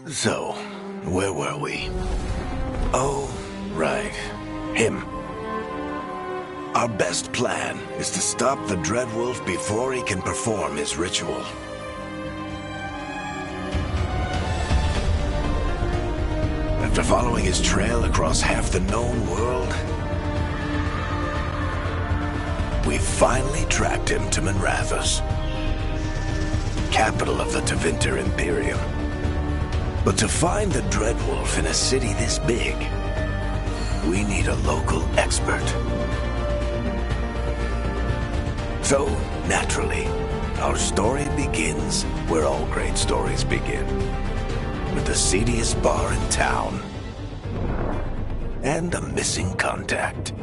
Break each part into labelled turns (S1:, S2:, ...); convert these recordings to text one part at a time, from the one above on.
S1: So, where were we? Oh, right. Him. Our best plan is to stop the Dreadwolf before he can perform his ritual. After following his trail across half the known world, we finally tracked him to Minrathous, capital of the Tevinter Imperium. But to find the Dreadwolf in a city this big, we need a local expert. So, naturally, our story begins where all great stories begin. With the seediest bar in town. And a missing contact.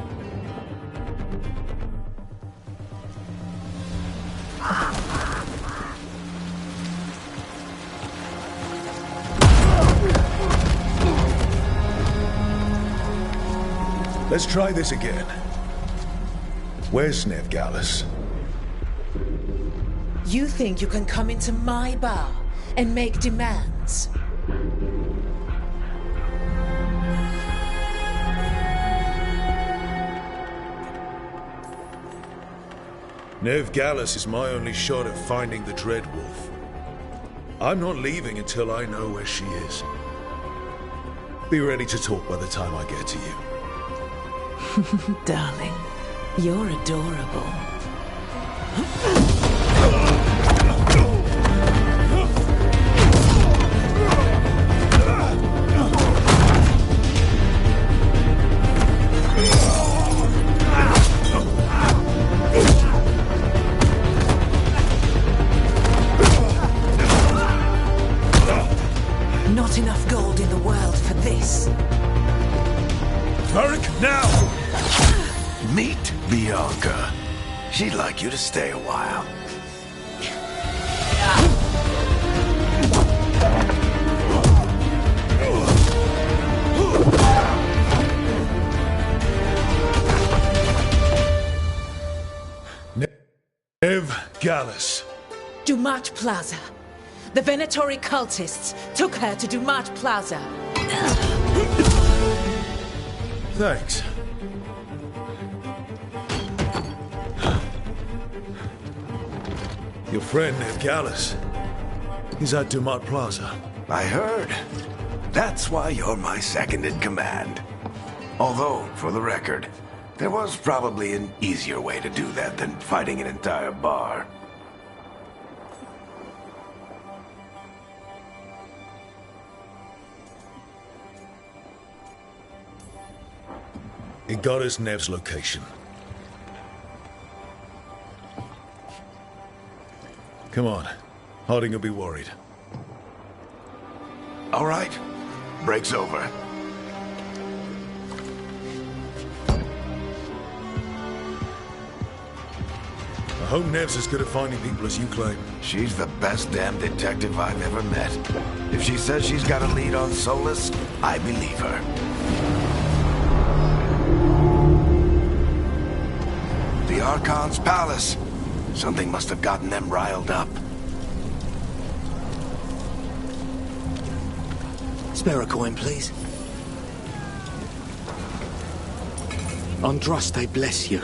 S2: Let's try this again. Where's Veilguard?
S3: You think you can come into my bar and make demands?
S2: Veilguard is my only shot at finding the Dreadwolf. I'm not leaving until I know where she is. Be ready to talk by the time I get to you.
S3: Darling, you're adorable. Not enough gold in the world for this.
S2: Tarek, now!
S1: Meet Bianca. She'd like you to stay a while.
S2: Veilguard.
S3: Dumat Plaza. The Venatori cultists took her to Dumat Plaza.
S2: Thanks. Your friend Veilguard. He's at Dumat Plaza.
S1: I heard. That's why you're my second in command. Although, for the record, there was probably an easier way to do that than fighting an entire bar.
S2: It got us Nev's location. Come on. Harding will be worried.
S1: All right. Break's over.
S2: I hope Nev's as good at finding people as you claim.
S1: She's the best damn detective I've ever met. If she says she's got a lead on Solus, I believe her. The Archon's palace. Something must have gotten them riled up.
S4: Spare a coin, please. Andraste bless you.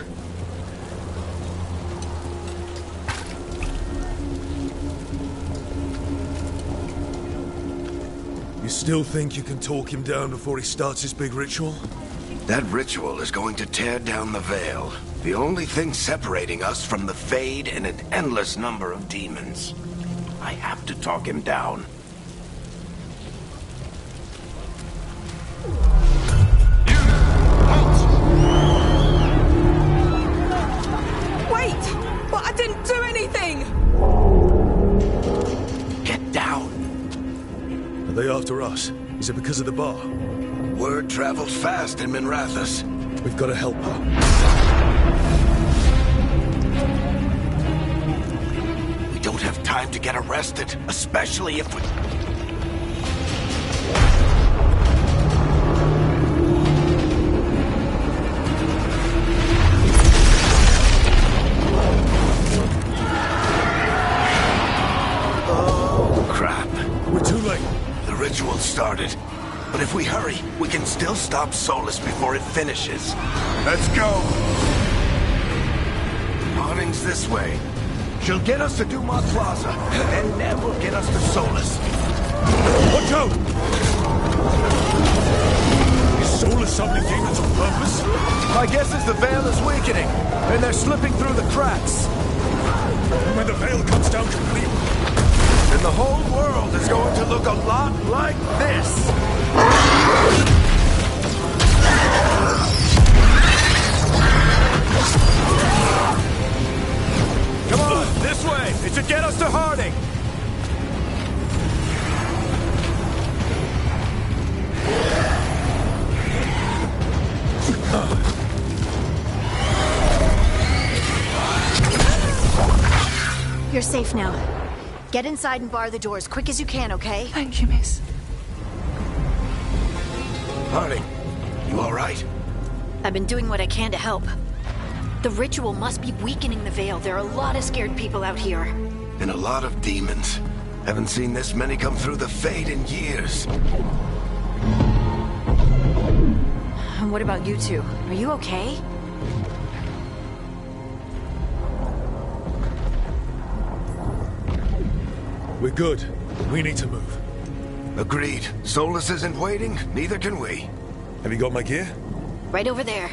S2: You still think you can talk him down before he starts his big ritual?
S1: That ritual is going to tear down the Veil. The only thing separating us from the Fade and an endless number of demons. I have to talk him down.
S3: Wait! But I didn't do anything!
S1: Get down.
S2: Are they after us? Is it because of the bar?
S1: Word travels fast in Minrathous.
S2: We've got to help her.
S1: We don't have time to get arrested, especially if we... Oh, crap.
S2: We're too late.
S1: The ritual Hurry, we can still stop Solus before it finishes. Let's go! Harding's this way. She'll get us to Dumont Plaza, and then Nev will get us to Solus.
S2: Watch out! Is Solus summoning demons on purpose?
S1: My guess is the Veil is weakening, and they're slipping through the cracks.
S2: When the Veil comes down completely,
S1: And the whole world is going to look a lot like this. Come on, this way. It should get us to Harding.
S5: You're safe now. Get inside and bar the doors quick as you can, okay?
S3: Thank you, miss.
S1: Harding, you all right?
S5: I've been doing what I can to help. The ritual must be weakening the Veil. There are a lot of scared people out here.
S1: And a lot of demons. Haven't seen this many come through the Fade in years.
S5: And what about you two? Are you okay?
S2: we're good. We need to move.
S1: Agreed. Solus isn't waiting, neither can we.
S2: Have you got my gear?
S5: Right over there.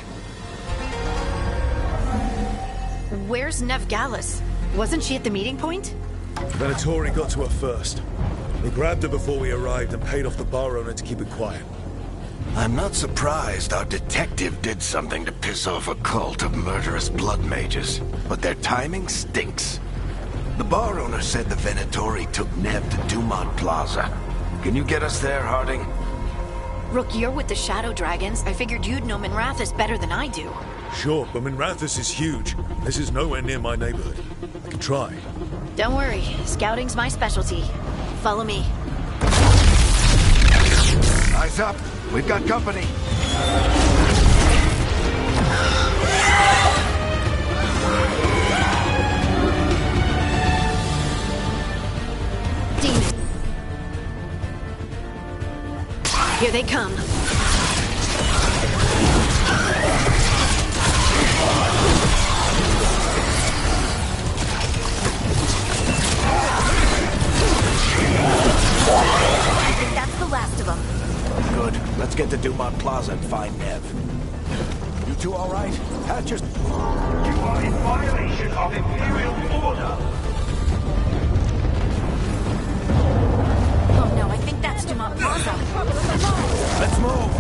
S5: Where's Nev Gallus? Wasn't she at the meeting point?
S2: Venatori got to her first. They grabbed her before we arrived and paid off the bar owner to keep it quiet.
S1: I'm not surprised our detective did something to piss off a cult of murderous blood mages, but their timing stinks. The bar owner said the Venatori took Nev to Dumont Plaza. Can you get us there, Harding?
S5: Rook, you're with the Shadow Dragons. I figured you'd know Minrathous better than I do.
S2: Sure, but Minrathous is huge. This is nowhere near my neighborhood. I can try.
S5: Don't worry. Scouting's my specialty. Follow me.
S1: Eyes up. We've got company.
S5: Demon. Here they come. I think that's the last of them.
S1: Good. Let's get to Dumont Plaza and find Nev. You two all right? Hatchers.
S6: You are in violation of Imperial order.
S5: Oh no, I think that's Dumont Plaza.
S1: Let's move.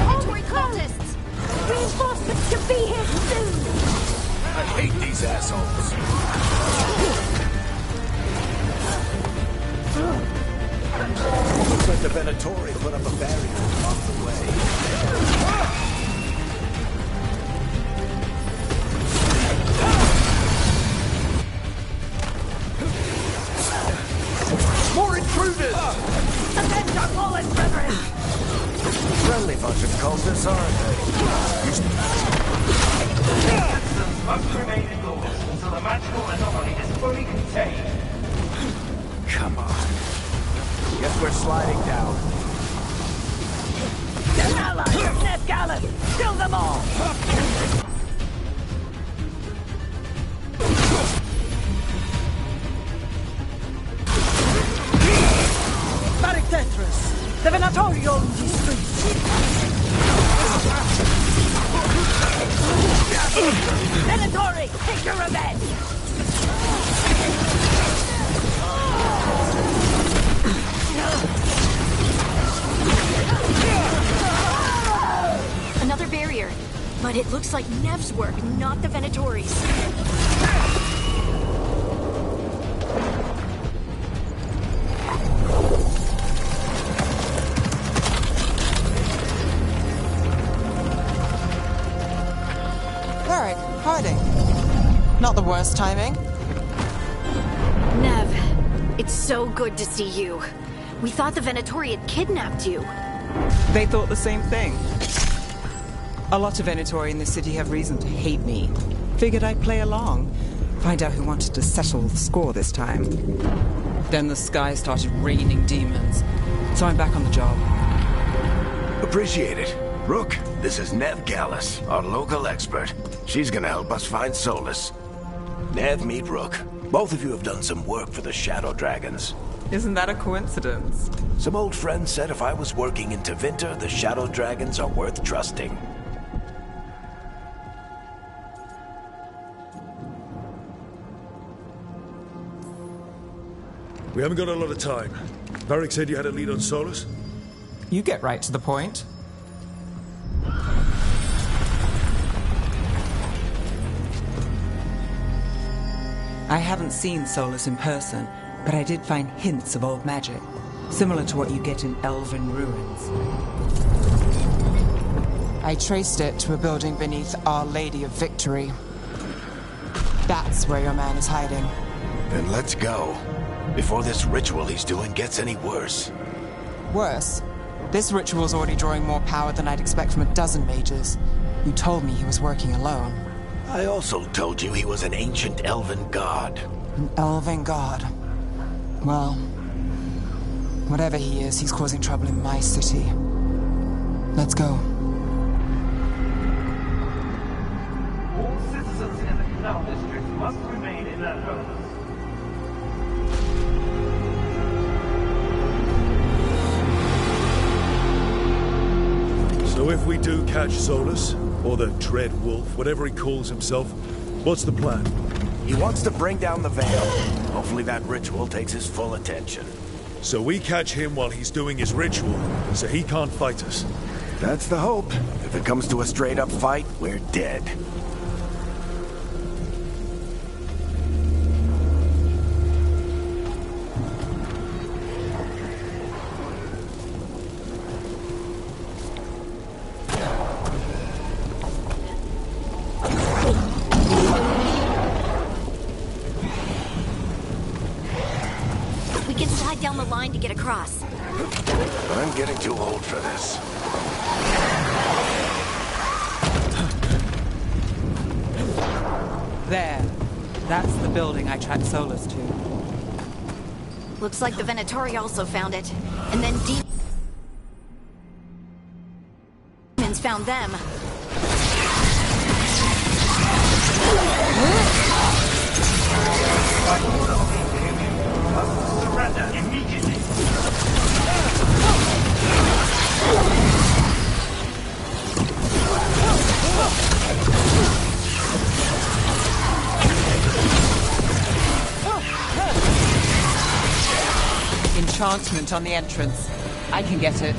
S5: Mandatory cultists! Reinforcements should be here soon!
S1: I hate these assholes. Looks like the Venatori put up a barrier to block the way. More intruders!
S5: Avenge our fallen brethren!
S1: Friendly bunch of cultists, aren't
S6: Citizens must remain indoors until the magical anomaly is fully contained.
S1: they? Come on. Guess we're sliding down.
S3: They're allies of Nev Gallus! Kill them all! Barictetras! The Venatori own these streets! Venatori! Take your revenge!
S5: Another barrier. But it looks like Nev's work, not the Venatori's.
S7: Varric, Harding. Not the worst timing.
S5: Nev, it's so good to see you. We thought the Venatori had kidnapped you.
S7: They thought the same thing. A lot of Venatori in the city have reason to hate me. Figured I'd play along. Find out who wanted to settle the score this time. Then the sky started raining demons. So I'm back on the job.
S1: Appreciate it. Rook, this is Nev Gallus, our local expert. She's gonna help us find Solus. Nev, meet Rook. Both of you have done some work for the Shadow Dragons.
S7: Isn't that a coincidence?
S1: Some old friends said if I was working in Tevinter, the Shadow Dragons are worth trusting.
S2: We haven't got a lot of time. Varric said you had a lead on Solus?
S7: You get right to the point. I haven't seen Solus in person, but I did find hints of old magic, similar to what you get in elven ruins. I traced it to a building beneath Our Lady of Victory. That's where your man is hiding.
S1: Then let's go. Before this ritual he's doing gets any worse.
S7: Worse, this ritual's already drawing more power than I'd expect from a dozen mages. You told me he was working alone.
S1: I also told you he was an ancient elven god.
S7: An elven god. Well, whatever he is, he's causing trouble in my city. Let's go.
S6: All citizens in the Canal District must remain in their homes.
S2: So if we do catch Solus, or the Dread Wolf, whatever he calls himself, what's the plan?
S1: He wants to bring down the veil. Hopefully that ritual takes his full attention.
S2: So we catch him while he's doing his ritual, so he can't fight us.
S1: That's the hope. If it comes to a straight-up fight, we're dead.
S5: Down the line to get across.
S1: I'm getting too old for this.
S7: There. That's the building I tracked Solus to.
S5: Looks like the Venatori also found it. And then demons found them.
S6: Surrender immediately.
S7: Enchantment on the entrance. I can get it.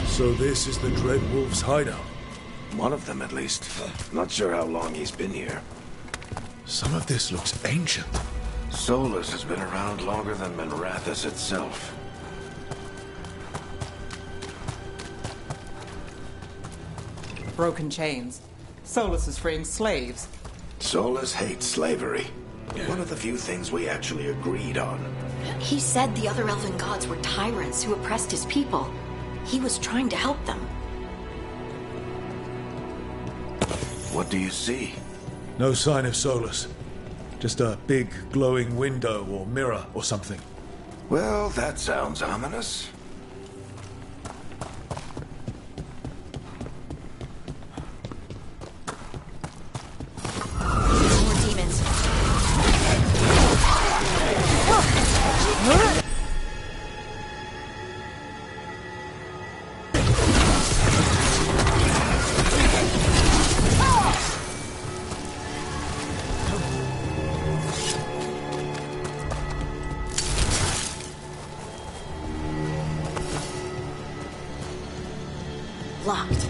S2: So this is the Dread Wolf's hideout.
S1: One of them, at least. Not sure how long he's been here.
S2: Some of this looks ancient.
S1: Solus has been around longer than Minrathous itself.
S7: Broken chains. Solus is freeing slaves.
S1: Solus hates slavery. One of the few things we actually agreed on.
S5: He said the other elven gods were tyrants who oppressed his people. He was trying to help them.
S1: What do you see?
S2: No sign of Solus. Just a big glowing window or mirror or something.
S1: Well, that sounds ominous.
S5: More demons. Locked.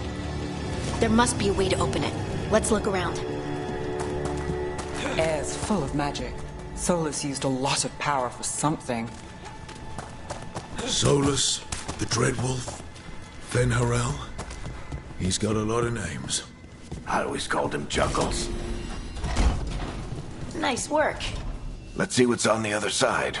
S5: There must be a way to open it. Let's look around.
S7: Air's full of magic. Solus used a lot of power for something.
S2: Solus, the Dread Wolf, Fenharel. He's got a lot of names.
S1: I always called him Chuckles.
S5: Nice work.
S1: Let's see what's on the other side.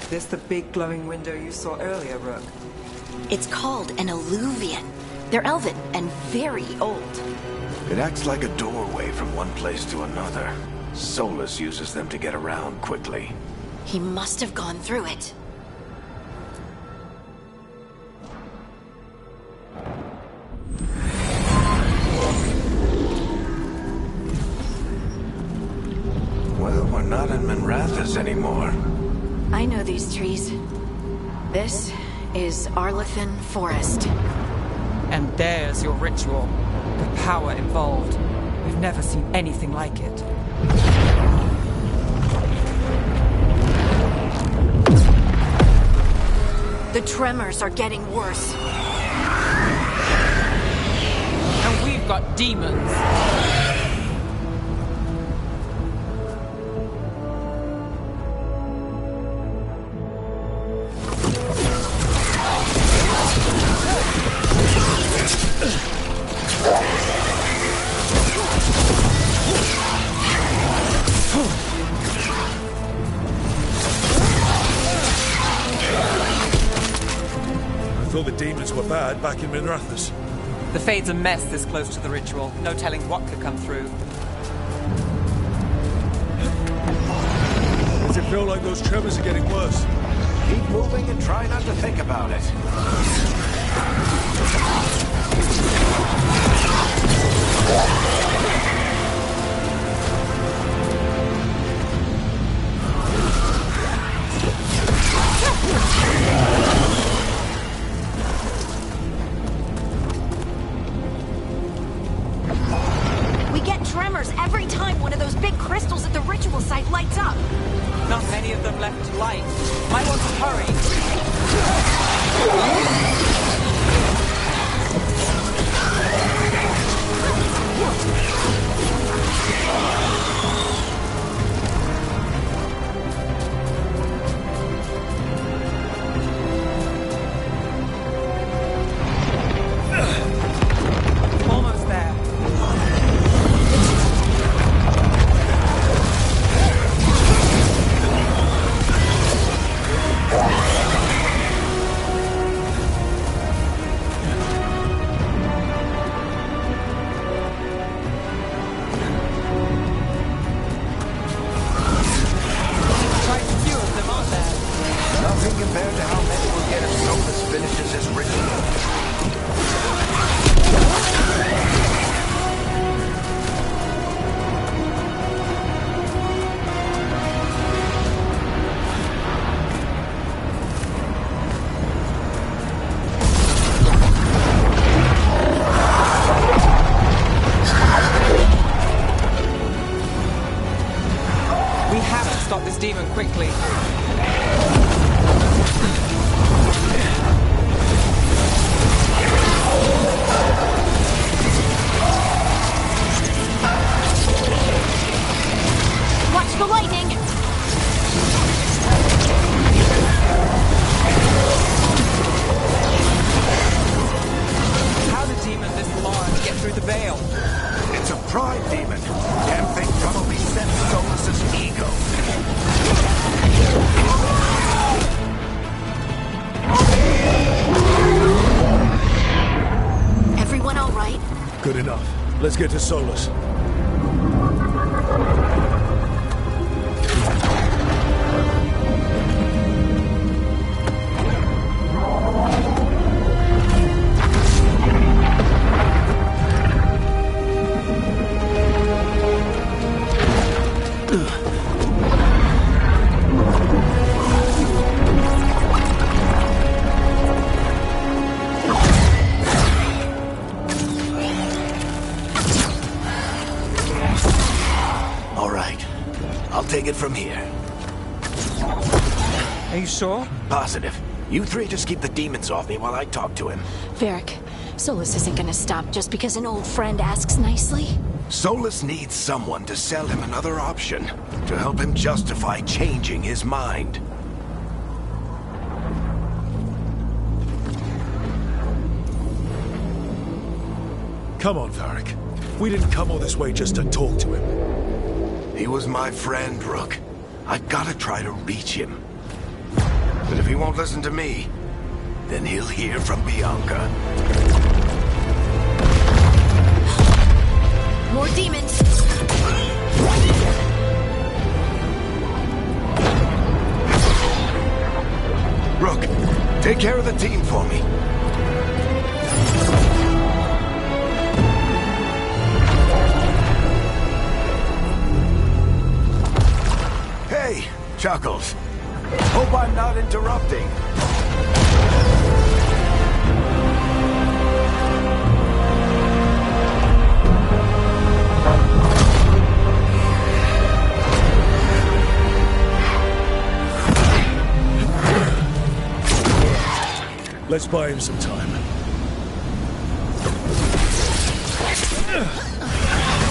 S8: This the big glowing window you saw earlier, Rook?
S5: It's called an alluvian. They're elven and very old.
S1: It acts like a doorway from one place to another. Solus uses them to get around quickly.
S5: He must have gone through it.
S1: Well, we're not in Minrathous anymore.
S5: I know these trees. This is Arlethan Forest.
S7: And there's your ritual. The power involved. We've never seen anything like it.
S5: The tremors are getting worse.
S7: And we've got demons.
S2: I thought the demons were bad back in Minrathous.
S7: The Fade's a mess this close to the ritual. No telling what could come through.
S2: Does it feel like those tremors are getting worse?
S1: Keep moving and try not to think about it.
S5: We get tremors every time one of those big crystals at the ritual site lights up.
S7: Not many of them left to light. Might want to hurry. Almost there. Quite a few of them, aren't there?
S1: Nothing compared to how many we'll get if Solus finishes his ritual.
S7: We have to stop this demon quickly.
S5: Watch the lightning!
S7: How did demon this large get through the veil?
S1: It's a pride demon. Damn thing probably set Solus's ego.
S5: Everyone all right?
S2: Good enough. Let's get to Solus.
S1: All right. I'll take it from here.
S7: Are you sure?
S1: Positive. You three just keep the demons off me while I talk to him.
S5: Varric, Solus isn't gonna stop just because an old friend asks nicely.
S1: Solus needs someone to sell him another option, to help him justify changing his mind.
S2: Come on, Varric. We didn't come all this way just to talk to him.
S1: He was my friend, Rook. I've gotta try to reach him. If he won't listen to me, then he'll hear from Bianca.
S5: More demons!
S1: Rook, take care of the team for me. Hey, Chuckles. Hope I'm not interrupting.
S2: Let's buy him some time.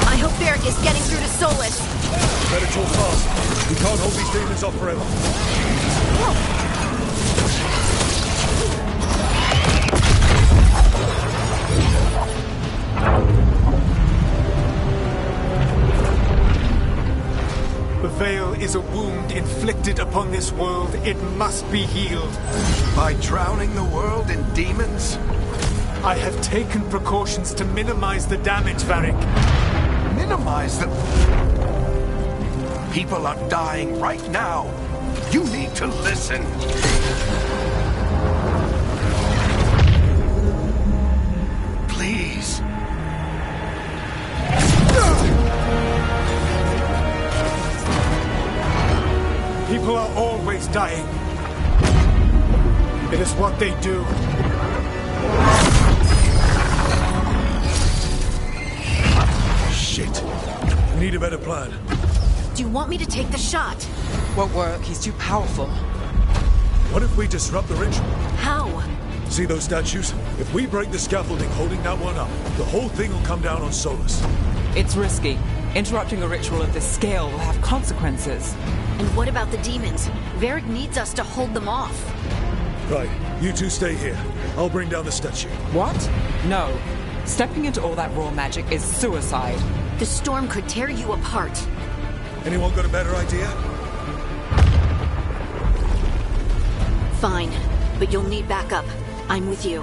S5: I hope Varric is getting through to Solus.
S2: Better talk fast. We can't hold these demons off forever.
S9: The Veil is a wound inflicted upon this world. It must be healed.
S1: By drowning the world in demons?
S9: I have taken precautions to minimize the damage, Varric.
S1: Minimize the... People are dying right now. You need to listen. Please.
S9: People are always dying. It is what they do.
S2: Shit. Need a better plan.
S5: Do you want me to take the shot?
S7: Won't work. He's too powerful.
S2: What if we disrupt the ritual?
S5: How?
S2: See those statues? If we break the scaffolding holding that one up, the whole thing will come down on Solus.
S7: It's risky. Interrupting a ritual of this scale will have consequences.
S5: And what about the demons? Varric needs us to hold them off.
S2: Right, you two stay here. I'll bring down the statue.
S7: What? No. Stepping into all that raw magic is suicide.
S5: The storm could tear you apart.
S2: Anyone got a better idea?
S5: Fine, but you'll need backup. I'm with you.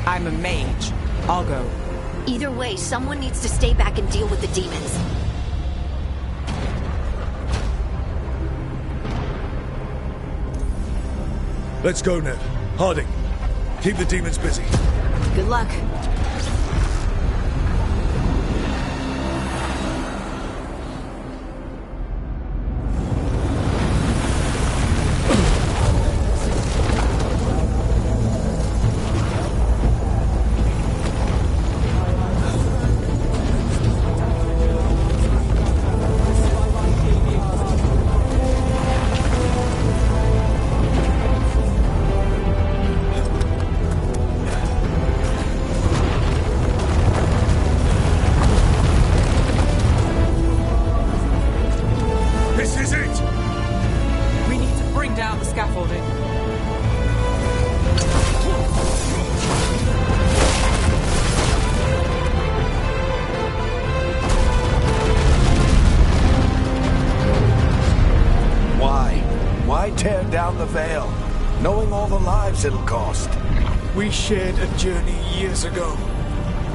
S7: I'm a mage. I'll go.
S5: Either way, someone needs to stay back and deal with the demons.
S2: Let's go, Ned. Harding, keep the demons busy.
S5: Good luck.
S1: Tear down the Veil, knowing all the lives it'll cost.
S9: We shared a journey years ago.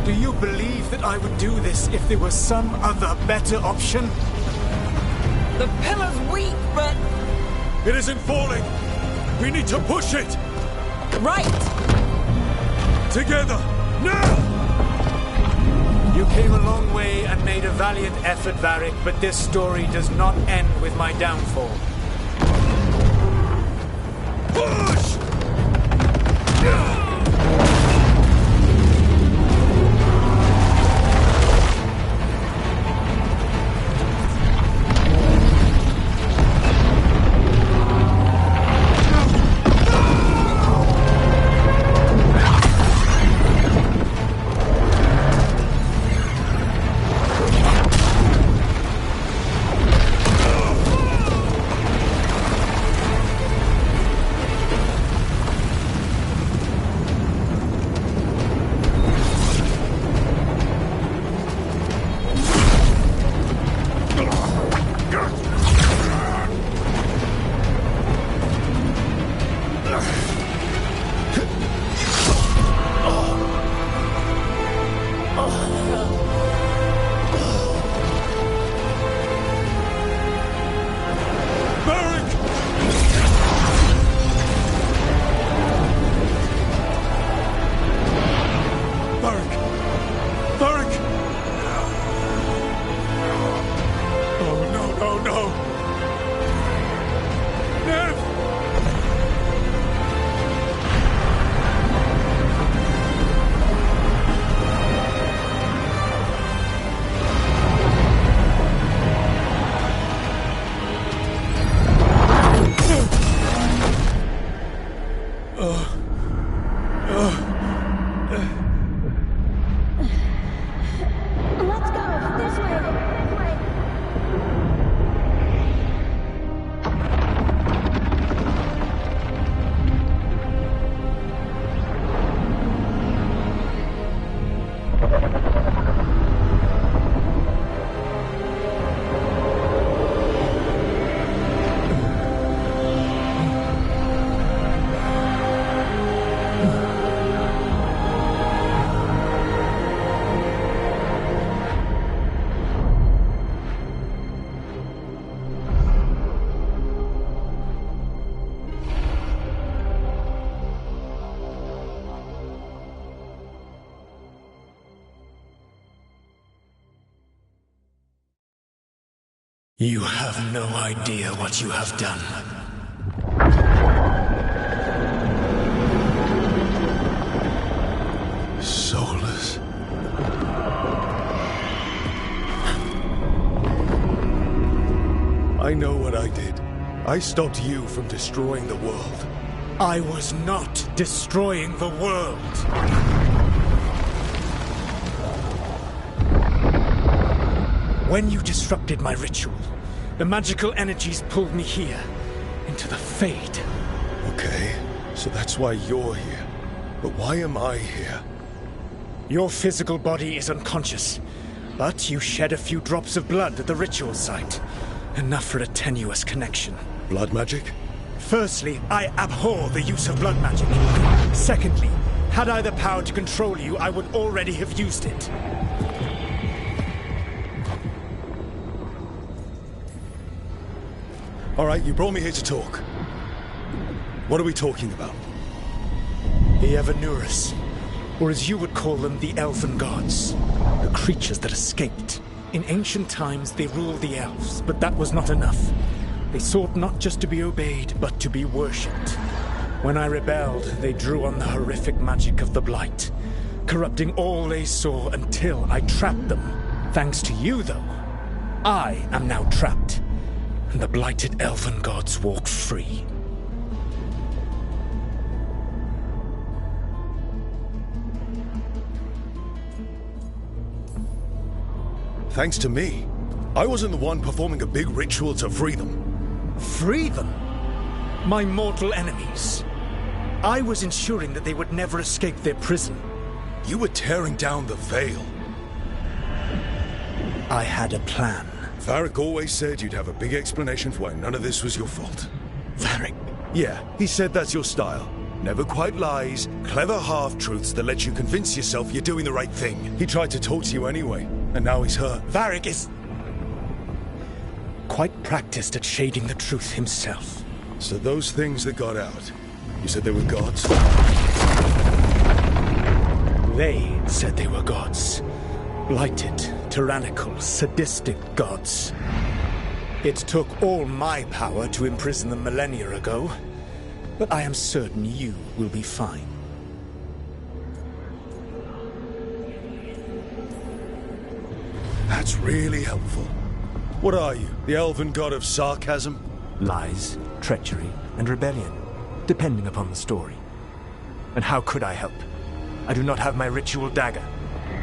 S9: Do you believe that I would do this if there was some other better option?
S7: The pillar's weak, but...
S2: It isn't falling! We need to push it!
S7: Right!
S2: Together! Now!
S9: You came a long way and made a valiant effort, Varric, but this story does not end with my downfall.
S2: Push!
S9: You have no idea what you have done.
S2: Soulless. I know what I did. I stopped you from destroying the world.
S9: I was not destroying the world. When you disrupted my ritual, the magical energies pulled me here, into the Fade.
S2: Okay, so that's why you're here. But why am I here?
S9: Your physical body is unconscious, but you shed a few drops of blood at the ritual site. Enough for a tenuous connection.
S2: Blood magic?
S9: Firstly, I abhor the use of blood magic. Secondly, had I the power to control you, I would already have used it.
S2: All right, you brought me here to talk. What are we talking about?
S9: The Evanurus, or as you would call them, the Elven Gods. The creatures that escaped. In ancient times, they ruled the elves, but that was not enough. They sought not just to be obeyed, but to be worshipped. When I rebelled, they drew on the horrific magic of the Blight, corrupting all they saw until I trapped them. Thanks to you, though, I am now trapped, and the blighted Elven Gods walk free.
S2: Thanks to me. I wasn't the one performing a big ritual to free them.
S9: Free them? My mortal enemies. I was ensuring that they would never escape their prison.
S2: You were tearing down the Veil.
S9: I had a plan.
S2: Varric always said you'd have a big explanation for why none of this was your fault.
S9: Varric?
S2: Yeah, he said that's your style. Never quite lies, clever half-truths that let you convince yourself you're doing the right thing. He tried to talk to you anyway, and now he's hurt.
S9: Varric is quite practiced at shading the truth himself.
S2: So those things that got out, you said they were gods?
S9: They said they were gods. Blighted, tyrannical, sadistic gods. It took all my power to imprison them millennia ago, but I am certain you will be fine.
S2: That's really helpful. What are you, the elven god of sarcasm?
S9: Lies, treachery, and rebellion, depending upon the story. And how could I help? I do not have my ritual dagger.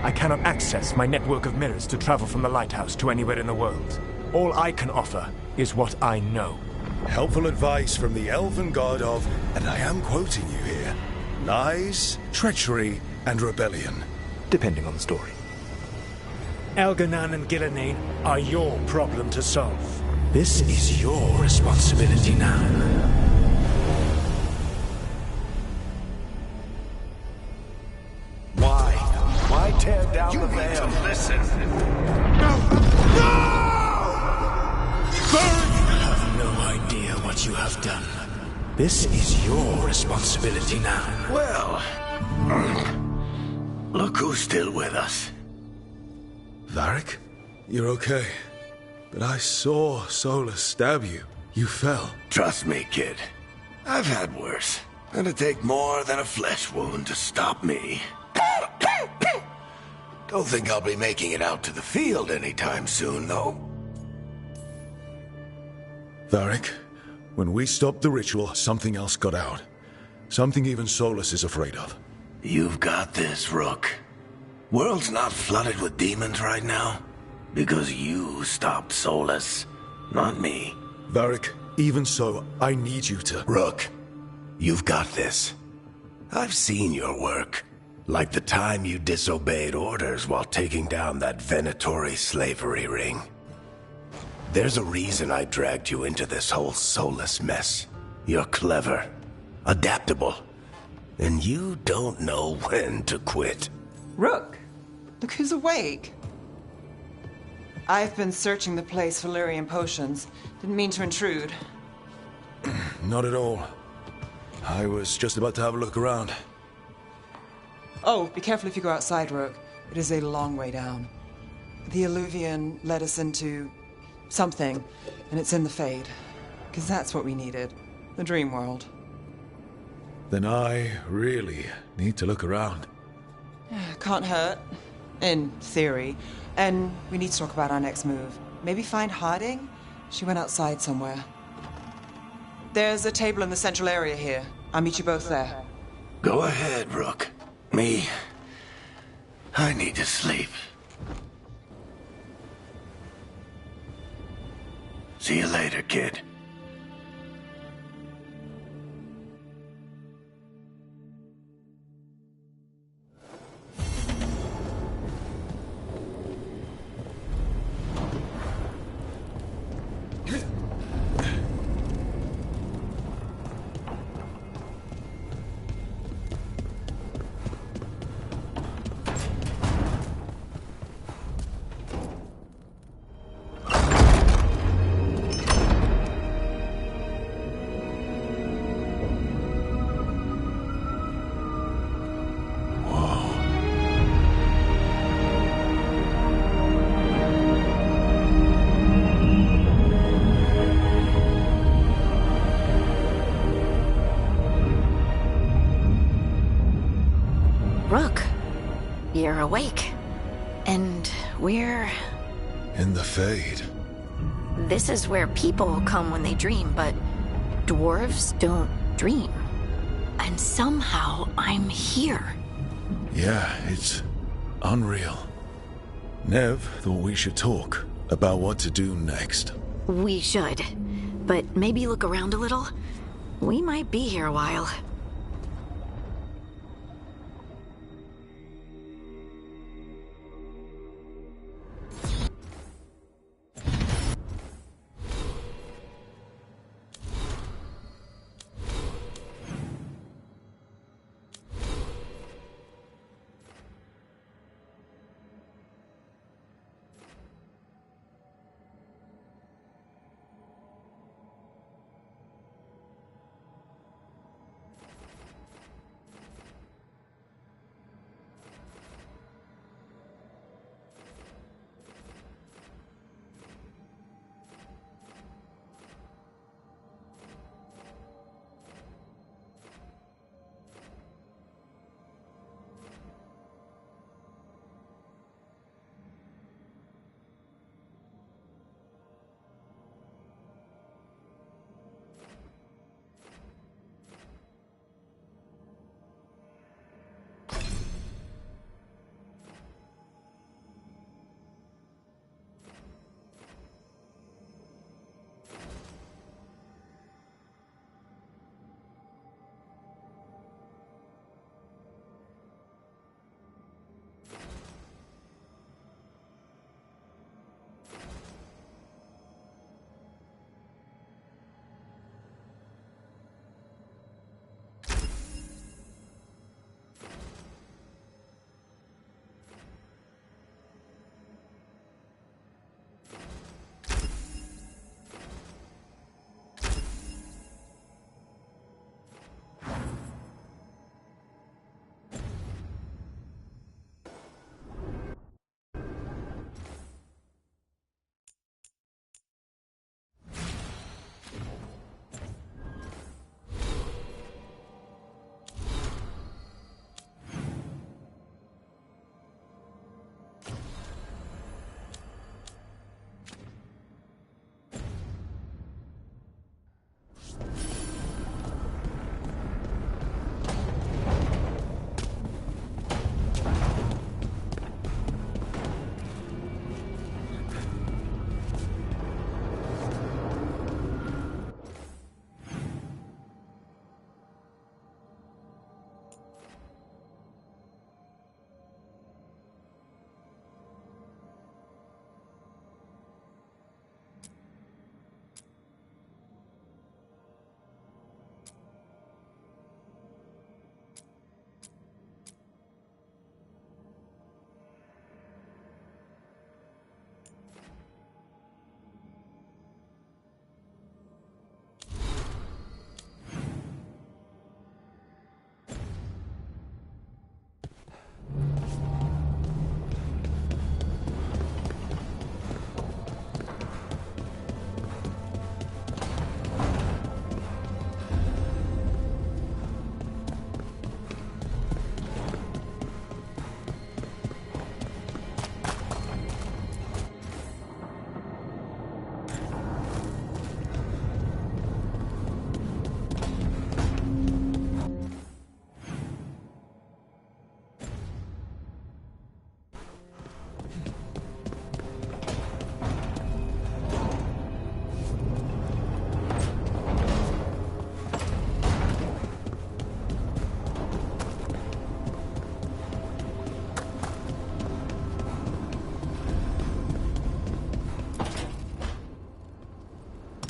S9: I cannot access my network of mirrors to travel from the lighthouse to anywhere in the world. All I can offer is what I know.
S2: Helpful advice from the elven god of, and I am quoting you here, lies, treachery, and rebellion.
S9: Depending on the story. Elganan and Gillenane are your problem to solve. This is your responsibility now.
S1: Why tear down the veil?
S6: You need to listen.
S9: You have no idea what you have done. This is your responsibility now.
S1: Well, look who's still with us.
S2: Varric? You're okay. But I saw Solus stab you. You fell.
S1: Trust me, kid. I've had worse. It'd take more than a flesh wound to stop me. Don't think I'll be making it out to the field anytime soon, though.
S2: Varric, when we stopped the ritual, something else got out. Something even Solus is afraid of.
S1: You've got this, Rook. World's not flooded with demons right now. Because you stopped Solus, not me.
S2: Varric, even so, I need you to...
S1: Rook, you've got this. I've seen your work. Like the time you disobeyed orders while taking down that Venatori slavery ring. There's a reason I dragged you into this whole Solus mess. You're clever, adaptable, and you don't know when to quit.
S7: Rook, look who's awake. I've been searching the place for Lyrian potions. Didn't mean to intrude.
S2: Not at all. I was just about to have a look around.
S7: Oh, be careful if you go outside, Rook. It is a long way down. The Alluvian led us into something, and it's in the Fade. Because that's what we needed. The dream world.
S2: Then I really need to look around.
S7: Can't hurt. In theory. And we need to talk about our next move. Maybe find Harding? She went outside somewhere. There's a table in the central area here. I'll meet you both there.
S1: Go ahead, Rook. I need to sleep. See you later, kid.
S5: Rook, you're awake. And we're...
S2: In the Fade.
S5: This is where people come when they dream, but dwarves don't dream. And somehow I'm here.
S2: Yeah, it's unreal. Nev thought we should talk about what to do next.
S5: We should. But maybe look around a little. We might be here a while.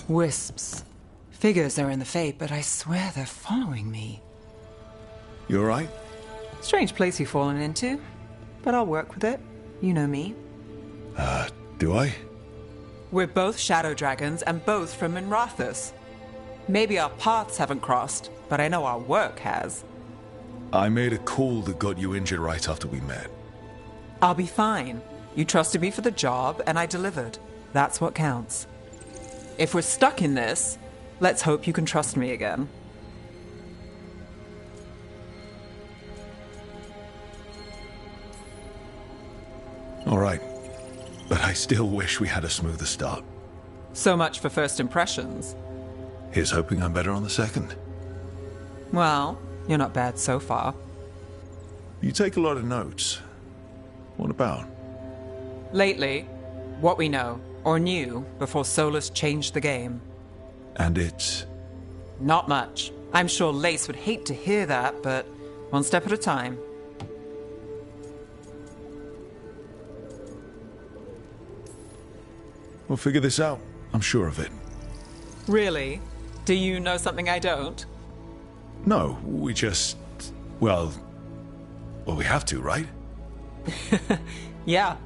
S7: Wisps. Figures are in the Fate, but I swear they're following me.
S2: You alright?
S7: Strange place you've fallen into, but I'll work with it. You know me.
S2: Do I?
S7: We're both shadow dragons and both from Minrathous. Maybe our paths haven't crossed, but I know our work has.
S2: I made a call that got you injured right after we met.
S7: I'll be fine. You trusted me for the job, and I delivered. That's what counts. If we're stuck in this, let's hope you can trust me again.
S2: All right. But I still wish we had a smoother start.
S7: So much for first impressions.
S2: Here's hoping I'm better on the second.
S7: Well, you're not bad so far.
S2: You take a lot of notes. What about?
S7: Lately, what we know, or knew, before Solus changed the game.
S2: And it's...
S7: Not much. I'm sure Lace would hate to hear that, but one step at a time.
S2: We'll figure this out. I'm sure of it.
S7: Really? Do you know something I don't?
S2: No, we just... Well, we have to, right?
S7: Yeah,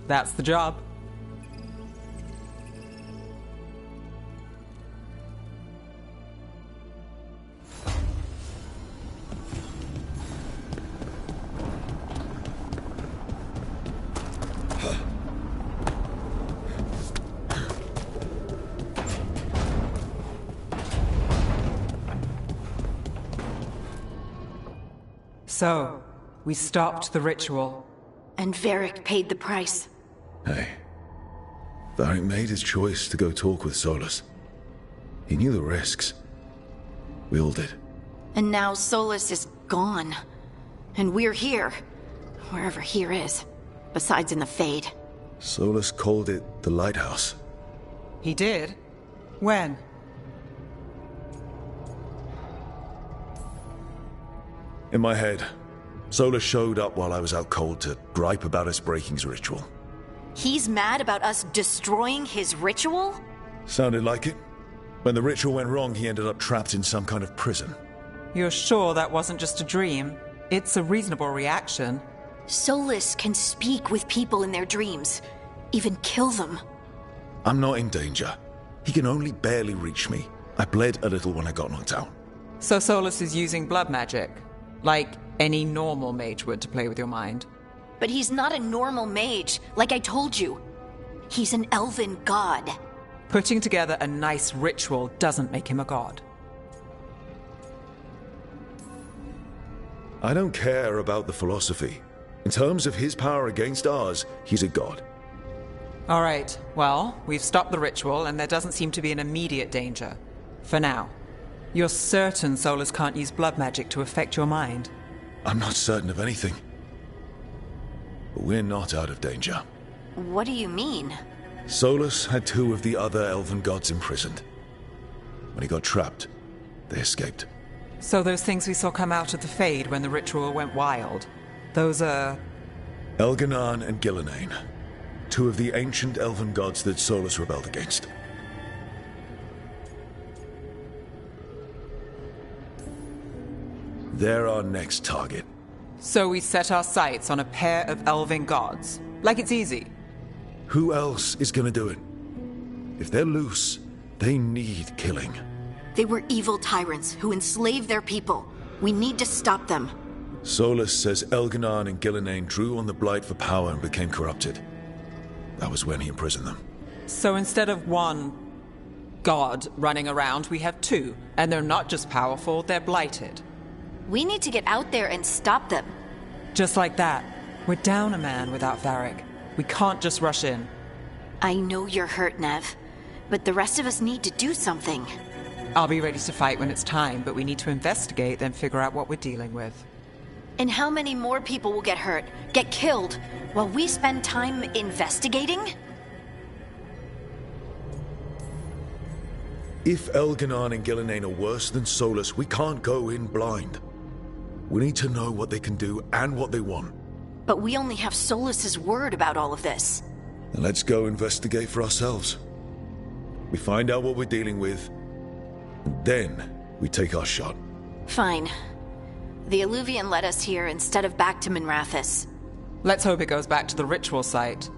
S7: that's the job. So, we stopped the ritual.
S5: And Varric paid the price.
S2: Hey. Varric made his choice to go talk with Solus. He knew the risks. We all did.
S5: And now Solus is gone. And we're here. Wherever here is. Besides in the Fade.
S2: Solus called it the Lighthouse.
S7: He did? When?
S2: In my head, Solus showed up while I was out cold to gripe about us breaking his ritual.
S5: He's mad about us destroying his ritual?
S2: Sounded like it. When the ritual went wrong, he ended up trapped in some kind of prison.
S7: You're sure that wasn't just a dream? It's a reasonable reaction.
S5: Solus can speak with people in their dreams. Even kill them.
S2: I'm not in danger. He can only barely reach me. I bled a little when I got knocked out.
S7: So Solus is using blood magic? Like any normal mage would to play with your mind?
S5: But he's not a normal mage, like I told you. He's an elven god.
S7: Putting together a nice ritual doesn't make him a god.
S2: I don't care about the philosophy. In terms of his power against ours, he's a god.
S7: All right, well, we've stopped the ritual and there doesn't seem to be an immediate danger. For now. You're certain Solus can't use blood magic to affect your mind?
S2: I'm not certain of anything. But we're not out of danger.
S5: What do you mean?
S2: Solus had two of the other elven gods imprisoned. When he got trapped, they escaped.
S7: So those things we saw come out of the Fade when the ritual went wild, those are...
S2: Elganan and Gillenane. Two of the ancient elven gods that Solus rebelled against. They're our next target.
S7: So we set our sights on a pair of elven gods. Like it's easy.
S2: Who else is gonna do it? If they're loose, they need killing.
S5: They were evil tyrants who enslaved their people. We need to stop them.
S2: Solus says Elganan and Gillenane drew on the Blight for power and became corrupted. That was when he imprisoned them.
S7: So instead of one god running around, we have two. And they're not just powerful, they're blighted.
S5: We need to get out there and stop them.
S7: Just like that. We're down a man without Varric. We can't just rush in.
S5: I know you're hurt, Nev. But the rest of us need to do something.
S7: I'll be ready to fight when it's time, but we need to investigate, then figure out what we're dealing with.
S5: And how many more people will get hurt, get killed, while we spend time investigating?
S2: If Elganan and Gillenane are worse than Solus, we can't go in blind. We need to know what they can do and what they want.
S5: But we only have Solus's word about all of this.
S2: Then let's go investigate for ourselves. we find out what we're dealing with, and then we take our shot.
S5: Fine. The Illuvian led us here instead of back to Minrathous.
S7: Let's hope it goes back to the ritual site.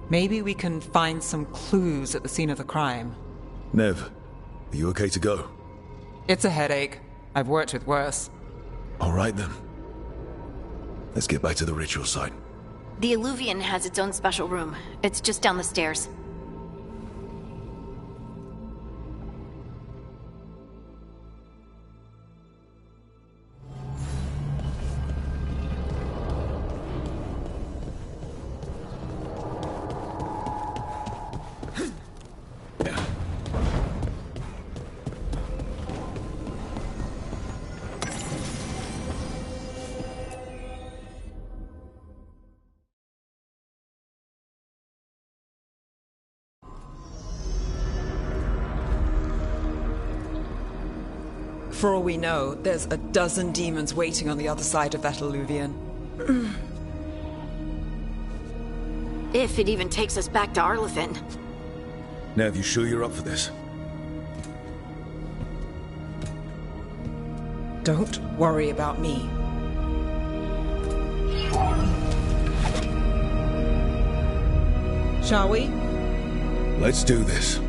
S7: Maybe we can find some clues at the scene of the crime.
S2: Nev, are you okay to go?
S7: It's a headache. I've worked with worse.
S2: All right then. Let's get back to the ritual site.
S5: The Illuvian has its own special room. It's just down the stairs.
S8: For all we know, there's a dozen demons waiting on the other side of that Illuvian.
S5: If it even takes us back to Arlethan.
S2: Nev, you sure you're up for this?
S8: Don't worry about me. Shall we?
S2: Let's do this.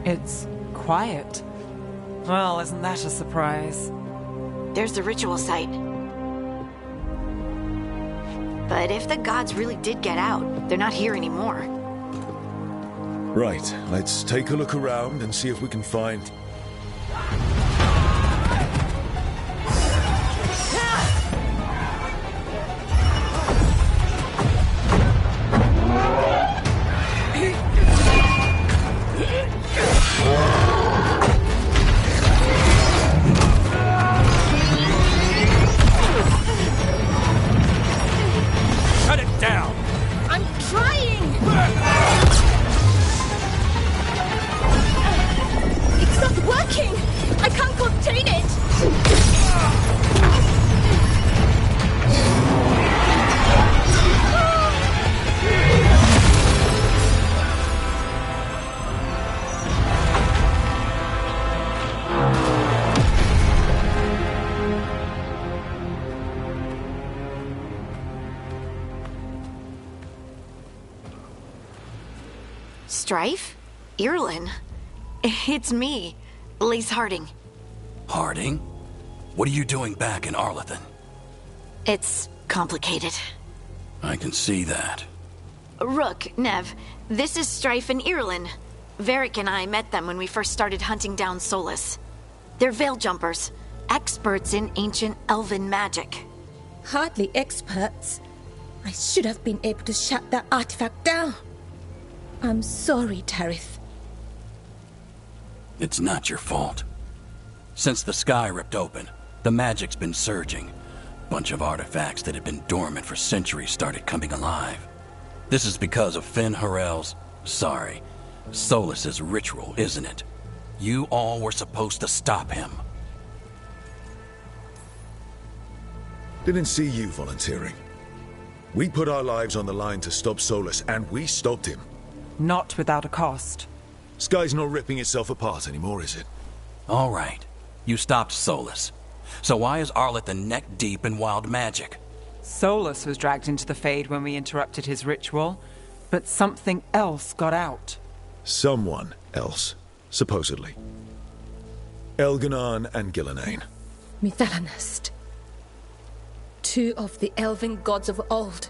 S7: It's quiet. Well, isn't that a surprise?
S5: There's the ritual site. But if the gods really did get out, they're not here anymore.
S2: Right, let's take a look around and see if we can find...
S5: Strife? Irlin? It's me, Lace Harding.
S10: Harding? What are you doing back in Arlethan?
S5: It's complicated.
S10: I can see that.
S5: Rook, Nev, this is Strife and Irlin. Varric and I met them when we first started hunting down Solus. They're veil jumpers, experts in ancient elven magic.
S11: Hardly experts. I should have been able to shut that artifact down. I'm sorry, Tarith.
S10: It's not your fault. Since the sky ripped open, the magic's been surging. Bunch of artifacts that had been dormant for centuries started coming alive. This is because of Finn Harel's... Solus's ritual, isn't it? You all were supposed to stop him.
S2: Didn't see you volunteering. We put our lives on the line to stop Solus, and we stopped him.
S7: Not without a cost.
S2: Sky's not ripping itself apart anymore, is it?
S10: All right. You stopped Solus. So why is Arlethan neck deep in wild magic?
S7: Solus was dragged into the Fade when we interrupted his ritual, but something else got out.
S2: Someone else, supposedly. Elganon and Gillenane.
S11: Mithalanast. Two of the elven gods of old.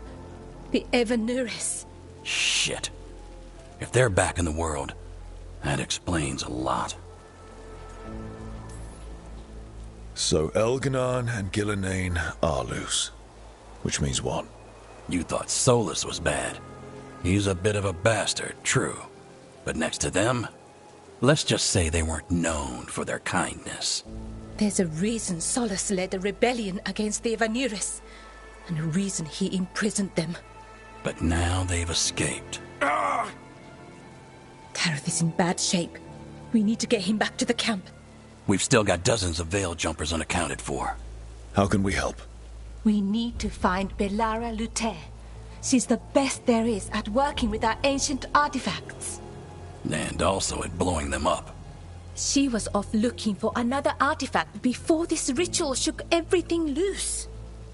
S11: The Evanuris.
S10: Shit. If they're back in the world, that explains a lot.
S2: So Elganon and Gillenane are loose. Which means what?
S10: You thought Solus was bad. He's a bit of a bastard, true. But next to them, let's just say they weren't known for their kindness.
S11: There's a reason Solus led a rebellion against the Evanuris, and a reason he imprisoned them.
S10: But now they've escaped.
S11: Tarith is in bad shape. We need to get him back to the camp.
S10: We've still got dozens of veil jumpers unaccounted for.
S2: How can we help?
S11: We need to find Belara Luther. She's the best there is at working with our ancient artifacts.
S10: And also at blowing them up.
S11: She was off looking for another artifact before this ritual shook everything loose.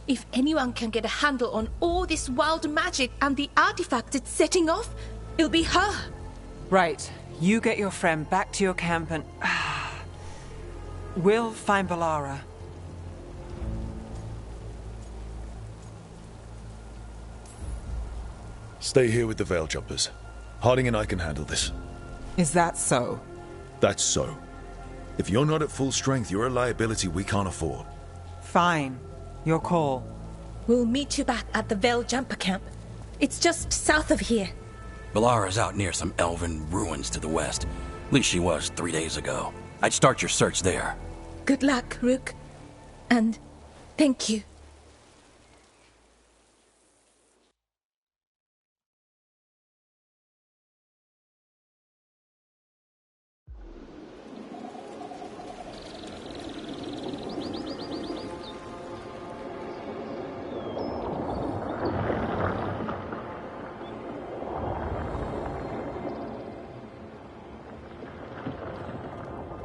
S11: If anyone can get a handle on all this wild magic and the artifact it's setting off, it'll be her.
S7: Right. You get your friend back to your camp and... we'll find Belara.
S2: Stay here with the Veil Jumpers. Harding and I can handle this.
S7: Is that so?
S2: That's so. If you're not at full strength, you're a liability we can't afford.
S7: Fine. Your call.
S11: We'll meet you back at the Veil Jumper camp. It's just south of here.
S10: Belara's out near some elven ruins to the west. At least she was 3 days ago. I'd start your search there.
S11: Good luck, Rook. And thank you.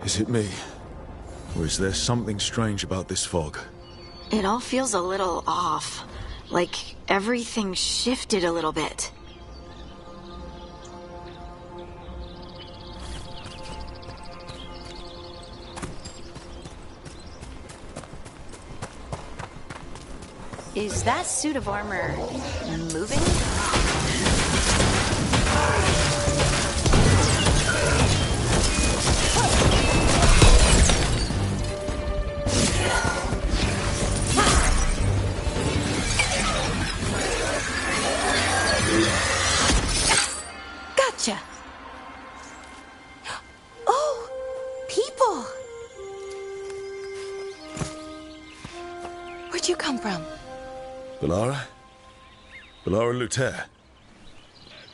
S2: Is it me? Or is there something strange about this fog?
S5: It all feels a little off. Like everything shifted a little bit. Is that suit of armor moving?
S11: Gotcha. Oh, people. Where'd you come from?
S2: Belara? Belara Luther.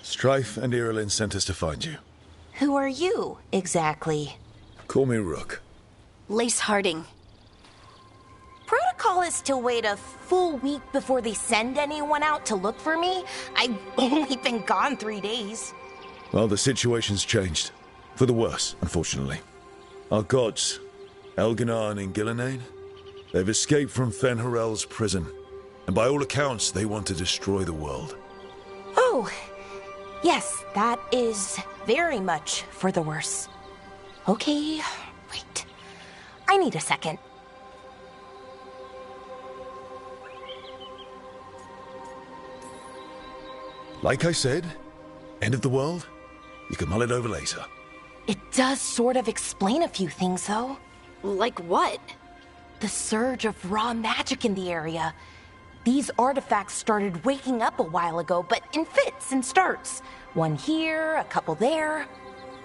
S2: Strife and Irilyn sent us to find you.
S12: Who are you, exactly?
S2: Call me Rook.
S5: Lace Harding.
S12: Protocol is to wait a full week before they send anyone out to look for me. I've only been gone 3 days.
S2: Well, the situation's changed. For the worse, unfortunately. Our gods, Elginar and Ingilinain, they've escaped from Fen'Harel's prison. And by all accounts, they want to destroy the world.
S12: Oh, yes, that is very much for the worse. Okay, wait. I need a second.
S2: Like I said, end of the world? You can mull it over later.
S12: It does sort of explain a few things, though.
S5: Like what?
S12: The surge of raw magic in the area. These artifacts started waking up a while ago, but in fits and starts. One here, a couple there.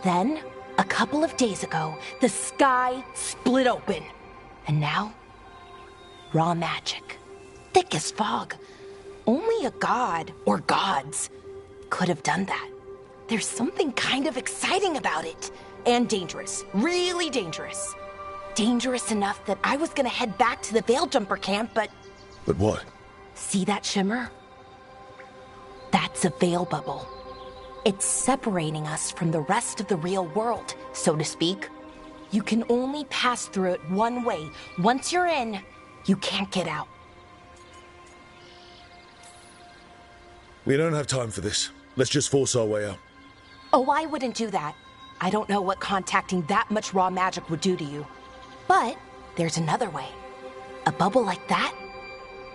S12: Then, a couple of days ago, the sky split open. And now, raw magic. Thick as fog. Only a god, or gods, could have done that. There's something kind of exciting about it. And dangerous. Really dangerous. Dangerous enough that I was gonna head back to the Veil Jumper camp, but...
S2: But what?
S12: See that shimmer? That's a veil bubble. It's separating us from the rest of the real world, so to speak. You can only pass through it one way. Once you're in, you can't get out.
S2: We don't have time for this. Let's just force our way out.
S12: Oh, I wouldn't do that. I don't know what contacting that much raw magic would do to you. But there's another way. A bubble like that?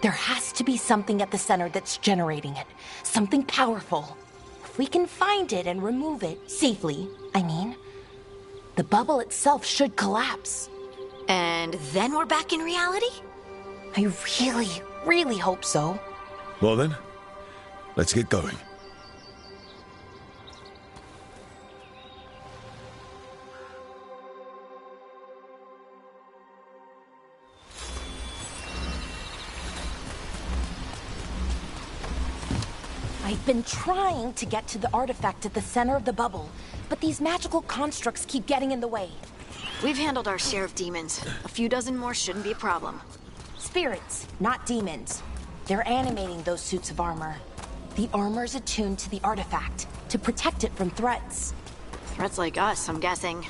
S12: There has to be something at the center that's generating it. Something powerful. If we can find it and remove it, safely, I mean, the bubble itself should collapse.
S5: And then we're back in reality?
S12: I really, really hope so.
S2: Well then, let's get going.
S12: I've been trying to get to the artifact at the center of the bubble, but these magical constructs keep getting in the way.
S5: We've handled our share of demons. A few dozen more shouldn't be a problem.
S12: Spirits, not demons. They're animating those suits of armor. The armor's attuned to the artifact, to protect it from threats.
S5: Threats like us, I'm guessing.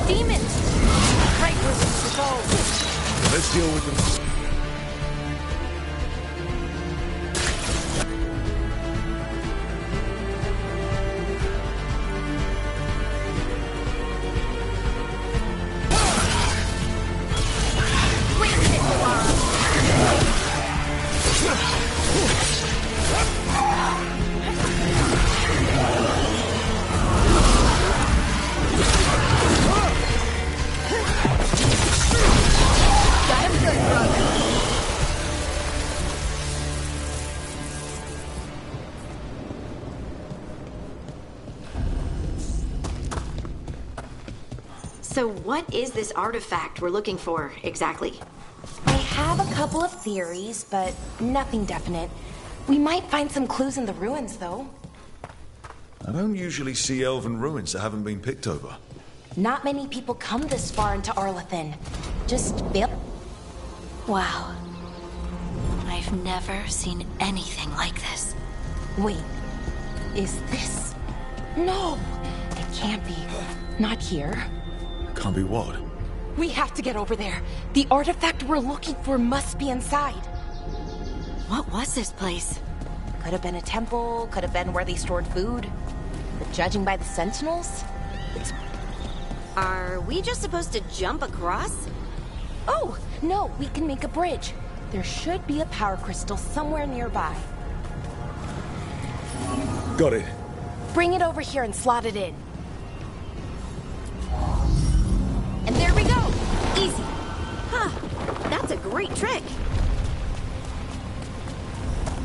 S12: Demons! Right where we need to go.
S2: Let's deal with them.
S5: So what is this artifact we're looking for, exactly?
S12: I have a couple of theories, but nothing definite. We might find some clues in the ruins, though.
S2: I don't usually see elven ruins that haven't been picked over.
S12: Not many people come this far into Arlathan. Just yep.
S5: Wow. I've never seen anything like this.
S12: Wait, is this? No, it can't be. Not here.
S2: Can't be what?
S12: We have to get over there. The artifact we're looking for must be inside.
S5: What was this place?
S12: Could have been a temple, could have been where they stored food. But judging by the sentinels, it's...
S5: Are we just supposed to jump across?
S12: Oh, no, we can make a bridge. There should be a power crystal somewhere nearby.
S2: Got it.
S12: Bring it over here and slot it in. And there we go! Easy.
S5: Huh. That's a great trick.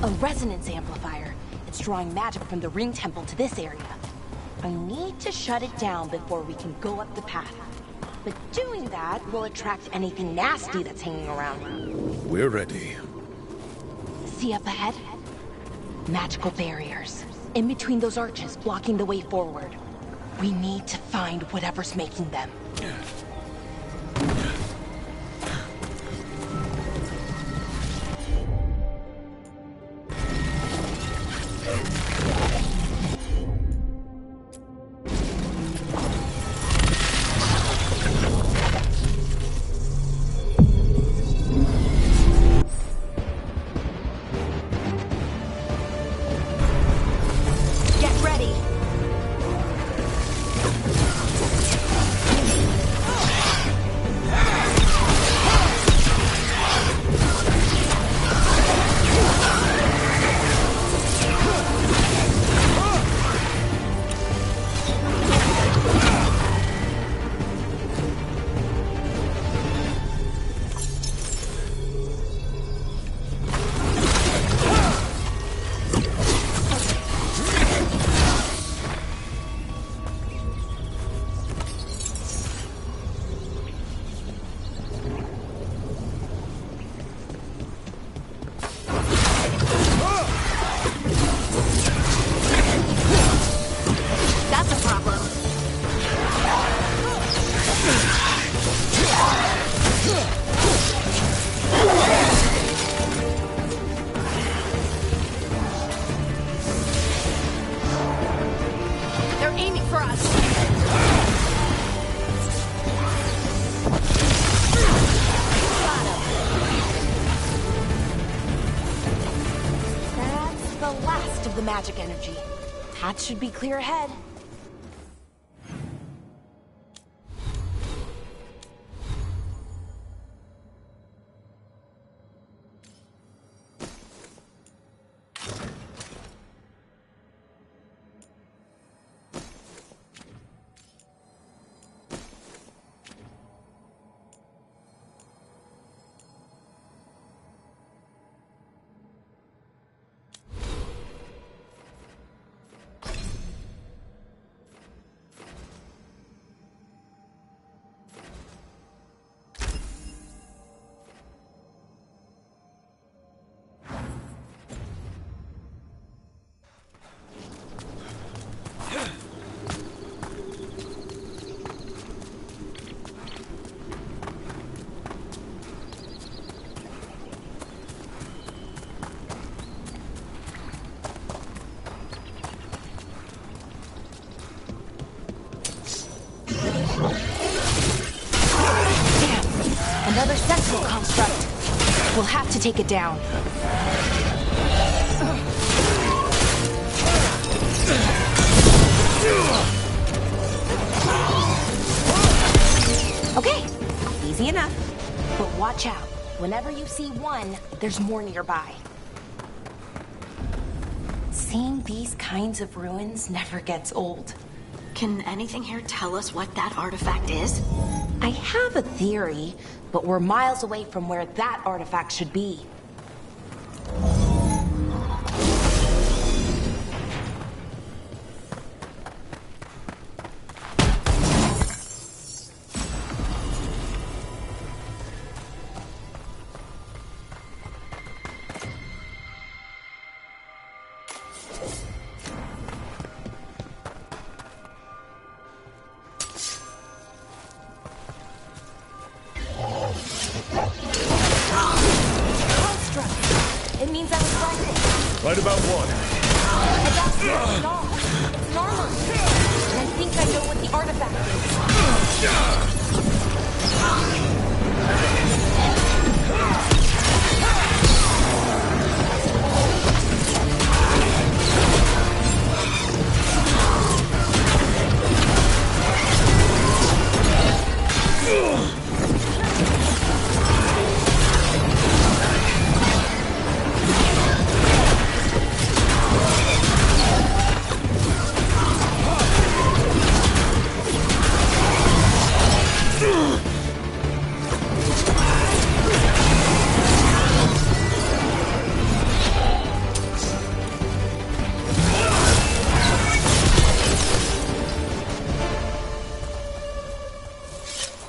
S12: A resonance amplifier. It's drawing magic from the ring temple to this area. I need to shut it down before we can go up the path. But doing that will attract anything nasty that's hanging around.
S2: We're ready.
S12: See up ahead? Magical barriers. In between those arches, blocking the way forward. We need to find whatever's making them. Magic energy. That should be clear ahead. Another central construct. We'll have to take it down. Okay, easy enough. But watch out. Whenever you see one, there's more nearby. Seeing these kinds of ruins never gets old.
S5: Can anything here tell us what that artifact is?
S12: I have a theory, but we're miles away from where that artifact should be. It means I was right.
S2: Right about what?
S12: That's not at all. It's an armor. And I think I know what the artifact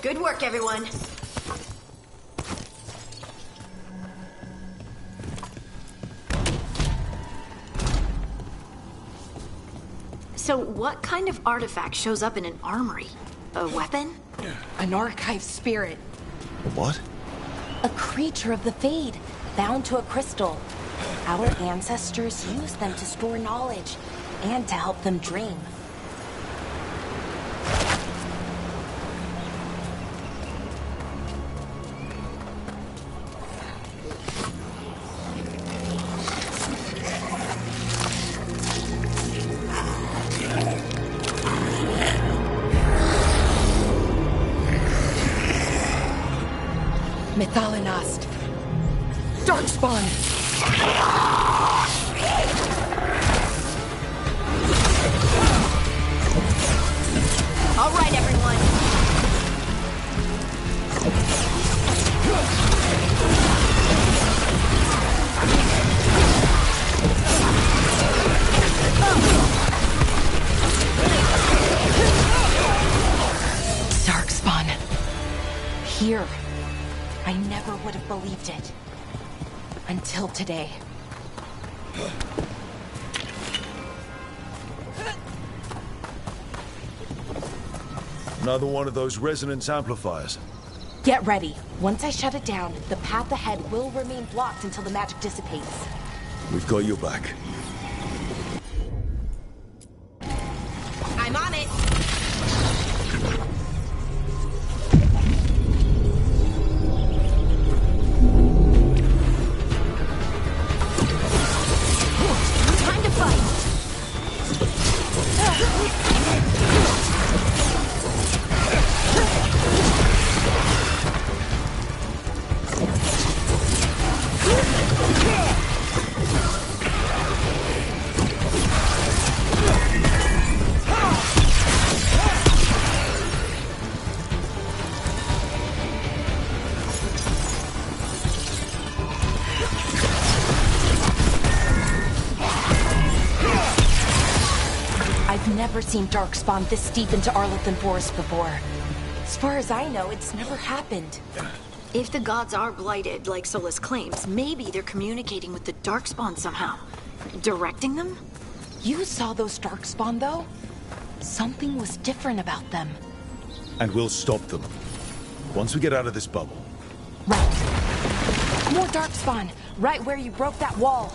S5: Good work, everyone. So what kind of artifact shows up in an armory? A weapon?
S12: An archive spirit.
S2: What?
S12: A creature of the Fade, bound to a crystal. Our ancestors used them to store knowledge and to help them dream. Methalinast. Darkspawn.
S5: All right, everyone.
S12: Darkspawn. Here. I never would have believed it. Until today.
S2: Another one of those resonance amplifiers.
S12: Get ready. Once I shut it down, the path ahead will remain blocked until the magic dissipates.
S2: We've got your back.
S12: I'm on it.
S5: Time to fight.
S12: I've never seen Darkspawn this deep into Arlothan Forest before. As far as I know, it's never happened.
S5: If the gods are blighted, like Solus claims, maybe they're communicating with the Darkspawn somehow. Directing them?
S12: You saw those Darkspawn, though? Something was different about them.
S2: And we'll stop them. Once we get out of this bubble.
S12: Right. More Darkspawn, right where you broke that wall.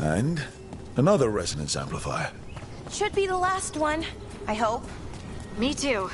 S2: And another resonance amplifier.
S12: Should be the last one, I hope.
S5: Me too.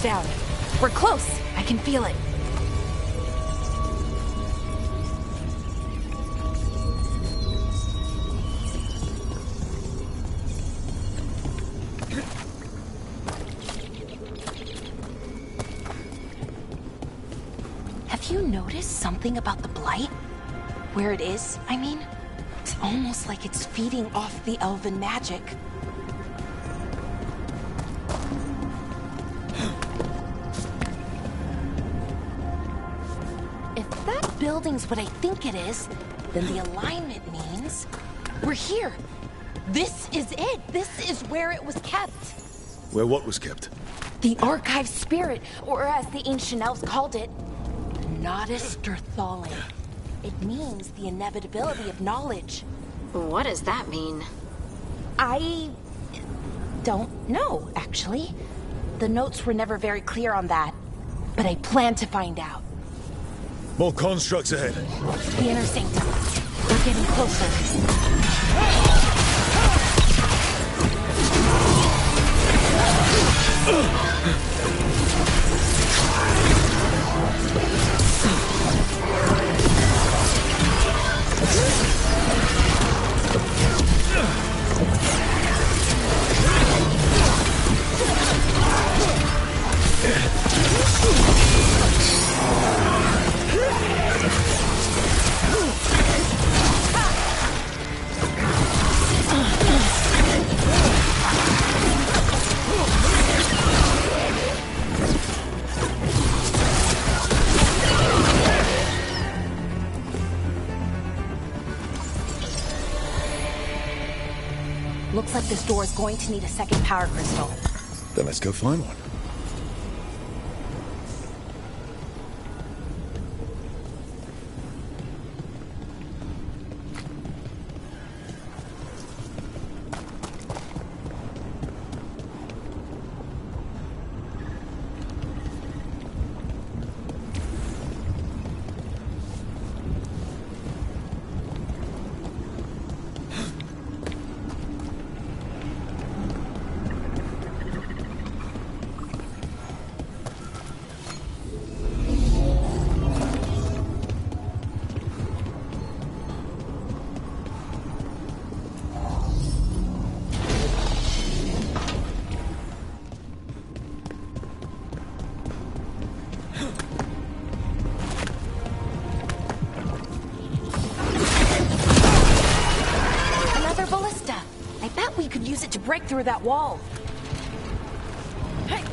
S12: Down. We're close. I can feel it. Have you noticed something about the blight? Where it is, I mean? It's almost like it's feeding off the elven magic. Building's what I think it is, then the alignment means we're here. This is it. This is where it was kept.
S2: Where what was kept?
S12: The archive spirit, or as the ancient elves called it, the Nodus Derthalin. It means the inevitability of knowledge.
S5: What does that mean?
S12: I don't know, actually. The notes were never very clear on that, but I plan to find out.
S2: More constructs ahead.
S12: The inner sanctum. We're getting closer. Looks like this door is going to need a second power crystal.
S2: Then let's go find one.
S12: To break through that wall. Hey.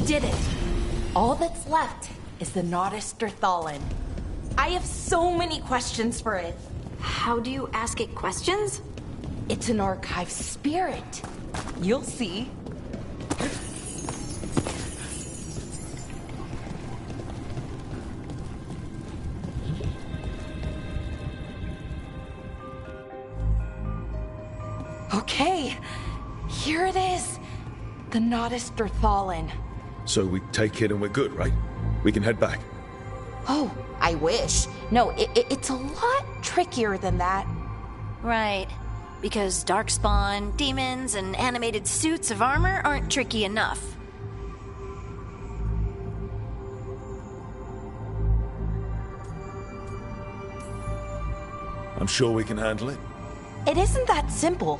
S12: Did it. All that's left is the Nodus Derthalin. I have so many questions for it.
S5: How do you ask it questions?
S12: It's an archive spirit. You'll see. Okay, here it is. The Nodus Derthalin.
S2: So we take it and we're good, right? We can head back.
S12: Oh, I wish. No, it's a lot trickier than that.
S5: Right. Because darkspawn, demons, and animated suits of armor aren't tricky enough.
S2: I'm sure we can handle it.
S12: It isn't that simple.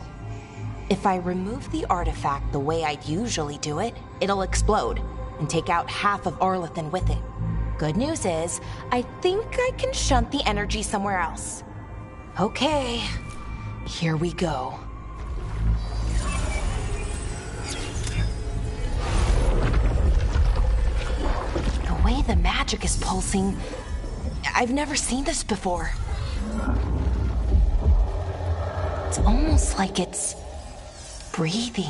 S12: If I remove the artifact the way I'd usually do it, it'll explode and take out half of Arlethan with it. Good news is, I think I can shunt the energy somewhere else. Okay, here we go. The way the magic is pulsing, I've never seen this before. It's almost like it's breathing.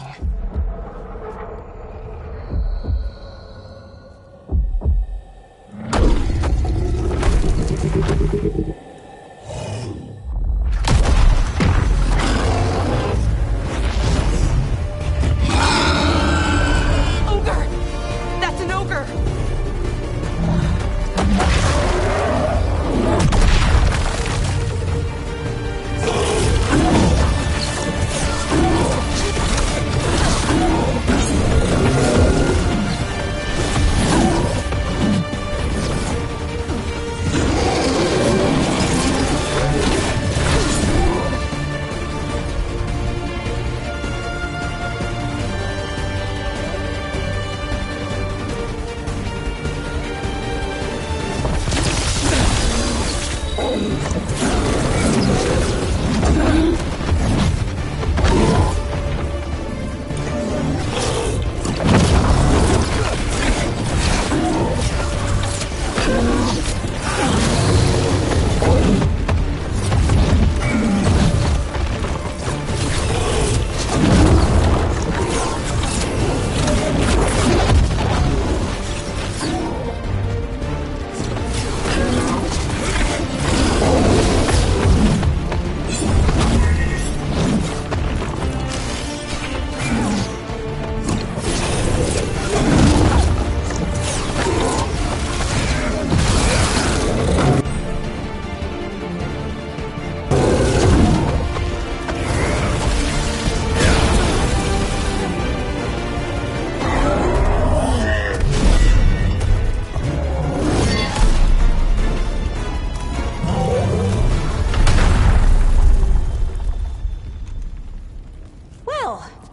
S7: Ogre! That's an ogre!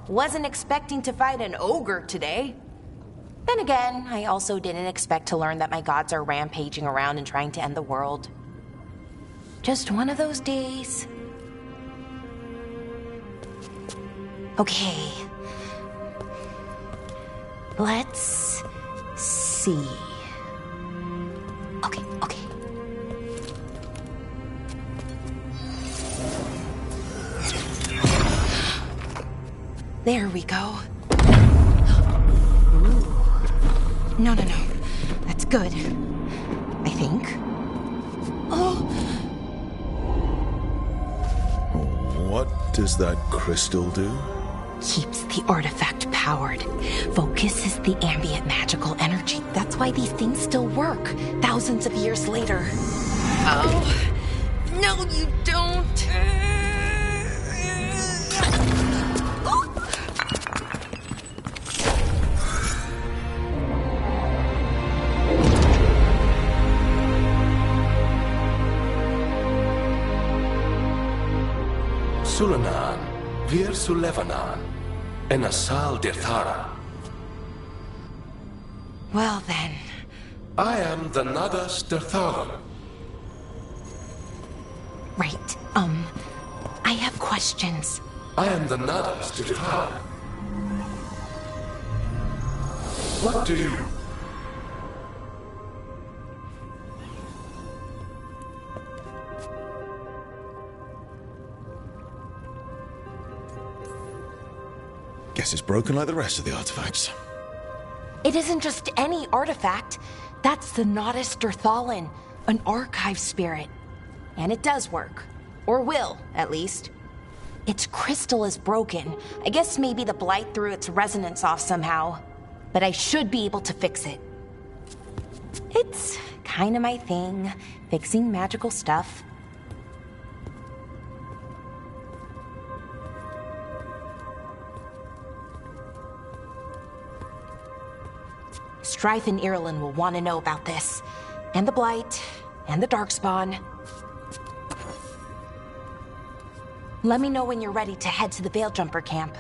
S12: Wasn't expecting to fight an ogre today. Then again, I also didn't expect to learn that my gods are rampaging around and trying to end the world. Just one of those days. Okay. Let's see. Okay. There we go. Ooh. No. That's good. I think. Oh.
S2: What does that crystal do?
S12: Keeps the artifact powered. Focuses the ambient magical energy. That's why these things still work, thousands of years later. Oh. No, you don't.
S13: Sulanan, Vir Sulevanan, and Asal Dirthara.
S12: Well then.
S13: I am the Nadas Dirthalan.
S12: Right, I have questions.
S13: I am the Nadas Dirthalan. What do you...
S2: Guess it's broken like the rest of the artifacts.
S12: It isn't just any artifact. That's the Nodus Derthalin, an archive spirit. And it does work. Or will, at least. Its crystal is broken. I guess maybe the blight threw its resonance off somehow. But I should be able to fix it. It's kind of my thing, fixing magical stuff. Strife and Ireland will want to know about this. And the Blight, and the Darkspawn. Let me know when you're ready to head to the Veilguard camp.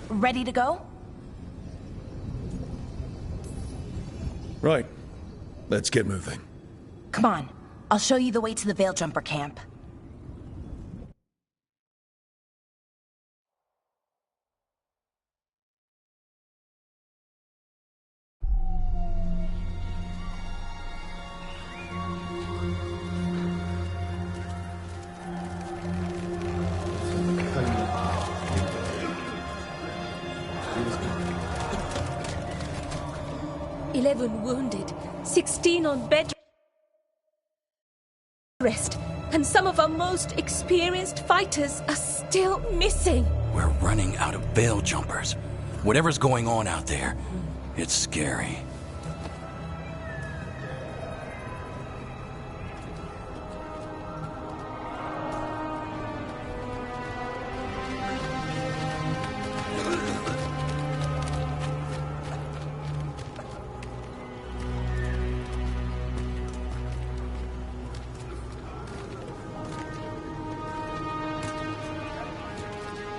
S12: Ready to go?
S2: Right. Let's get moving.
S12: Come on. I'll show you the way to the Veilguard camp.
S11: Wounded, 16 on bed rest, and some of our most experienced fighters are still missing.
S10: We're running out of Veiljumpers. Whatever's going on out there, it's scary.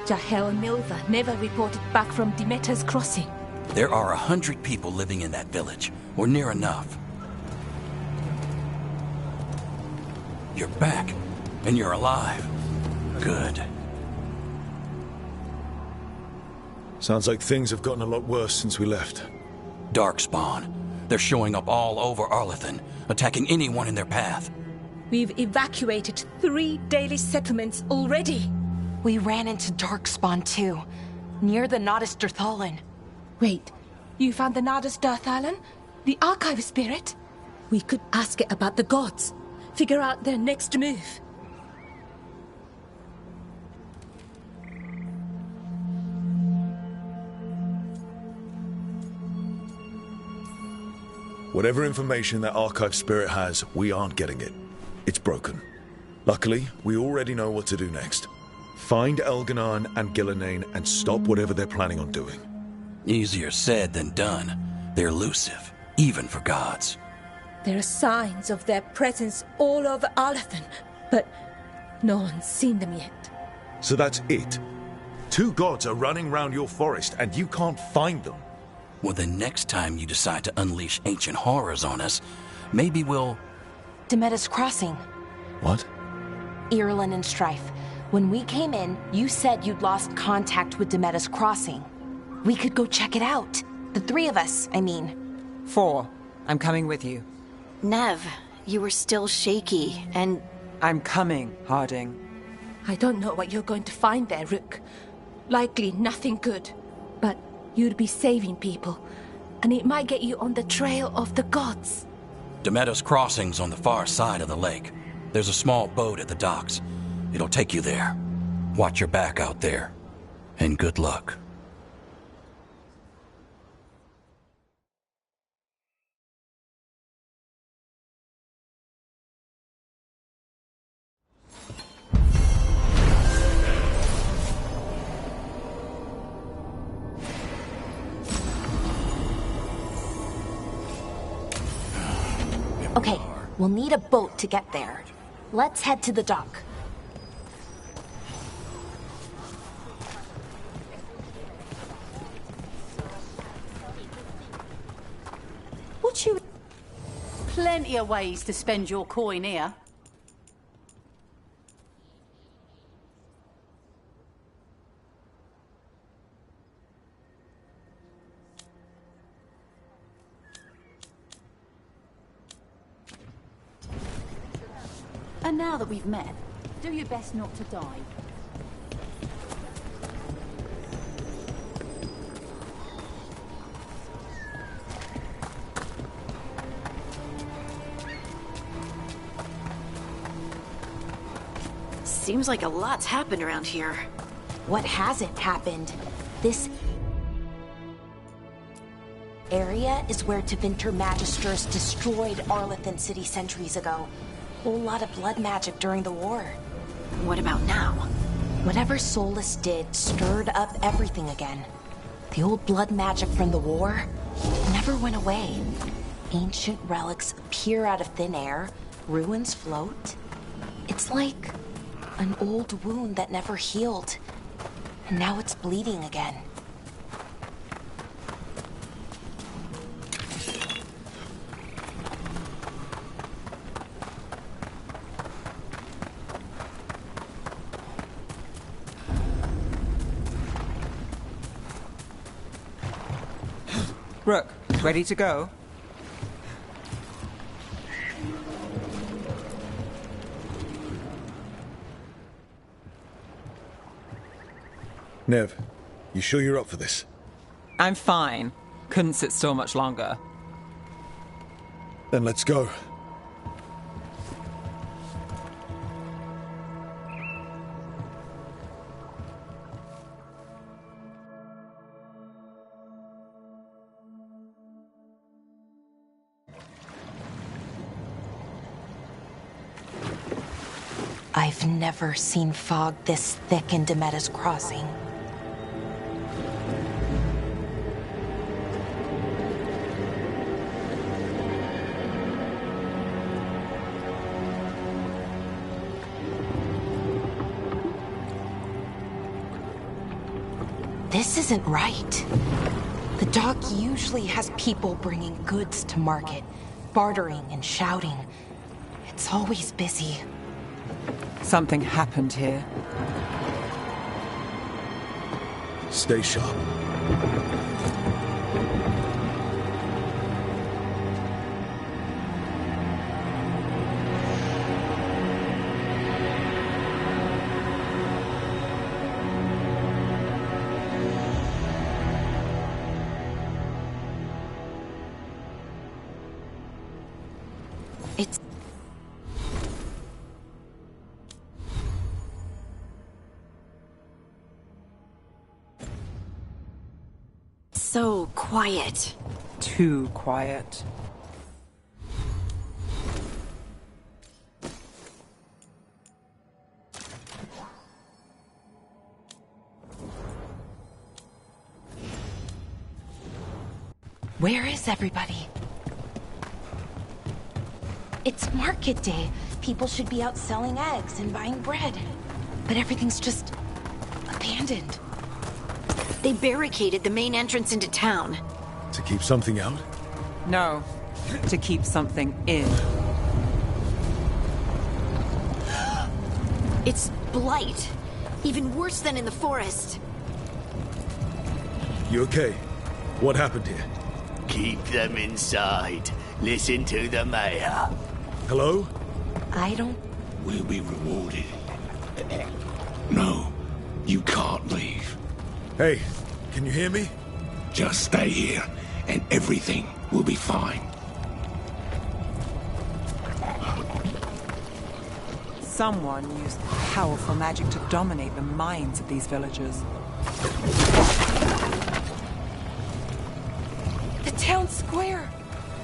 S11: Jahel and Milva never reported back from Demeter's crossing.
S10: There are 100 people living in that village, or near enough. You're back, and you're alive. Good.
S2: Sounds like things have gotten a lot worse since we left.
S10: Darkspawn. They're showing up all over Arlathan, attacking anyone in their path.
S11: We've evacuated 3 daily settlements already.
S12: We ran into Darkspawn too, near the Nodus Dirthalan.
S11: Wait, you found the Nodus Dirthalan? The archive spirit? We could ask it about the gods. Figure out their next move.
S2: Whatever information that archive spirit has, we aren't getting it. It's broken. Luckily, we already know what to do next. Find Elganon and Gillenane and stop whatever they're planning on doing.
S10: Easier said than done. They're elusive, even for gods.
S11: There are signs of their presence all over Arlathan, but no one's seen them yet.
S2: So that's it? 2 gods are running round your forest and you can't find them?
S10: Well, the next time you decide to unleash ancient horrors on us, maybe we'll...
S12: Demeter's crossing.
S2: What?
S12: Ireland and Strife. When we came in, you said you'd lost contact with Demeter's crossing. We could go check it out. The 3 of us, I mean.
S7: 4. I'm coming with you.
S5: Nev, You were still shaky, and...
S7: I'm coming, Harding.
S11: I don't know what you're going to find there, Rook. Likely nothing good. But you'd be saving people, and it might get you on the trail of the gods.
S10: Demeter's Crossing's on the far side of the lake. There's a small boat at the docks. It'll take you there. Watch your back out there. And good luck.
S12: Okay, we'll need a boat to get there. Let's head to the dock.
S14: What you... Plenty of ways to spend your coin here. And now that we've met, do your best not to die.
S5: Seems like a lot's happened around here.
S12: What hasn't happened? This area is where Tevinter Magisters destroyed Arlethan City centuries ago. Whole lot of blood magic during the war.
S5: What about now?
S12: Whatever Solus did stirred up everything again. The old blood magic from the war never went away. Ancient relics appear out of thin air, ruins float. It's like an old wound that never healed, and now it's bleeding again.
S7: Rook, ready to go?
S2: Nev, you sure you're up for this?
S7: I'm fine. Couldn't sit still much longer.
S2: Then let's go.
S12: I've never seen fog this thick in Demeter's Crossing. This isn't right. The dock usually has people bringing goods to market, bartering and shouting. It's always busy.
S7: Something happened here.
S2: Stay sharp.
S5: It's... so quiet.
S7: Too quiet.
S12: Where is everybody? It's market day. People should be out selling eggs and buying bread. But everything's just abandoned.
S5: They barricaded the main entrance into town.
S2: To keep something out?
S7: No, to keep something in.
S5: It's blight. Even worse than in the forest.
S2: You okay? What happened here?
S1: Keep them inside. Listen to the mayor.
S2: Hello?
S12: I don't...
S15: We'll be rewarded. No, you can't leave.
S2: Hey, can you hear me?
S15: Just stay here, and everything will be fine.
S7: Someone used powerful magic to dominate the minds of these villagers.
S12: The town square!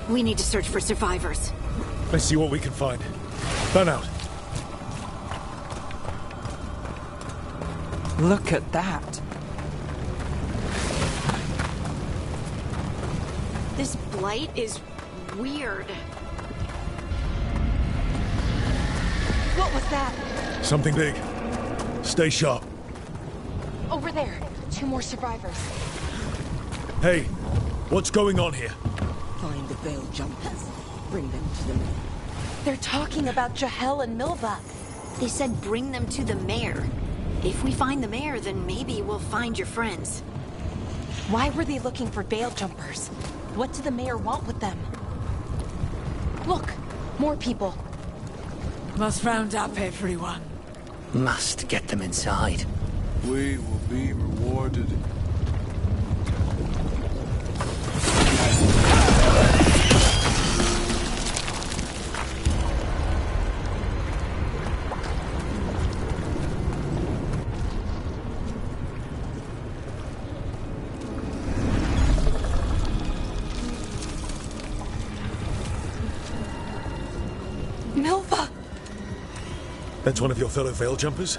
S5: We need to search for survivors.
S2: Let's see what we can find. Burn out.
S7: Look at that.
S5: This blight is weird.
S12: What was that?
S2: Something big. Stay sharp.
S12: Over there. 2 more survivors.
S2: Hey, what's going on here?
S16: Find the veil jumpers. Bring them to the mayor.
S12: They're talking about Jahel and Milva.
S5: They said bring them to the mayor. If we find the mayor, then maybe we'll find your friends.
S12: Why were they looking for veil jumpers? What did the mayor want with them? Look, more people.
S3: Must round up everyone.
S4: Must get them inside.
S13: We will be rewarded.
S12: Milva!
S2: That's one of your fellow veil jumpers?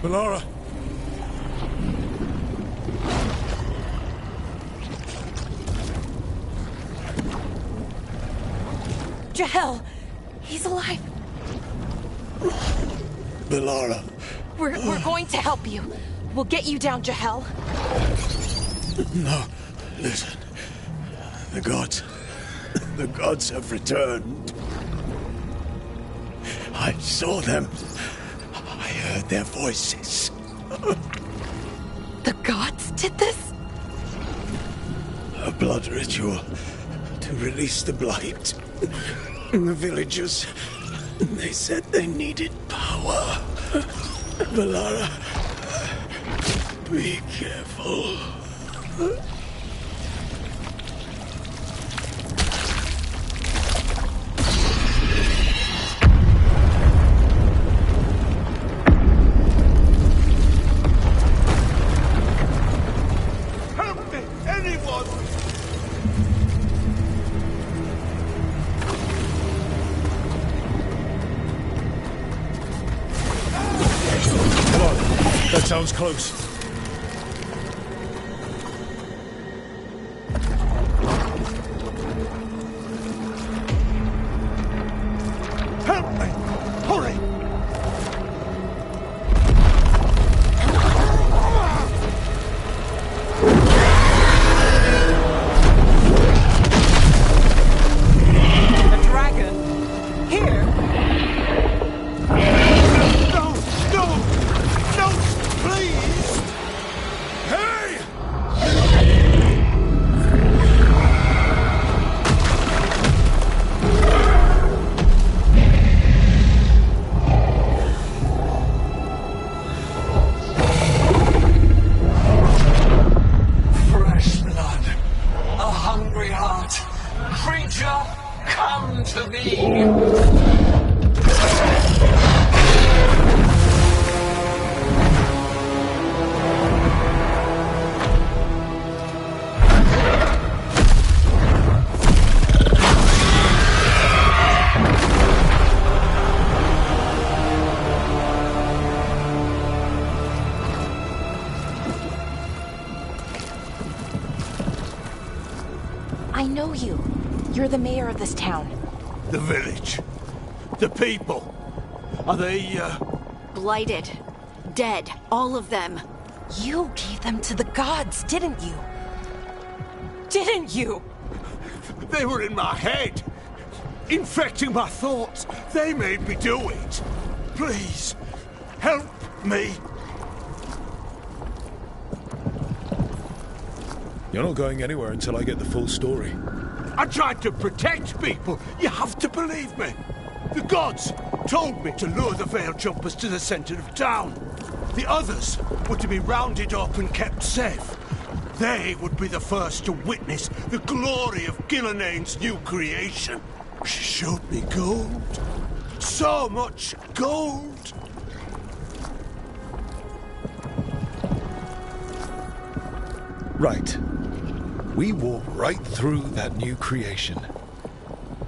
S2: Melara!
S12: Jahel! He's alive!
S1: Melara!
S12: We're going to help you. We'll get you down, Jahel.
S1: No, listen. The gods have returned. I saw them. I heard their voices.
S12: The gods did this?
S1: A blood ritual to release the blight. The villagers, they said they needed power. Melara, be careful.
S6: Help me! Anyone!
S2: Come on, that sounds close.
S6: Help me! Hurry!
S7: A dragon? Here?
S6: No! No! No! Please!
S2: Hey!
S13: Fresh blood, a hungry heart. Creature, come to me.
S12: I know you. You're the mayor of this town.
S1: The village. The people. Are they,
S5: Blighted. Dead. All of them.
S12: You gave them to the gods, didn't you? Didn't you?
S1: They were in my head. Infecting my thoughts. They made me do it. Please, help me.
S2: You're not going anywhere until I get the full story.
S15: I tried to protect people. You have to believe me. The gods told me to lure the Veil Jumpers to the center of town. The others were to be rounded up and kept safe. They would be the first to witness the glory of Gilnenane's new creation. She showed me gold. So much gold.
S2: Right. We walk right through that new creation.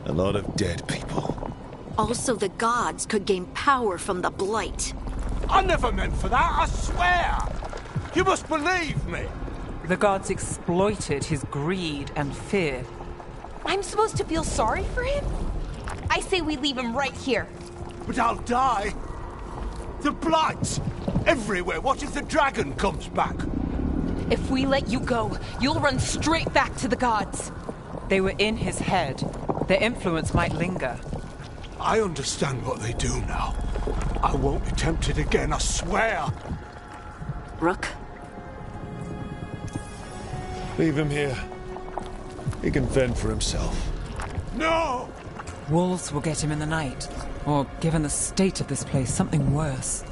S2: A lot of dead people.
S5: Also, the gods could gain power from the Blight.
S15: I never meant for that, I swear! You must believe me!
S8: The gods exploited his greed and fear.
S12: I'm supposed to feel sorry for him? I say we leave him right here.
S15: But I'll die. The Blights! Everywhere. What if the dragon comes back?
S12: If we let you go, you'll run straight back to the gods.
S8: They were in his head. Their influence might linger.
S15: I understand what they do now. I won't be tempted again, I swear.
S5: Rook?
S2: Leave him here. He can fend for himself.
S15: No!
S8: Wolves will get him in the night. Or, given the state of this place, something worse.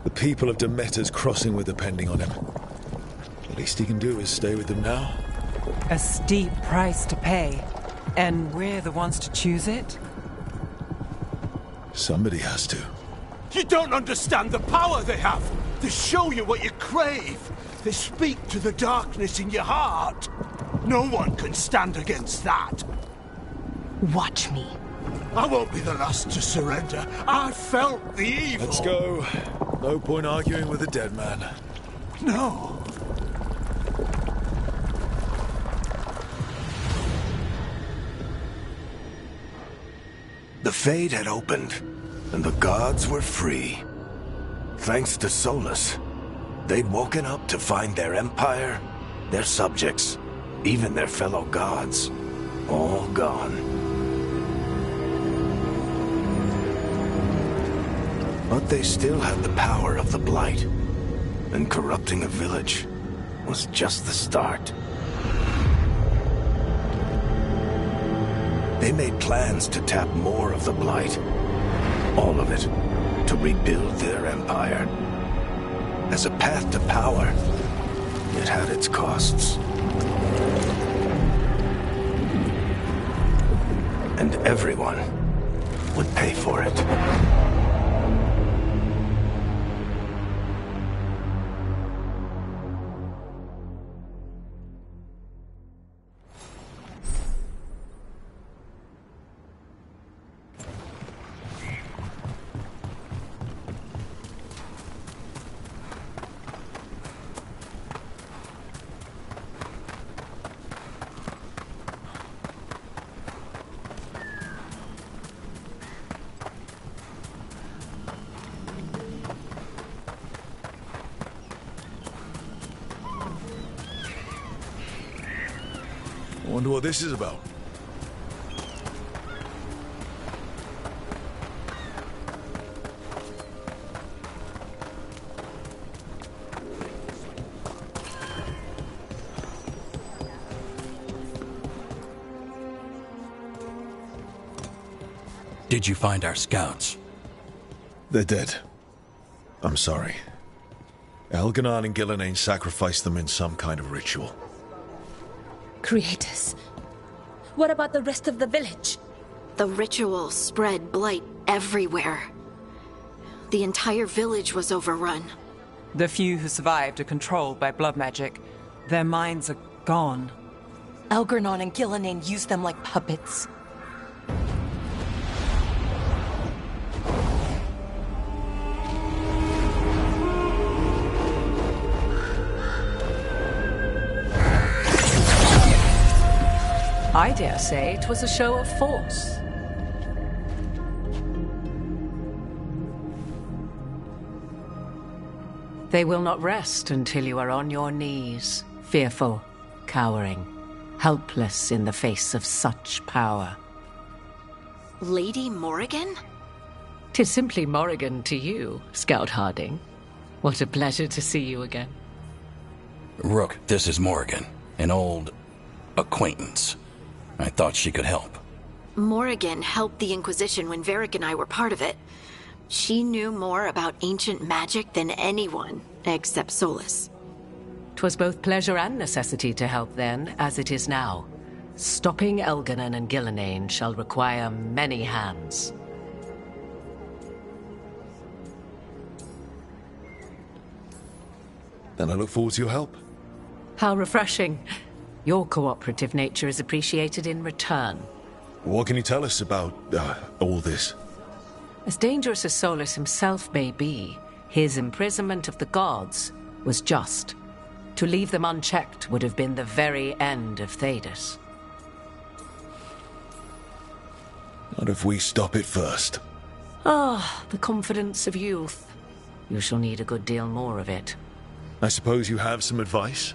S2: The people of Demeter's crossing were depending on him. The least he can do is stay with them now.
S8: A steep price to pay. And we're the ones to choose it?
S2: Somebody has to.
S15: You don't understand the power they have. They show you what you crave. They speak to the darkness in your heart. No one can stand against that.
S12: Watch me.
S15: I won't be the last to surrender. I felt the evil.
S2: Let's go. No point arguing with a dead man.
S15: No.
S1: The Fade had opened, and the gods were free. Thanks to Solus, they'd woken up to find their empire, their subjects, even their fellow gods, all gone. But they still had the power of the Blight, and corrupting a village was just the start. They made plans to tap more of the Blight, all of it, to rebuild their empire. As a path to power, it had its costs. And everyone would pay for it.
S2: I wonder what this is about.
S10: Did you find our scouts?
S2: They're dead. I'm sorry. Elganon and Gillenane sacrificed them in some kind of ritual.
S11: Creators. What about the rest of the village?
S5: The ritual spread blight everywhere. The entire village was overrun.
S8: The few who survived are controlled by blood magic. Their minds are gone.
S12: Elganon and Gillenane used them like puppets.
S14: I dare say it was a show of force. They will not rest until you are on your knees, fearful, cowering, helpless in the face of such power.
S5: Lady Morrigan?
S14: 'Tis simply Morrigan to you, Scout Harding. What a pleasure to see you again.
S10: Rook, this is Morrigan, an old acquaintance. I thought she could help.
S5: Morrigan helped the Inquisition when Varric and I were part of it. She knew more about ancient magic than anyone, except Solus.
S14: 'Twas both pleasure and necessity to help then, as it is now. Stopping Elganon and Gillenane shall require many hands.
S2: Then I look forward to your help.
S14: How refreshing. Your cooperative nature is appreciated in return.
S2: What can you tell us about all this?
S14: As dangerous as Solus himself may be, his imprisonment of the gods was just. To leave them unchecked would have been the very end of Thedas.
S2: Not if we stop it first.
S14: Ah, the confidence of youth. You shall need a good deal more of it.
S2: I suppose you have some advice?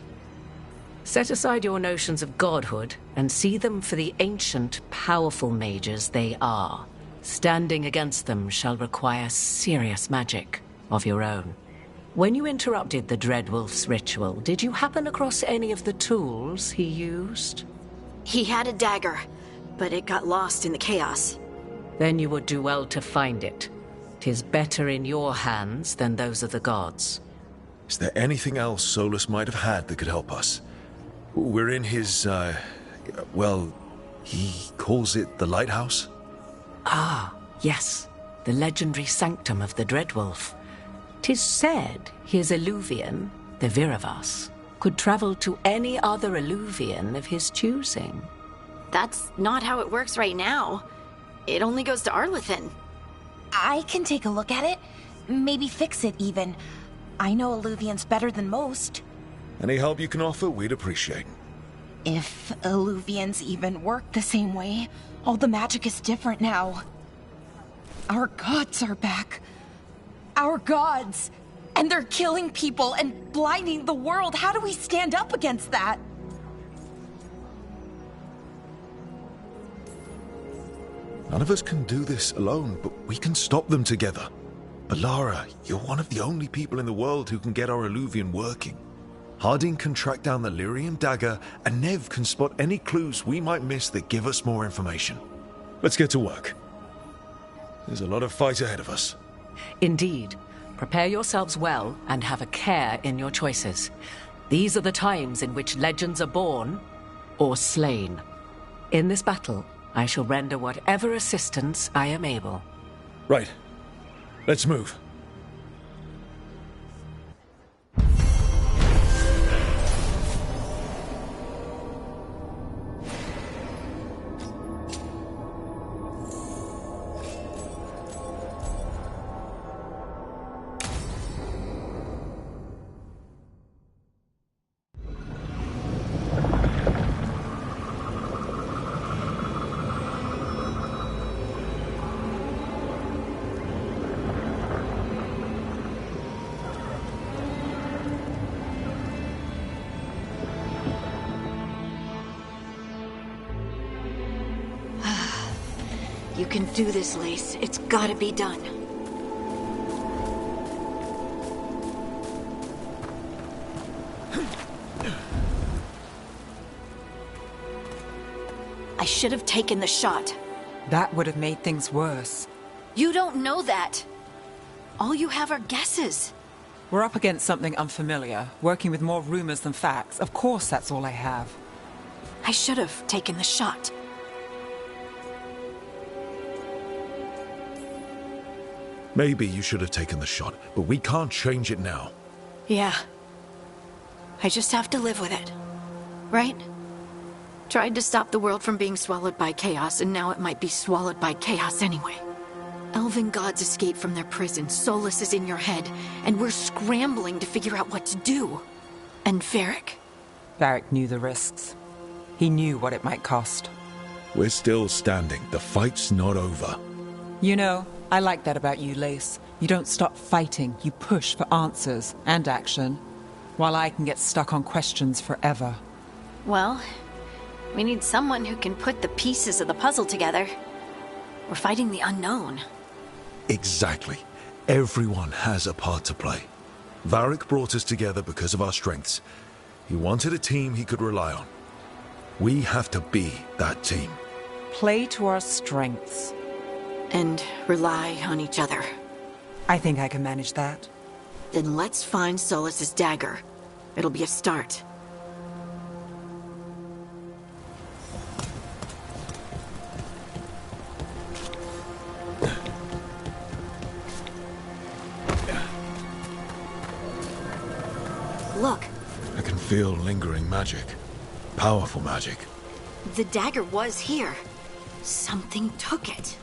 S14: Set aside your notions of godhood and see them for the ancient, powerful mages they are. Standing against them shall require serious magic of your own. When you interrupted the Dreadwolf's ritual, did you happen across any of the tools he used?
S5: He had a dagger, but it got lost in the chaos.
S14: Then you would do well to find it. 'Tis better in your hands than those of the gods.
S2: Is there anything else Solus might have had that could help us? We're in his, well, he calls it the lighthouse?
S14: Ah, yes. The legendary sanctum of the Dreadwolf. 'Tis said his Eluvian, the Viravas, could travel to any other Eluvian of his choosing.
S5: That's not how it works right now. It only goes to Arlethan.
S12: I can take a look at it. Maybe fix it, even. I know Eluvians better than most.
S2: Any help you can offer, we'd appreciate.
S12: If Eluvians even work the same way, all the magic is different now. Our gods are back. Our gods! And they're killing people and blinding the world. How do we stand up against that?
S2: None of us can do this alone, but we can stop them together. Alara, you're one of the only people in the world who can get our Eluvian working. Harding can track down the Lyrium dagger, and Nev can spot any clues we might miss that give us more information. Let's get to work. There's a lot of fight ahead of us.
S14: Indeed. Prepare yourselves well and have a care in your choices. These are the times in which legends are born or slain. In this battle, I shall render whatever assistance I am able.
S2: Right. Let's move.
S5: You can do this, Lace. It's gotta be done. I should have taken the shot.
S7: That would have made things worse.
S5: You don't know that. All you have are guesses.
S7: We're up against something unfamiliar, working with more rumors than facts. Of course that's all I have.
S5: I should have taken the shot.
S2: Maybe you should have taken the shot, but we can't change it now.
S5: Yeah. I just have to live with it. Right? Tried to stop the world from being swallowed by chaos, and now it might be swallowed by chaos anyway. Elven gods escaped from their prison, Solus is in your head, and we're scrambling to figure out what to do. And Varric?
S7: Varric knew the risks. He knew what it might cost.
S2: We're still standing. The fight's not over.
S7: You know, I like that about you, Lace. You don't stop fighting. You push for answers and action, while I can get stuck on questions forever.
S5: Well, we need someone who can put the pieces of the puzzle together. We're fighting the unknown.
S2: Exactly. Everyone has a part to play. Varric brought us together because of our strengths. He wanted a team he could rely on. We have to be that team.
S7: Play to our strengths.
S5: And rely on each other.
S7: I think I can manage that.
S5: Then let's find Solus's dagger. It'll be a start. Look.
S2: I can feel lingering magic. Powerful magic.
S5: The dagger was here. Something took it.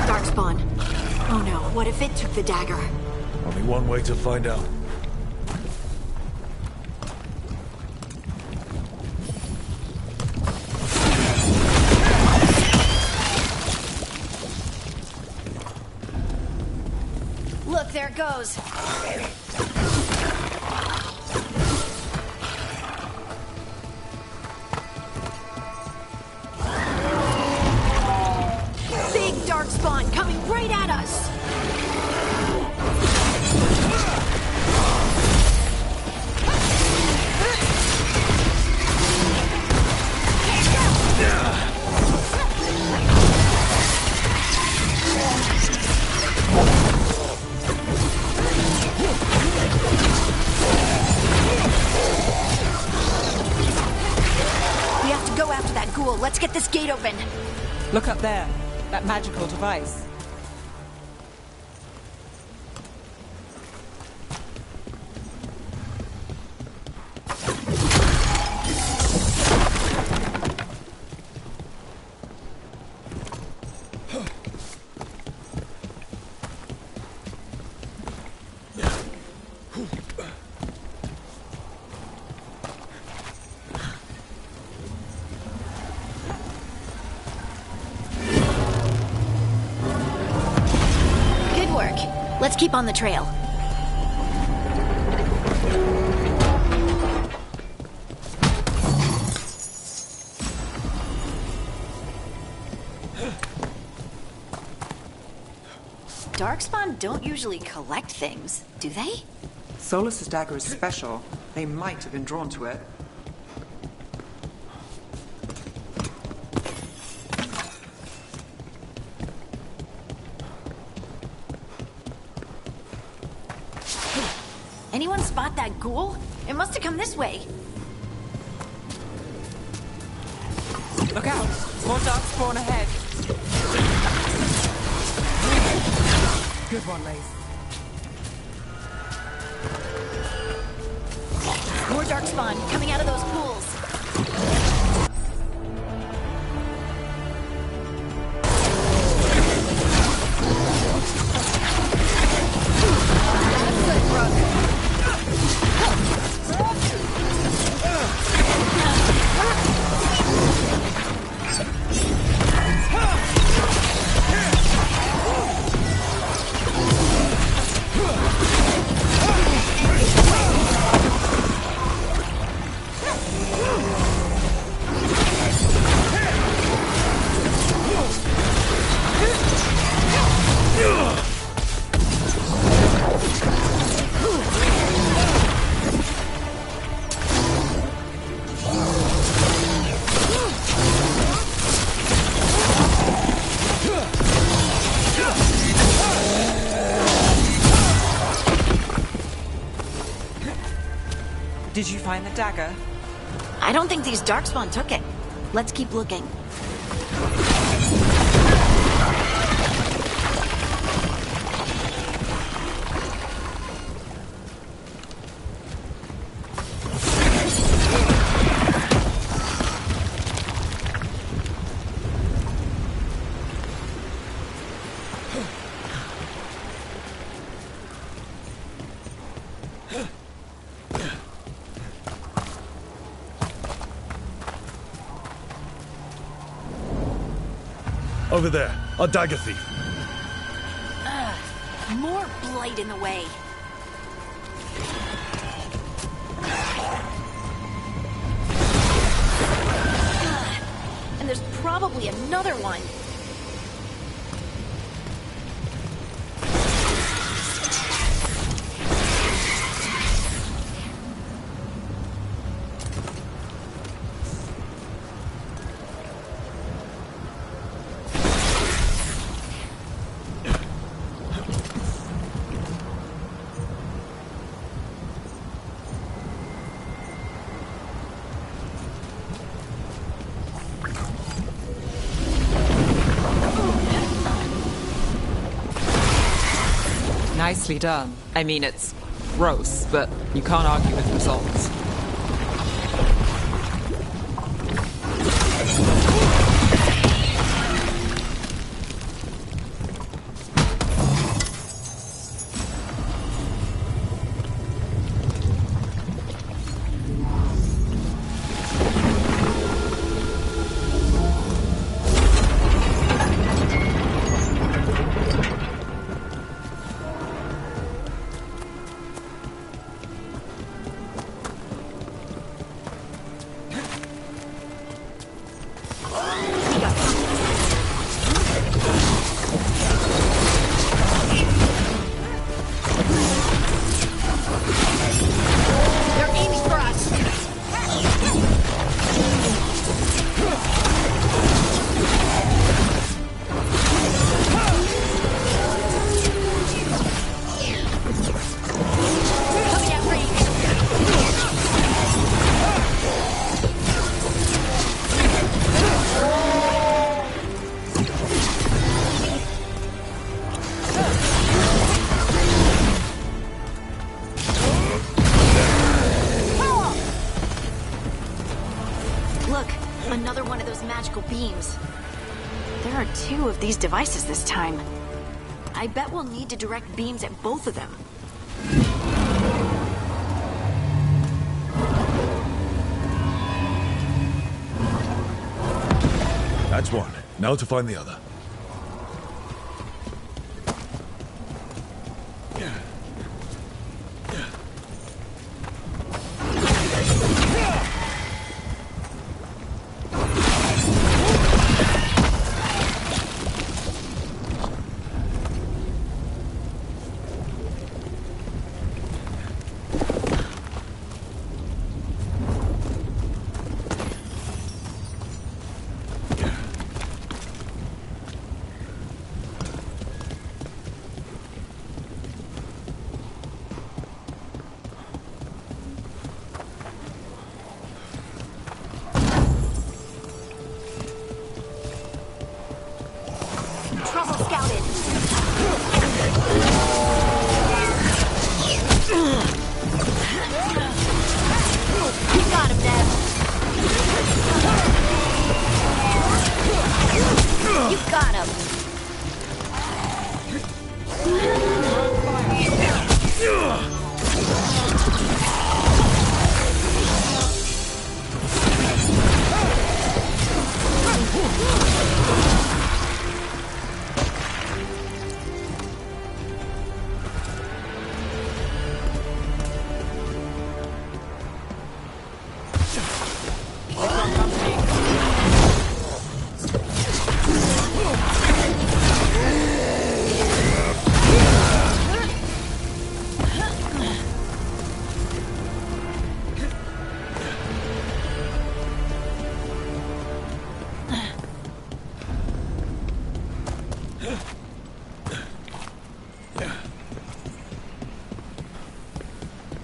S5: Darkspawn. Oh no, what if it took the dagger?
S2: Only one way to find out.
S5: Look, there it goes. Big Darkspawn coming right at us. We have to go after that ghoul. Let's get this gate open.
S7: Look up there. That magical device.
S5: Let's keep on the trail. Darkspawn don't usually collect things, do they?
S7: Solus's dagger is special. They might have been drawn to it.
S5: Anyone spot that ghoul? It must have come this way.
S7: Look out! More darkspawn ahead. Good one, Lace.
S5: More darkspawn coming out of those pools. Good, Brooke.
S7: Did you find the dagger?
S5: I don't think these Darkspawn took it. Let's keep looking.
S2: Over there, our dagger thief.
S5: More blight in the way. And there's probably another one.
S8: Nicely done. I mean, it's gross, but you can't argue with results.
S5: Another one of those magical beams. There are 2 of these devices this time. I bet we'll need to direct beams at both of them.
S2: That's one. Now to find the other.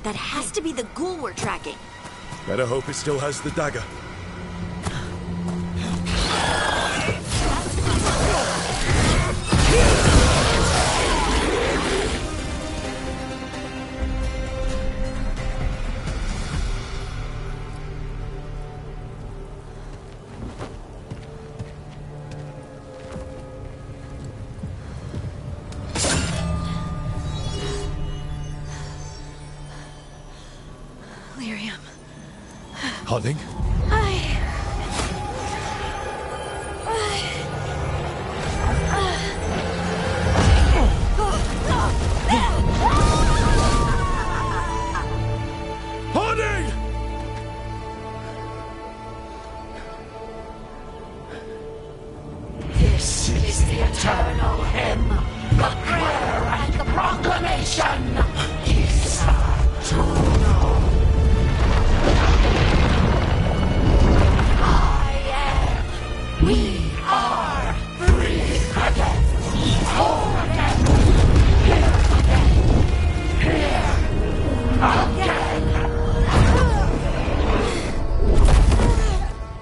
S5: That has to be the ghoul we're tracking.
S2: Better hope it still has the dagger. Hunting?
S13: This is the eternal hymn, the prayer and the proclamation. Isa to know. We are free again, whole again, here again.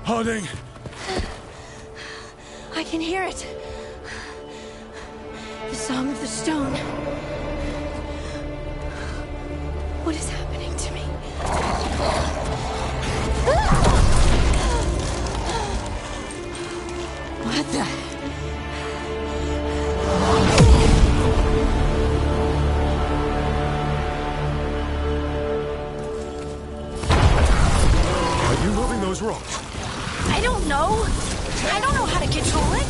S2: Harding!
S3: I can hear it. The Song of the Stone.
S11: What is happening to me? What the?
S2: Are you moving those rocks?
S5: I don't know. I don't know how to control it.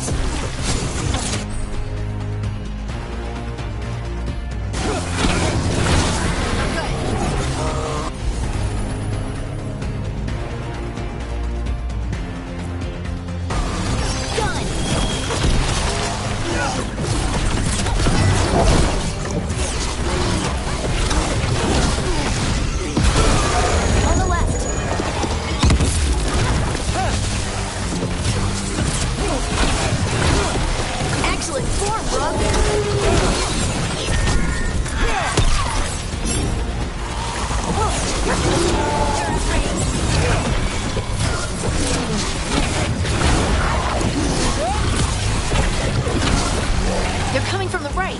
S5: They're coming from the right.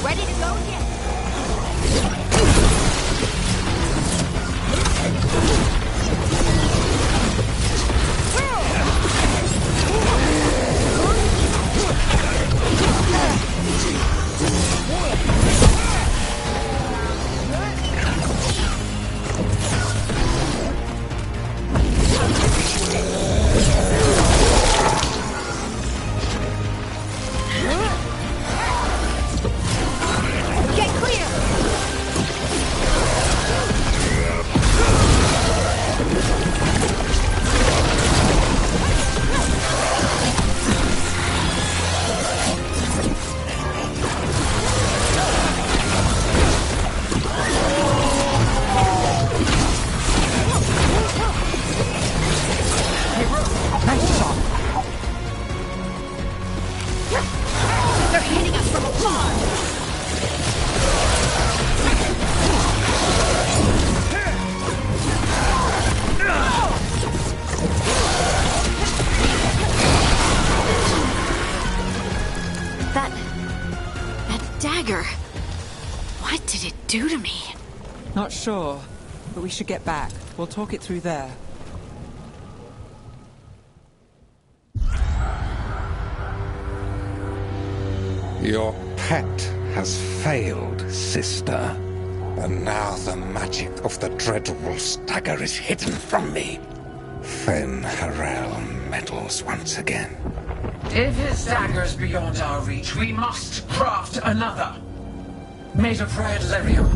S5: Ready to go again. What did it do to me?
S7: Not sure, but we should get back. We'll talk it through there.
S17: Your pet has failed, sister. And now the magic of the Dreadwolf's dagger is hidden from me. Fen Harel meddles once again.
S18: If his dagger's beyond our reach, we must craft another. Made of red lyrium.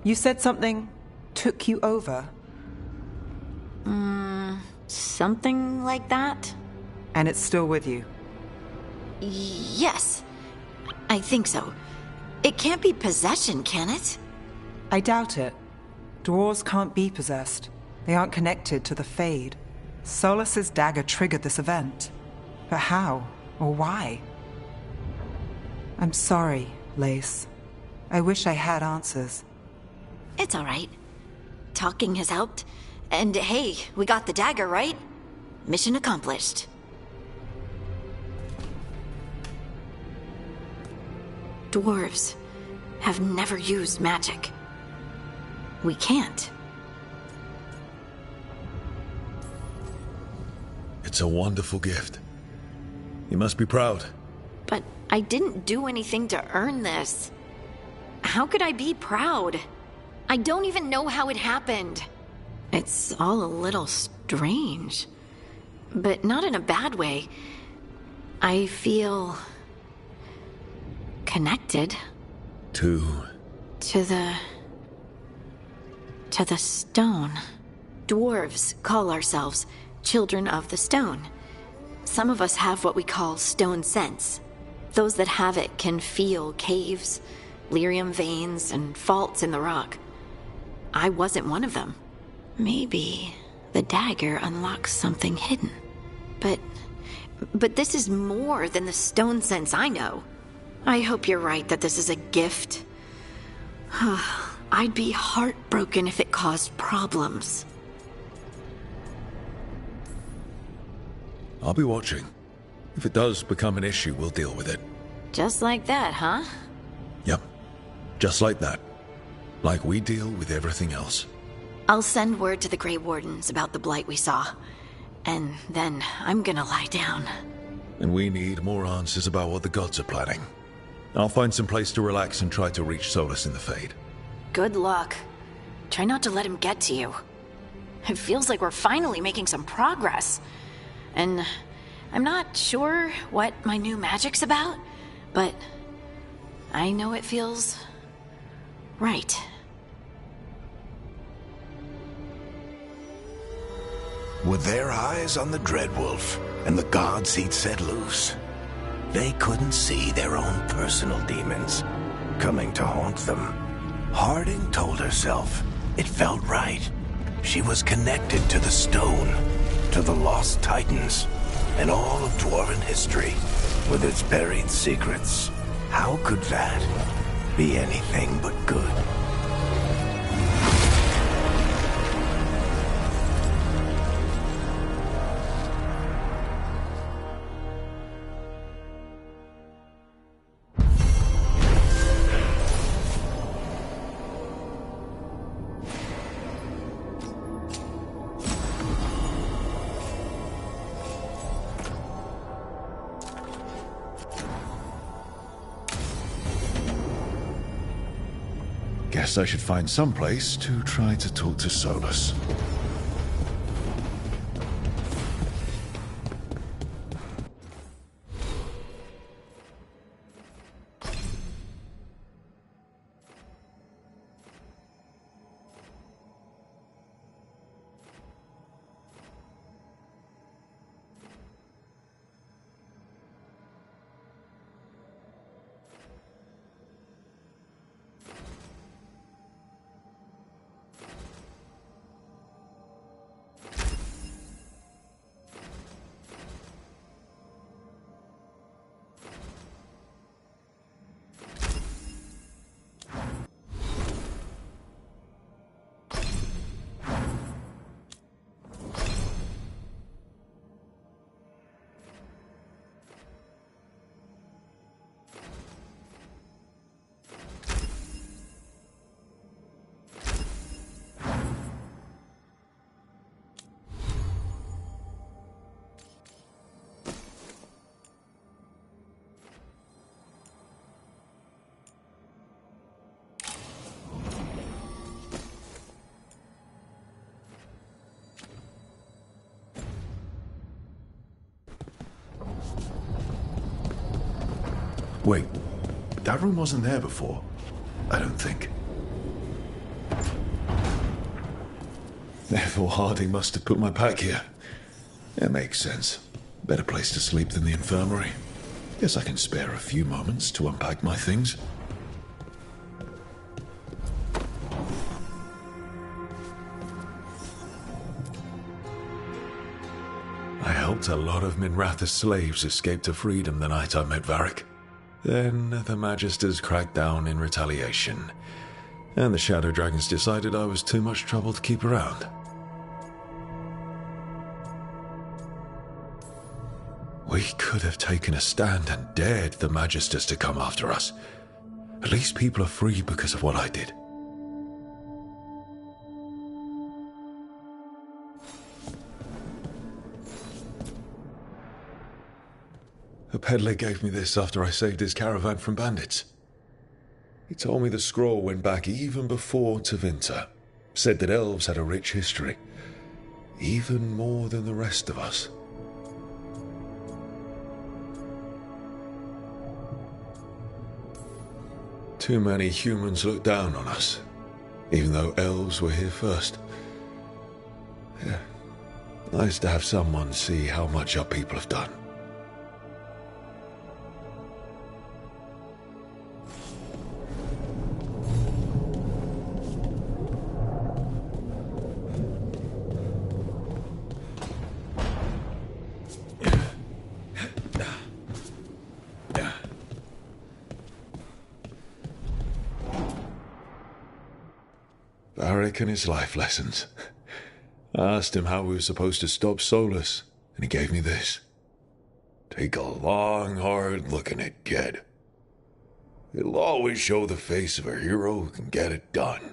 S7: You said something took you over?
S5: Something like that?
S7: And it's still with you?
S5: Yes. I think so. It can't be possession, can it?
S7: I doubt it. Dwarves can't be possessed. They aren't connected to the Fade. Solas's dagger triggered this event. But how? Or why? I'm sorry, Lace. I wish I had answers.
S5: It's all right. Talking has helped. And hey, we got the dagger, right? Mission accomplished. Dwarves have never used magic. We can't.
S2: It's a wonderful gift. You must be proud.
S5: But I didn't do anything to earn this. How could I be proud? I don't even know how it happened. It's all a little strange. But not in a bad way. I feel connected. To the stone. Dwarves call ourselves children of the stone. Some of us have what we call stone sense. Those that have it can feel caves, lyrium veins, and faults in the rock. I wasn't one of them. Maybe the dagger unlocks something hidden. But But this is more than the stone sense I know. I hope you're right that this is a gift. I'd be heartbroken if it caused problems.
S2: I'll be watching. If it does become an issue, we'll deal with it.
S5: Just like that, huh?
S2: Yep. Just like that. Like we deal with everything else.
S5: I'll send word to the Grey Wardens about the blight we saw. And then I'm gonna lie down.
S2: And we need more answers about what the gods are planning. I'll find some place to relax and try to reach Solus in the Fade.
S5: Good luck. Try not to let him get to you. It feels like we're finally making some progress. And I'm not sure what my new magic's about, but I know it feels right.
S1: With their eyes on the Dreadwolf and the gods he'd set loose, they couldn't see their own personal demons coming to haunt them. Harding told herself it felt right. She was connected to the stone, to the lost titans, and all of dwarven history with its buried secrets. How could that be anything but good?
S2: Guess I should find some place to try to talk to Solus. Wait, that room wasn't there before. I don't think. Therefore, Harding must have put my pack here. It makes sense. Better place to sleep than the infirmary. Guess I can spare a few moments to unpack my things. I helped a lot of Minratha's slaves escape to freedom the night I met Varric. Then the Magisters cracked down in retaliation, and the Shadow Dragons decided I was too much trouble to keep around. We could have taken a stand and dared the Magisters to come after us. At least people are free because of what I did. A peddler gave me this after I saved his caravan from bandits. He told me the scroll went back even before Tevinter. Said that elves had a rich history, even more than the rest of us. Too many humans looked down on us, even though elves were here first. Yeah, nice to have someone see how much our people have done. Varric and his life lessons. I asked him how we were supposed to stop Solus, and he gave me this. Take a long, hard look at it, kid. It'll always show the face of a hero who can get it done.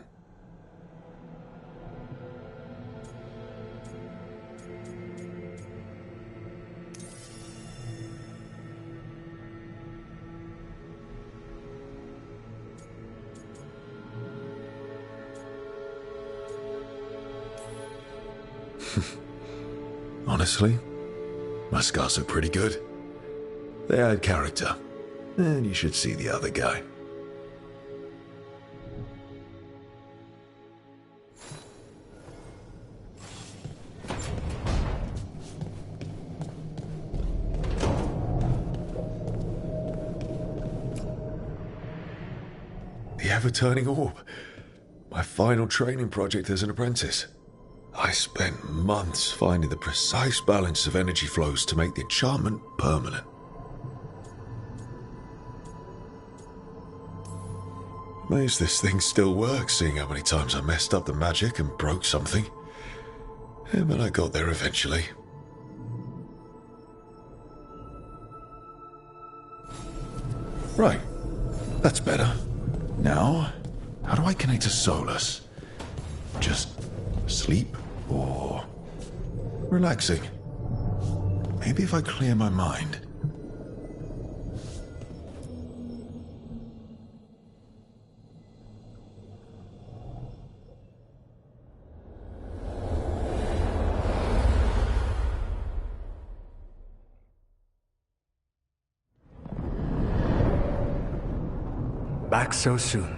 S2: Honestly, my scars are pretty good. They add character. And you should see the other guy. The ever-turning orb. My final training project as an apprentice. I spent months finding the precise balance of energy flows to make the enchantment permanent. Amazed this thing still works, seeing how many times I messed up the magic and broke something. Yeah, but I got there eventually. Right. That's better. Now, how do I connect to Solus? Just sleep or relaxing? Maybe if I clear my mind.
S9: Back so soon.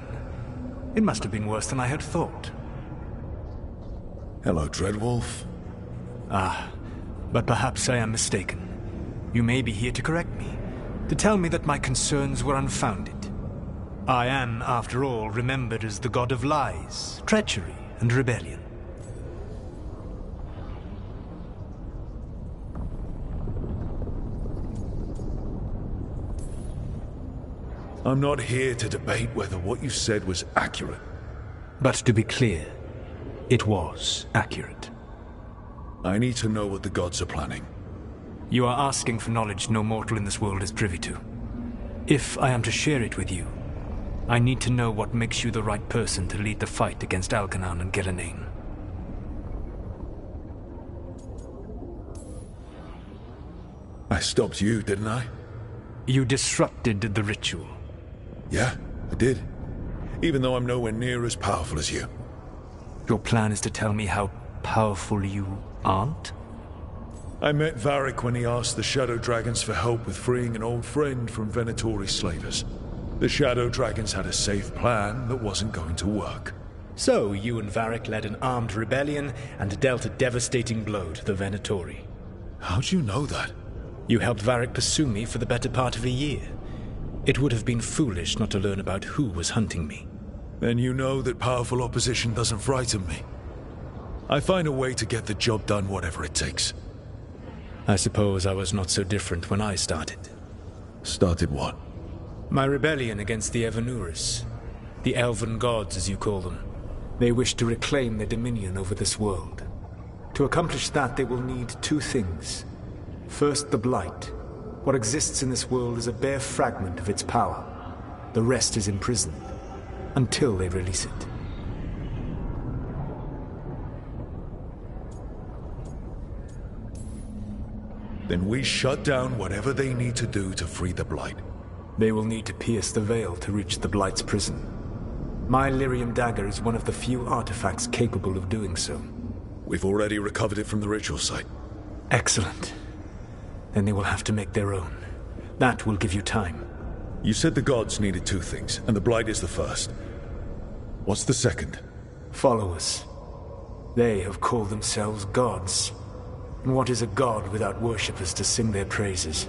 S9: It must have been worse than I had thought.
S2: Hello, Dreadwolf.
S9: Ah, but perhaps I am mistaken. You may be here to correct me, to tell me that my concerns were unfounded. I am, after all, remembered as the god of lies, treachery, and rebellion.
S2: I'm not here to debate whether what you said was accurate.
S9: But to be clear, it was accurate.
S2: I need to know what the gods are planning.
S9: You are asking for knowledge no mortal in this world is privy to. If I am to share it with you, I need to know what makes you the right person to lead the fight against Algernon and Gillenane.
S2: I stopped you, didn't I?
S9: You disrupted the ritual.
S2: Yeah, I did. Even though I'm nowhere near as powerful as you.
S9: Your plan is to tell me how powerful you aren't?
S2: I met Varric when he asked the Shadow Dragons for help with freeing an old friend from Venatori slavers. The Shadow Dragons had a safe plan that wasn't going to work.
S9: So you and Varric led an armed rebellion and dealt a devastating blow to the Venatori.
S2: How'd you know that?
S9: You helped Varric pursue me for the better part of a year. It would have been foolish not to learn about who was hunting me.
S2: Then you know that powerful opposition doesn't frighten me. I find a way to get the job done, whatever it takes.
S9: I suppose I was not so different when I started.
S2: Started what?
S9: My rebellion against the Evanuris. The elven gods, as you call them. They wish to reclaim their dominion over this world. To accomplish that, they will need two things. First, the Blight. What exists in this world is a bare fragment of its power. The rest is imprisoned, until they release it.
S2: Then we shut down whatever they need to do to free the Blight.
S9: They will need to pierce the veil to reach the Blight's prison. My Lyrium dagger is one of the few artifacts capable of doing so.
S2: We've already recovered it from the ritual site.
S9: Excellent. Then they will have to make their own. That will give you time.
S2: You said the gods needed two things, and the Blight is the first. What's the second?
S9: Followers. They have called themselves gods. And what is a god without worshippers to sing their praises?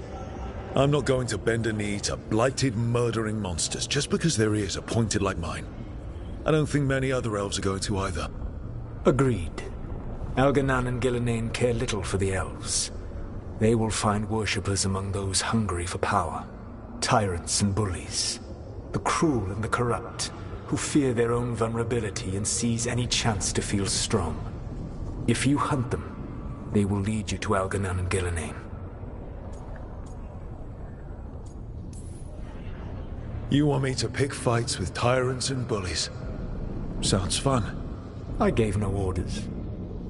S2: I'm not going to bend a knee to blighted, murdering monsters just because their ears are pointed like mine. I don't think many other elves are going to either.
S9: Agreed. Algernon and Gillenane care little for the elves. They will find worshippers among those hungry for power. Tyrants and bullies. The cruel and the corrupt. who fear their own vulnerability and seize any chance to feel strong. If you hunt them, they will lead you to Algernon and Gillenane.
S2: You want me to pick fights with tyrants and bullies? Sounds fun.
S9: I gave no orders.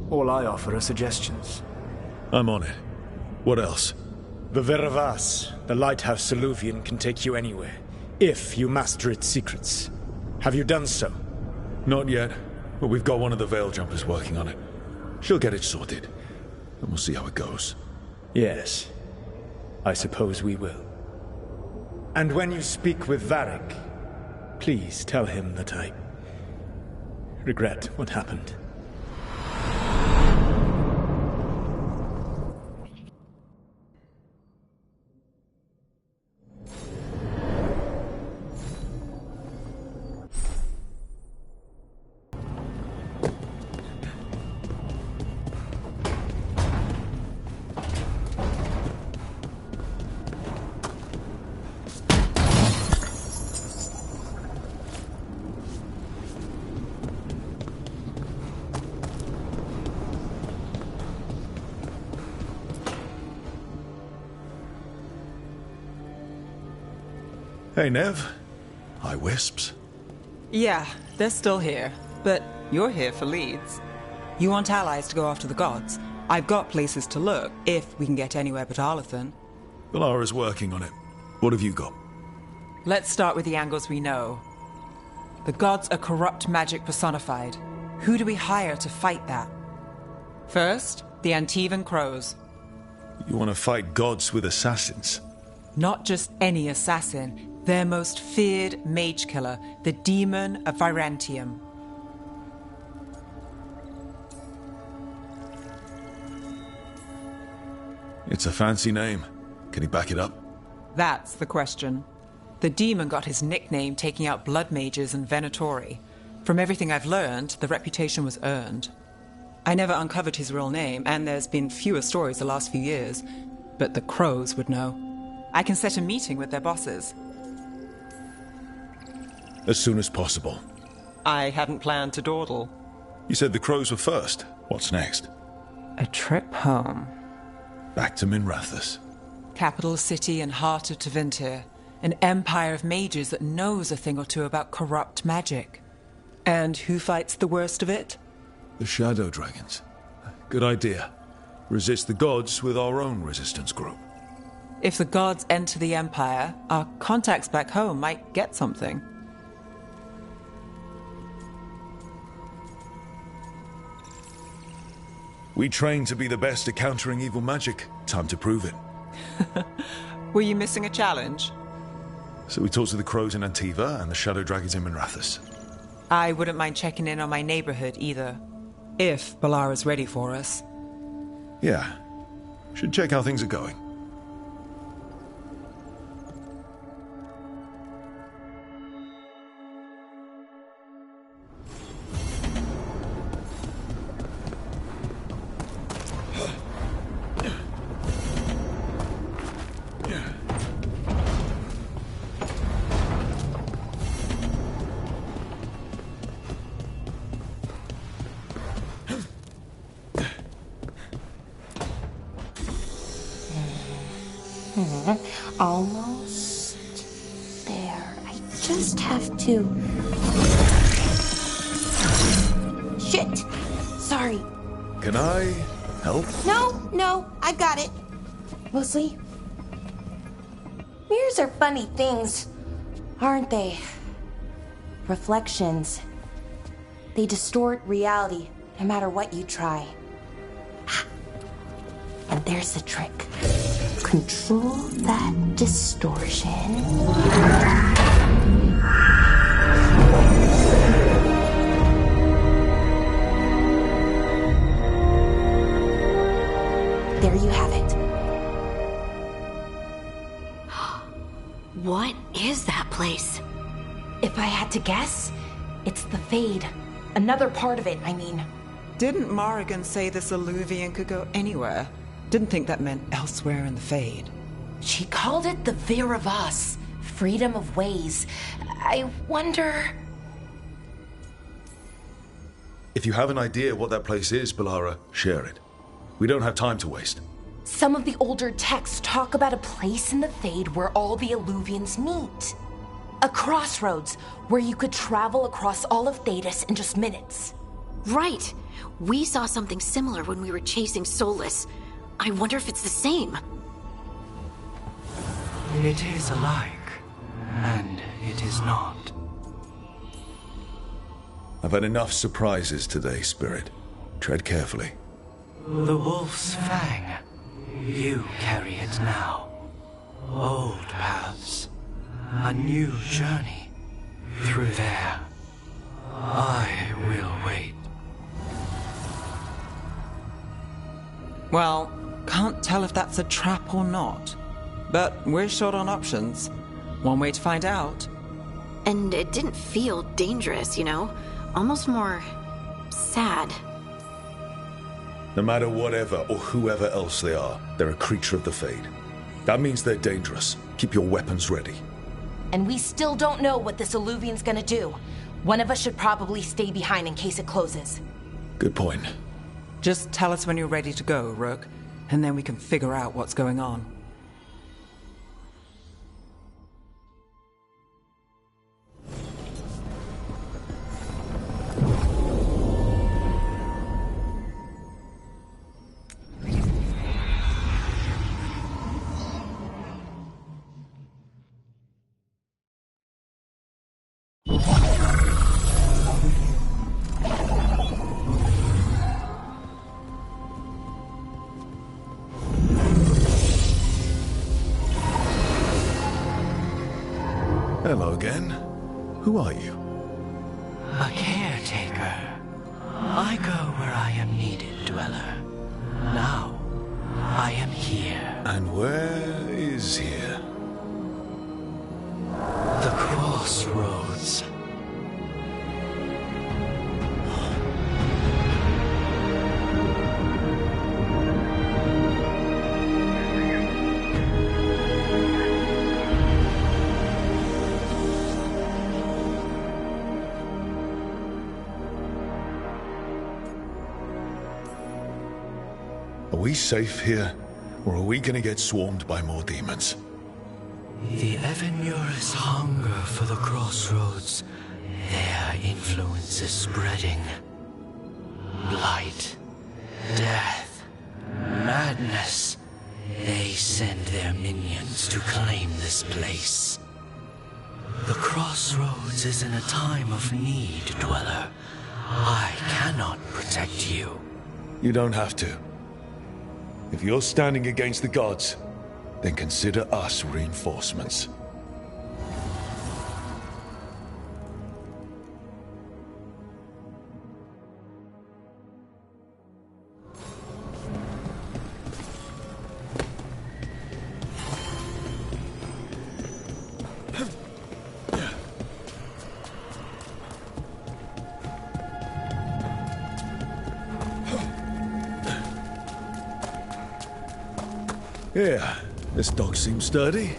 S9: All I offer are suggestions.
S2: I'm on it. What else?
S9: The Veravas, the lighthouse Soluvian, can take you anywhere, if you master its secrets. Have you done so?
S2: Not yet, but we've got one of the Veil Jumpers working on it. She'll get it sorted, and we'll see how it goes.
S9: Yes, I suppose we will. And when you speak with Varric, please tell him that I regret what happened.
S2: Hey, Nev. Hi, Wisps.
S7: Yeah, they're still here. But you're here for leads. You want allies to go after the gods. I've got places to look, if we can get anywhere but Arlathan.
S2: Valara's working on it. What have you got?
S7: Let's start with the angles we know. The gods are corrupt magic personified. Who do we hire to fight that? First, the Antivan Crows.
S2: You want to fight gods with assassins?
S7: Not just any assassin. Their most feared mage killer, the Demon of Virantium.
S2: It's a fancy name. Can he back it up?
S7: That's the question. The demon got his nickname taking out blood mages and Venatori. From everything I've learned, the reputation was earned. I never uncovered his real name, and there's been fewer stories the last few years, but the Crows would know. I can set a meeting with their bosses.
S2: As soon as possible.
S7: I hadn't planned to dawdle.
S2: You said the Crows were first. What's next?
S7: A trip home.
S2: Back to Minrathous.
S7: Capital city and heart of Tevinter. An empire of mages that knows a thing or two about corrupt magic. And who fights the worst of it?
S2: The Shadow Dragons. Good idea. Resist the gods with our own resistance group.
S7: If the gods enter the empire, our contacts back home might get something.
S2: We train to be the best at countering evil magic. Time to prove it.
S7: Were you missing a challenge?
S2: So we talked to the Crows in Antiva and the Shadow Dragons in Minrathous.
S7: I wouldn't mind checking in on my neighborhood either. If Balara's ready for us.
S2: Yeah. Should check how things are going.
S12: Almost there. I just have to... Shit! Sorry.
S2: Can I help?
S12: No, I've got it. Mostly, mirrors are funny things, aren't they? Reflections. They distort reality, no matter what you try. And there's the trick. Control that distortion. There you have it.
S5: What is that place?
S12: If I had to guess, it's the Fade. Another part of it, I mean.
S7: Didn't Morrigan say this Alluvian could go anywhere? Didn't think that meant elsewhere in the Fade.
S12: She called it the Veravas, freedom of ways. I wonder...
S2: If you have an idea what that place is, Balara, share it. We don't have time to waste.
S12: Some of the older texts talk about a place in the Fade where all the Illuvians meet. A crossroads where you could travel across all of Thedas in just minutes.
S5: Right. We saw something similar when we were chasing Solus. I wonder if it's the same.
S18: It is alike, and it is not.
S2: I've had enough surprises today, Spirit. Tread carefully.
S18: The Wolf's Fang. You carry it now. Old paths. A new journey. Through there. I will wait.
S7: Well, can't tell if that's a trap or not. But we're short on options. One way to find out.
S5: And it didn't feel dangerous, you know? Almost more sad.
S2: No matter whatever or whoever else they are, they're a creature of the Fade. That means they're dangerous. Keep your weapons ready.
S12: And we still don't know what this Illuvian's gonna do. One of us should probably stay behind in case it closes.
S2: Good point.
S7: Just tell us when you're ready to go, Rook, and then we can figure out what's going on.
S2: Hello again. Who are you?
S18: A caretaker. I go where I am needed, Dweller. Now, I am here.
S2: And where is here?
S18: The crossroads.
S2: Are we safe here, or are we gonna get swarmed by more demons?
S18: The Evenurus hunger for the crossroads. Their influence is spreading. Blight, death, madness. They send their minions to claim this place. The crossroads is in a time of need, Dweller. I cannot protect you.
S2: You don't have to. If you're standing against the gods, then consider us reinforcements. Yeah, this dog seems sturdy.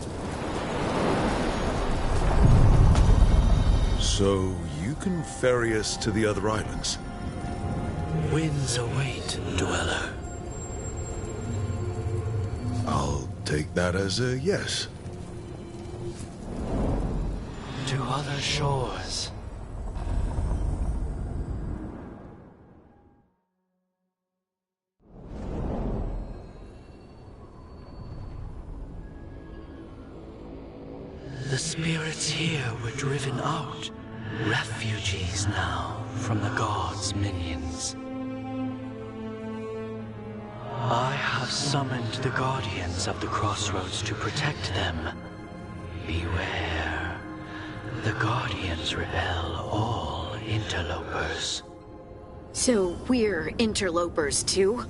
S2: So, you can ferry us to the other islands?
S18: Winds await, Dweller.
S2: I'll take that as a yes.
S18: To other shores. The spirits here were driven out, refugees now from the gods' minions. I have summoned the guardians of the crossroads to protect them. Beware. The guardians repel all interlopers.
S5: So we're interlopers too?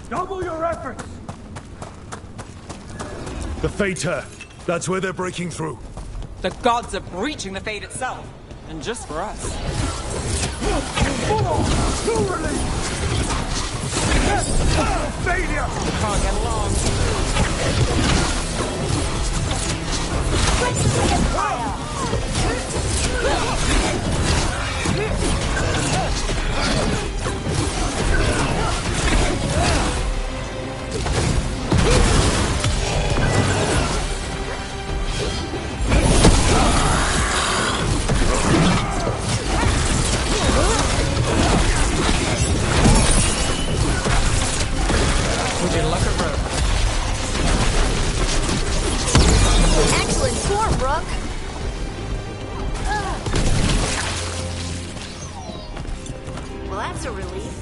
S6: Double your efforts!
S2: The Fater. That's where they're breaking through.
S7: The gods are breaching the fate itself. And just for us.
S6: Failure!
S7: Can't get along.
S5: Excellent form, Rook. Well, that's a relief.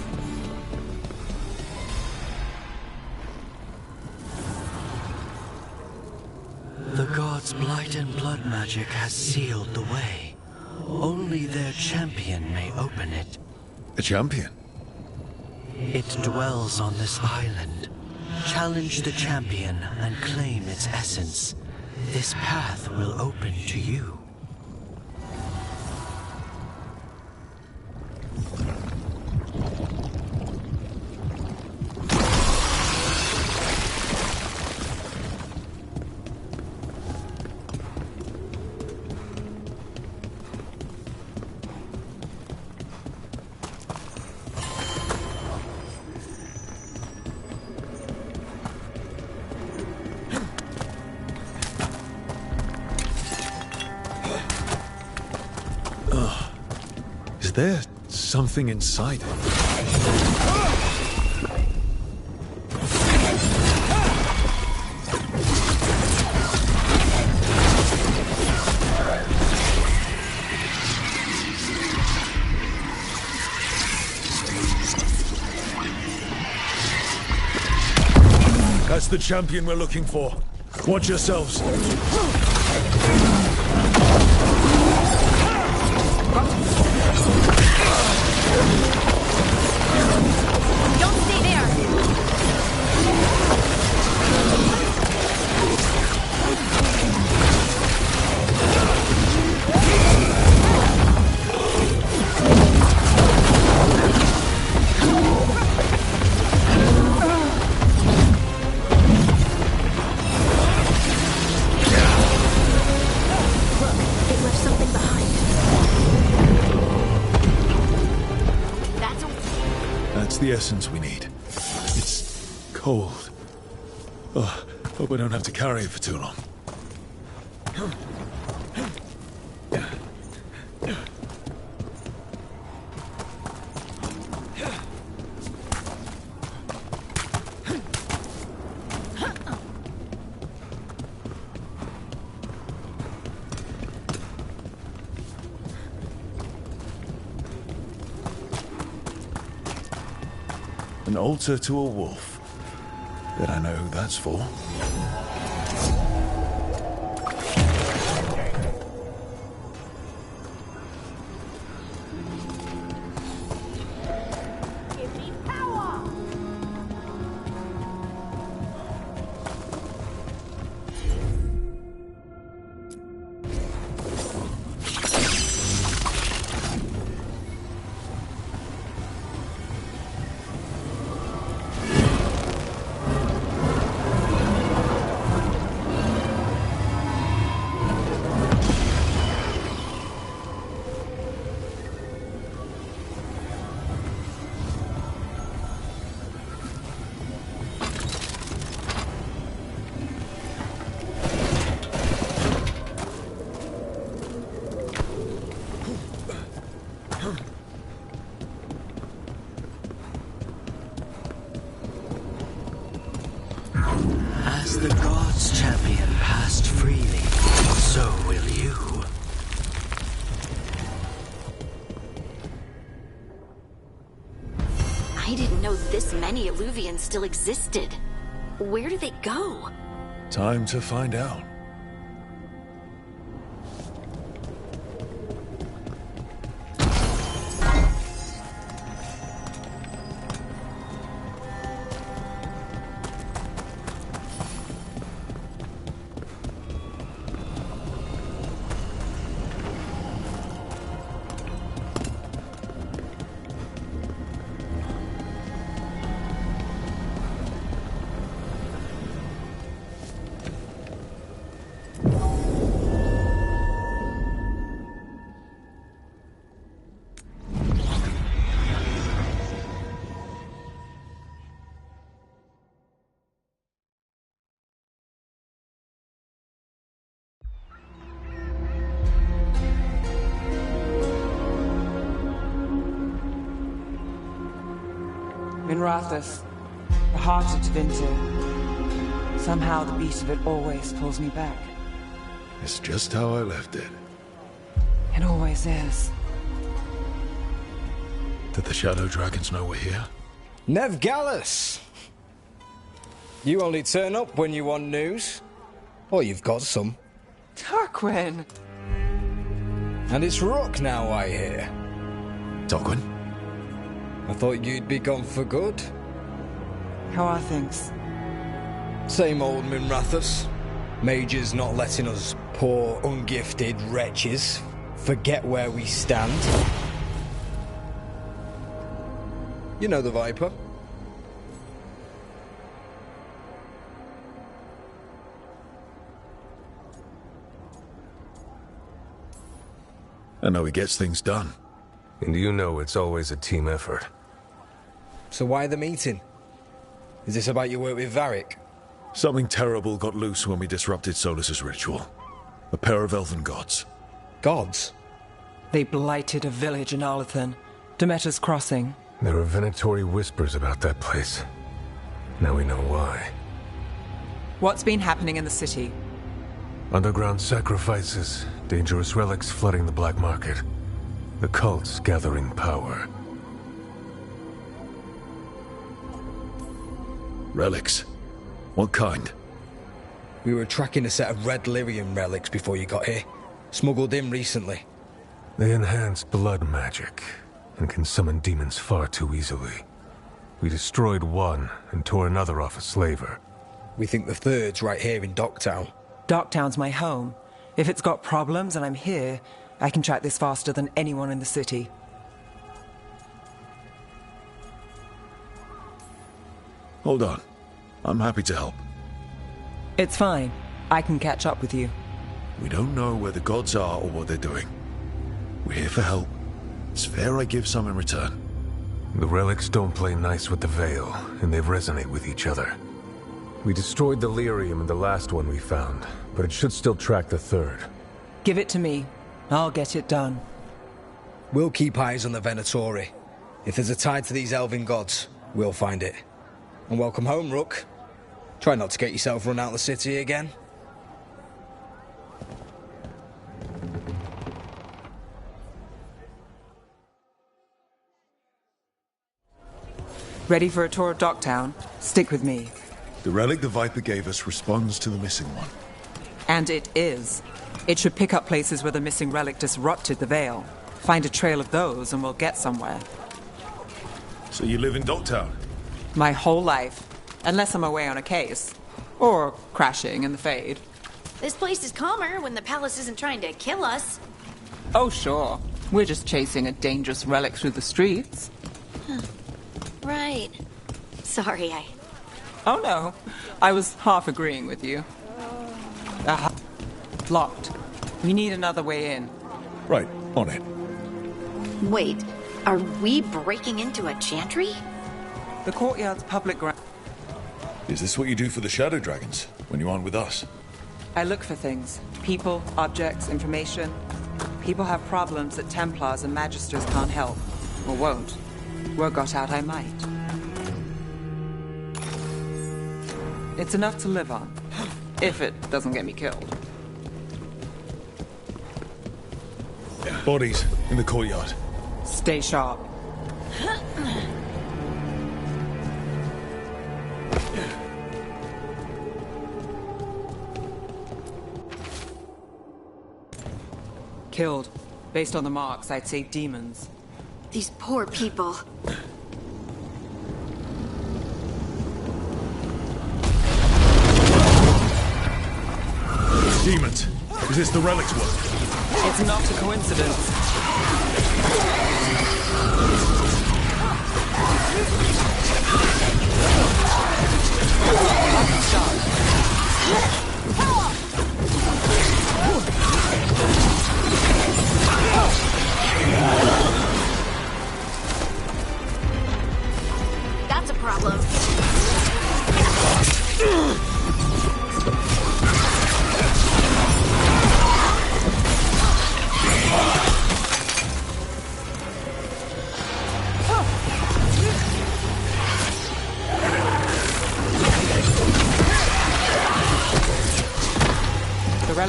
S18: The gods' blight and blood magic has sealed the way. Only their champion may open it.
S2: A champion?
S18: It dwells on this island. Challenge the champion and claim its essence. This path will open to you.
S2: Is there something inside it? That's the champion we're looking for. Watch yourselves.
S5: Don't stay there! It left something behind.
S2: That's the essence we need. It's cold. Oh, hope I don't have to carry it for too long. An altar to a wolf. Bet I know who that's for.
S13: Give me power!
S18: As the gods' champion passed freely, so will you.
S5: I didn't know this many Illuvians still existed. Where do they go?
S2: Time to find out.
S7: Minrathous, the heart of Tevinter. Somehow the beat of it always pulls me back.
S2: It's just how I left it.
S7: It always is.
S2: Did the Shadow Dragons know we're here?
S19: Nev Gallus! You only turn up when you want news. Or you've got some.
S7: Tarquin!
S19: And it's Rook now, I hear.
S2: Tarquin?
S19: I thought you'd be gone for good.
S7: How are things?
S19: Same old Minrathous. Mages not letting us poor, ungifted wretches forget where we stand. You know the Viper.
S2: I know he gets things done.
S20: And you know it's always a team effort.
S19: So why the meeting? Is this about your work with Varric?
S2: Something terrible got loose when we disrupted Solus's ritual. A pair of elven gods.
S19: Gods?
S7: They blighted a village in Arlathan, Demeter's Crossing.
S20: There are venatory whispers about that place. Now we know why.
S7: What's been happening in the city?
S20: Underground sacrifices, dangerous relics flooding the black market. The cults gathering power.
S2: Relics? What kind?
S19: We were tracking a set of red lyrium relics before you got here. Smuggled in recently.
S20: They enhance blood magic and can summon demons far too easily. We destroyed one and tore another off a slaver.
S19: We think the third's right here in Docktown.
S7: Docktown's my home. If it's got problems and I'm here, I can track this faster than anyone in the city.
S2: Hold on. I'm happy to help.
S7: It's fine. I can catch up with you.
S2: We don't know where the gods are or what they're doing. We're here for help. It's fair I give some in return.
S20: The relics don't play nice with the Veil, and they resonate with each other. We destroyed the lyrium in the last one we found, but it should still track the third.
S7: Give it to me. I'll get it done.
S19: We'll keep eyes on the Venatori. If there's a tie to these elven gods, we'll find it. And welcome home, Rook. Try not to get yourself run out of the city again.
S7: Ready for a tour of Docktown? Stick with me.
S2: The relic the Viper gave us responds to the missing one.
S7: And it is. It should pick up places where the missing relic disrupted the Veil. Find a trail of those and we'll get somewhere.
S2: So you live in Docktown?
S7: My whole life. Unless I'm away on a case. Or crashing in the Fade.
S5: This place is calmer when the palace isn't trying to kill us.
S7: Oh, sure. We're just chasing a dangerous relic through the streets.
S5: Right. Sorry,
S7: Oh, no. I was half agreeing with you. Locked. We need another way in.
S2: Right, on it.
S5: Wait, are we breaking into a chantry?
S7: The courtyard's public ground.
S2: Is this what you do for the Shadow Dragons, when you aren't with us?
S7: I look for things. People, objects, information. People have problems that Templars and Magisters can't help. Or won't. Word got out I might. It's enough to live on. If it doesn't get me killed.
S2: Bodies in the courtyard.
S7: Stay sharp. Killed. Based on the marks, I'd say demons.
S5: These poor people.
S2: Demons. Is this the relic's work?
S7: It's not a coincidence.
S5: That's a problem.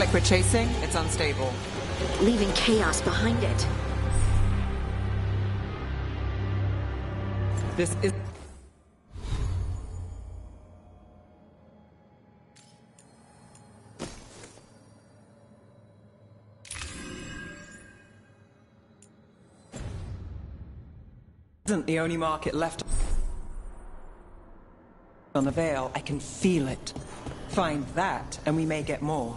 S7: relic we're chasing, it's unstable.
S5: Leaving chaos behind it.
S7: This is... isn't the only market left on the Veil. I can feel it. Find that, and we may get more.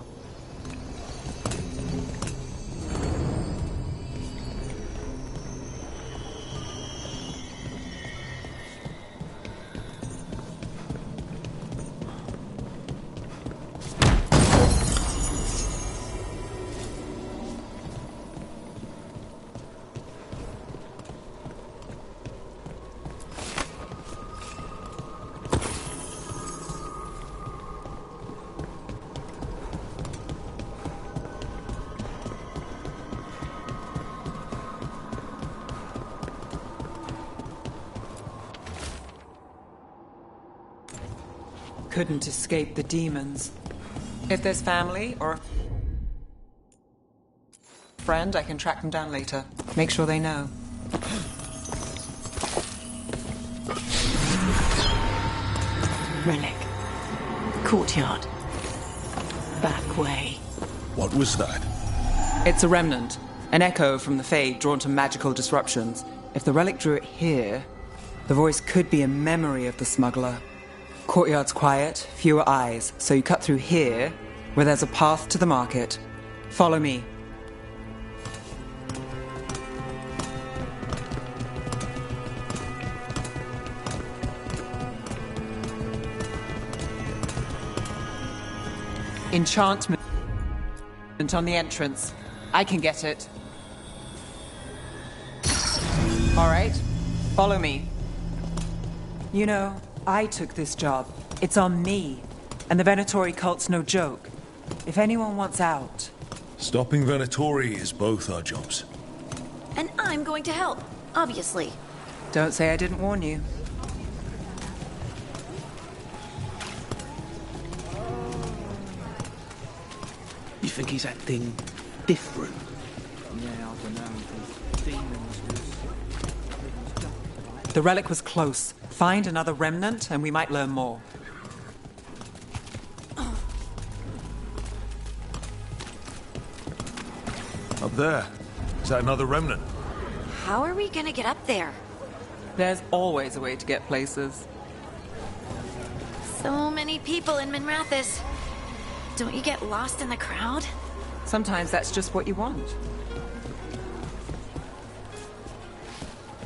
S7: Couldn't escape the demons. If there's family or a friend, I can track them down later. Make sure they know.
S14: Relic. Courtyard. Back way.
S2: What was that?
S7: It's a remnant. An echo from the Fade drawn to magical disruptions. If the relic drew it here, the voice could be a memory of the smuggler. Courtyard's quiet, fewer eyes, so you cut through here, where there's a path to the market. Follow me. Enchantment on the entrance. I can get it. All right, follow me. You know, I took this job. It's on me. And the Venatori cult's no joke. If anyone wants out...
S2: Stopping Venatori is both our jobs.
S5: And I'm going to help, obviously.
S7: Don't say I didn't warn you.
S18: You think he's acting different?
S16: Yeah, I don't know. Demons
S7: The relic was close. Find another remnant, and we might learn more.
S2: Up there. Is that another remnant?
S5: How are we gonna get up there?
S7: There's always a way to get places.
S5: So many people in Minrathis. Don't you get lost in the crowd?
S7: Sometimes that's just what you want.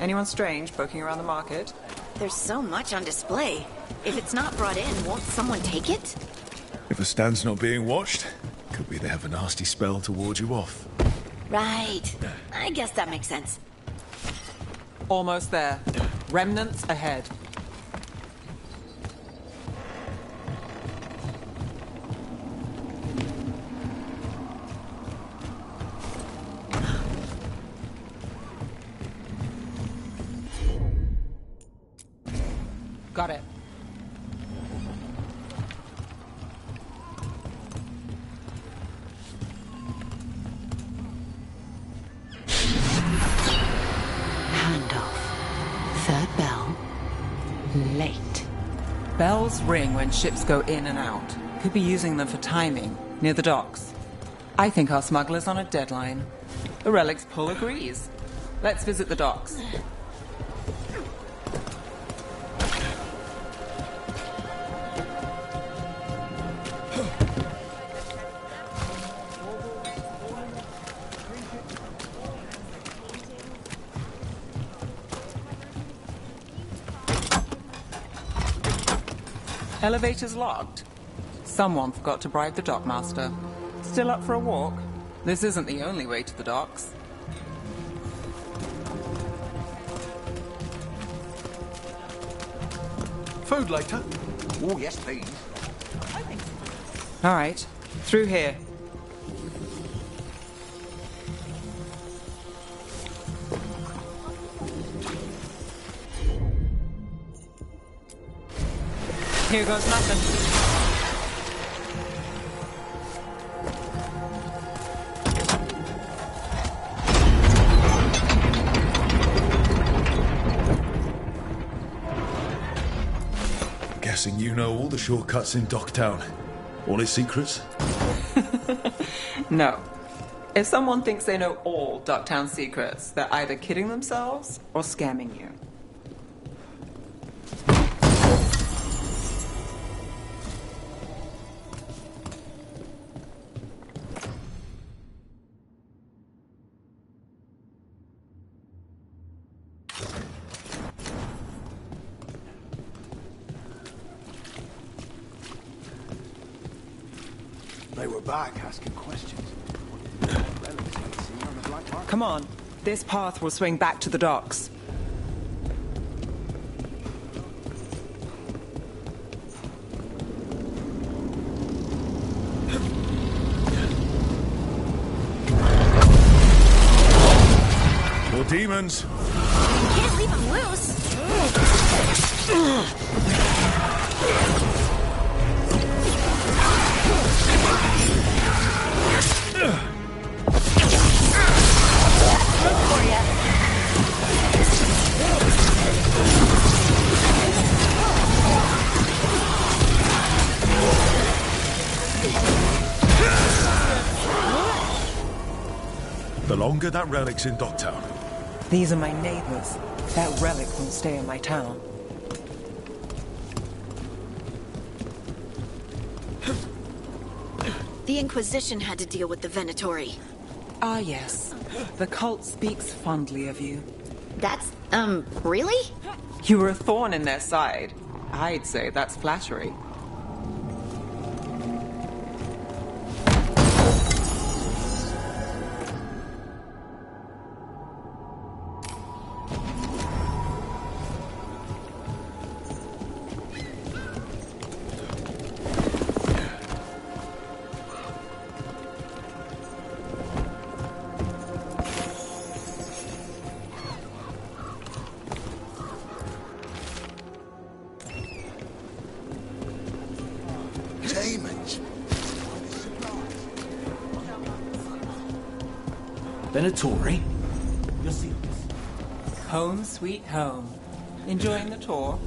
S7: Anyone strange poking around the market?
S5: There's so much on display. If it's not brought in, won't someone take it?
S2: If a stand's not being watched, could be they have a nasty spell to ward you off.
S5: Right. I guess that makes sense.
S7: Almost there. Remnants ahead. Got it.
S14: Handoff. Third bell. Late.
S7: Bells ring when ships go in and out. Could be using them for timing, near the docks. I think our smuggler's on a deadline. The relic's pull agrees. Let's visit the docks. Elevator's locked. Someone forgot to bribe the dockmaster. Still up for a walk? This isn't the only way to the docks.
S15: Food later? Oh, yes, please.
S7: All right, through here. Here goes nothing.
S2: guessing you know all the shortcuts in Docktown. All its secrets?
S7: No. If someone thinks they know all Ducktown secrets, they're either kidding themselves or scamming you.
S21: They were back asking questions.
S7: Come on. This path will swing back to the docks.
S2: More demons.
S5: You can't leave them loose.
S2: The longer that relic's in Docktown.
S7: These are my neighbors. That relic won't stay in my town.
S5: The Inquisition had to deal with the Venatori.
S7: Ah, yes. The cult speaks fondly of you.
S5: That's, really?
S7: You were a thorn in their side. I'd say that's flattery.
S21: Demons.
S18: Venatori? You're serious?
S7: Home sweet home. Enjoying the tour?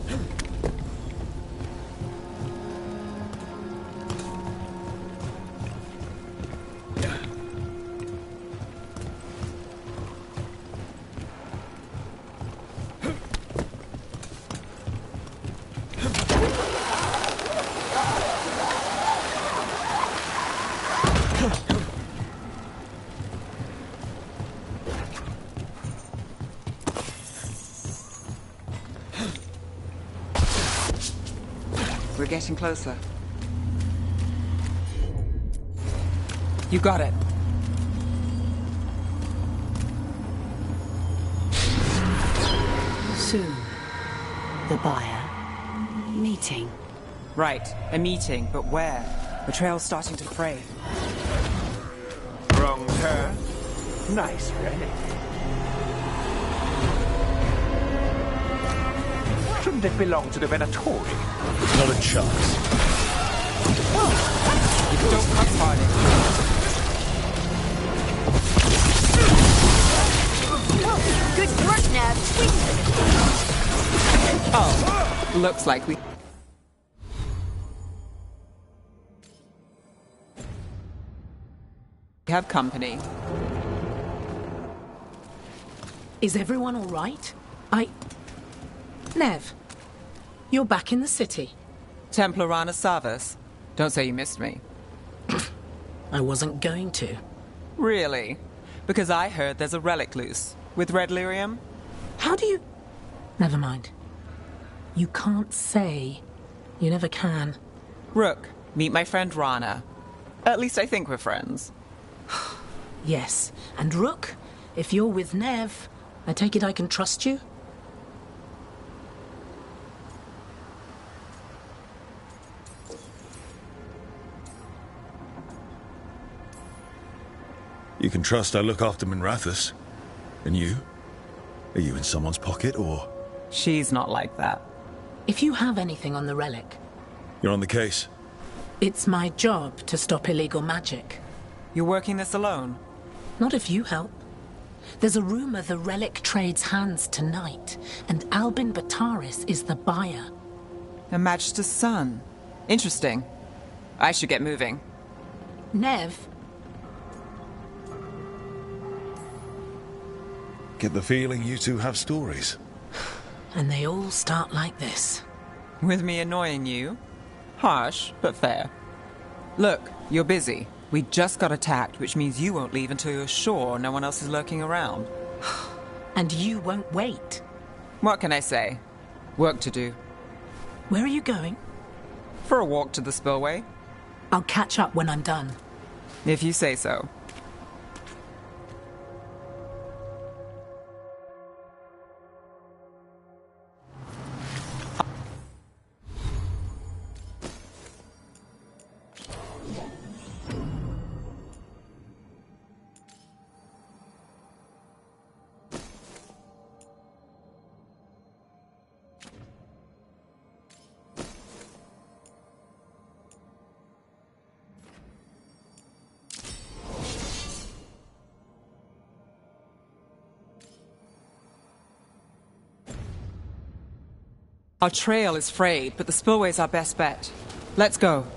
S7: We're getting closer. You got it.
S14: Soon, the buyer. Meeting.
S7: Right, a meeting, but where? The trail's starting to fray.
S21: Wrong turn. Nice relic. Shouldn't it belong to the Venatori?
S2: Not a chance.
S7: Don't cut Harding.
S5: Good work, Nev.
S7: Oh, looks like we have company.
S3: Is everyone all right? Nev, you're back in the city.
S7: Templar Rana Savas. Don't say you missed me.
S3: I wasn't going to.
S7: Really? Because I heard there's a relic loose. With red lyrium?
S3: How do you... Never mind. You can't say. You never can.
S7: Rook, meet my friend Rana. At least I think we're friends.
S3: Yes. And Rook, if you're with Nev, I take it I can trust you?
S2: You can trust I look after Minrathous. And you? Are you in someone's pocket, or...?
S7: She's not like that.
S3: If you have anything on the relic...
S2: You're on the case?
S3: It's my job to stop illegal magic.
S7: You're working this alone?
S3: Not if you help. There's a rumor the relic trades hands tonight, and Albin Bataris is the buyer.
S7: Her Majesty's son. Interesting. I should get moving.
S3: Nev?
S2: Get the feeling you two have stories.
S3: And they all start like this.
S7: With me annoying you? Harsh, but fair. Look, you're busy. We just got attacked, which means you won't leave until you're sure no one else is lurking around.
S3: And you won't wait.
S7: What can I say? Work to do.
S3: Where are you going?
S7: For a walk to the spillway.
S3: I'll catch up when I'm done.
S7: If you say so. Our trail is frayed, but the spillway's our best bet. Let's go.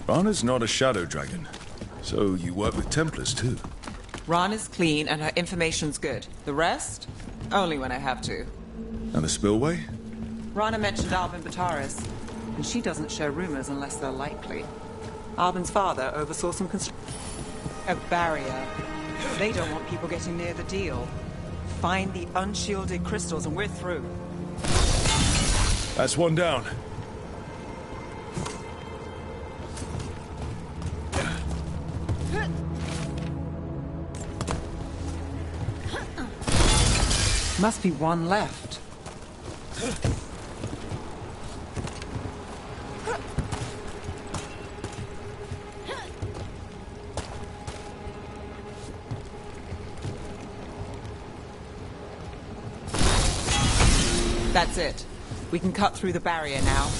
S2: Rana's not a shadow dragon, so you work with Templars too.
S7: Ron is clean and her information's good. The rest? Only when I have to.
S2: And the spillway?
S7: Rana mentioned Albin Bataris, and she doesn't share rumors unless they're likely. Albin's father oversaw some a barrier. They don't want people getting near the deal. Find the unshielded crystals and we're through.
S2: That's one down.
S7: Must be one left. That's it. We can cut through the barrier now.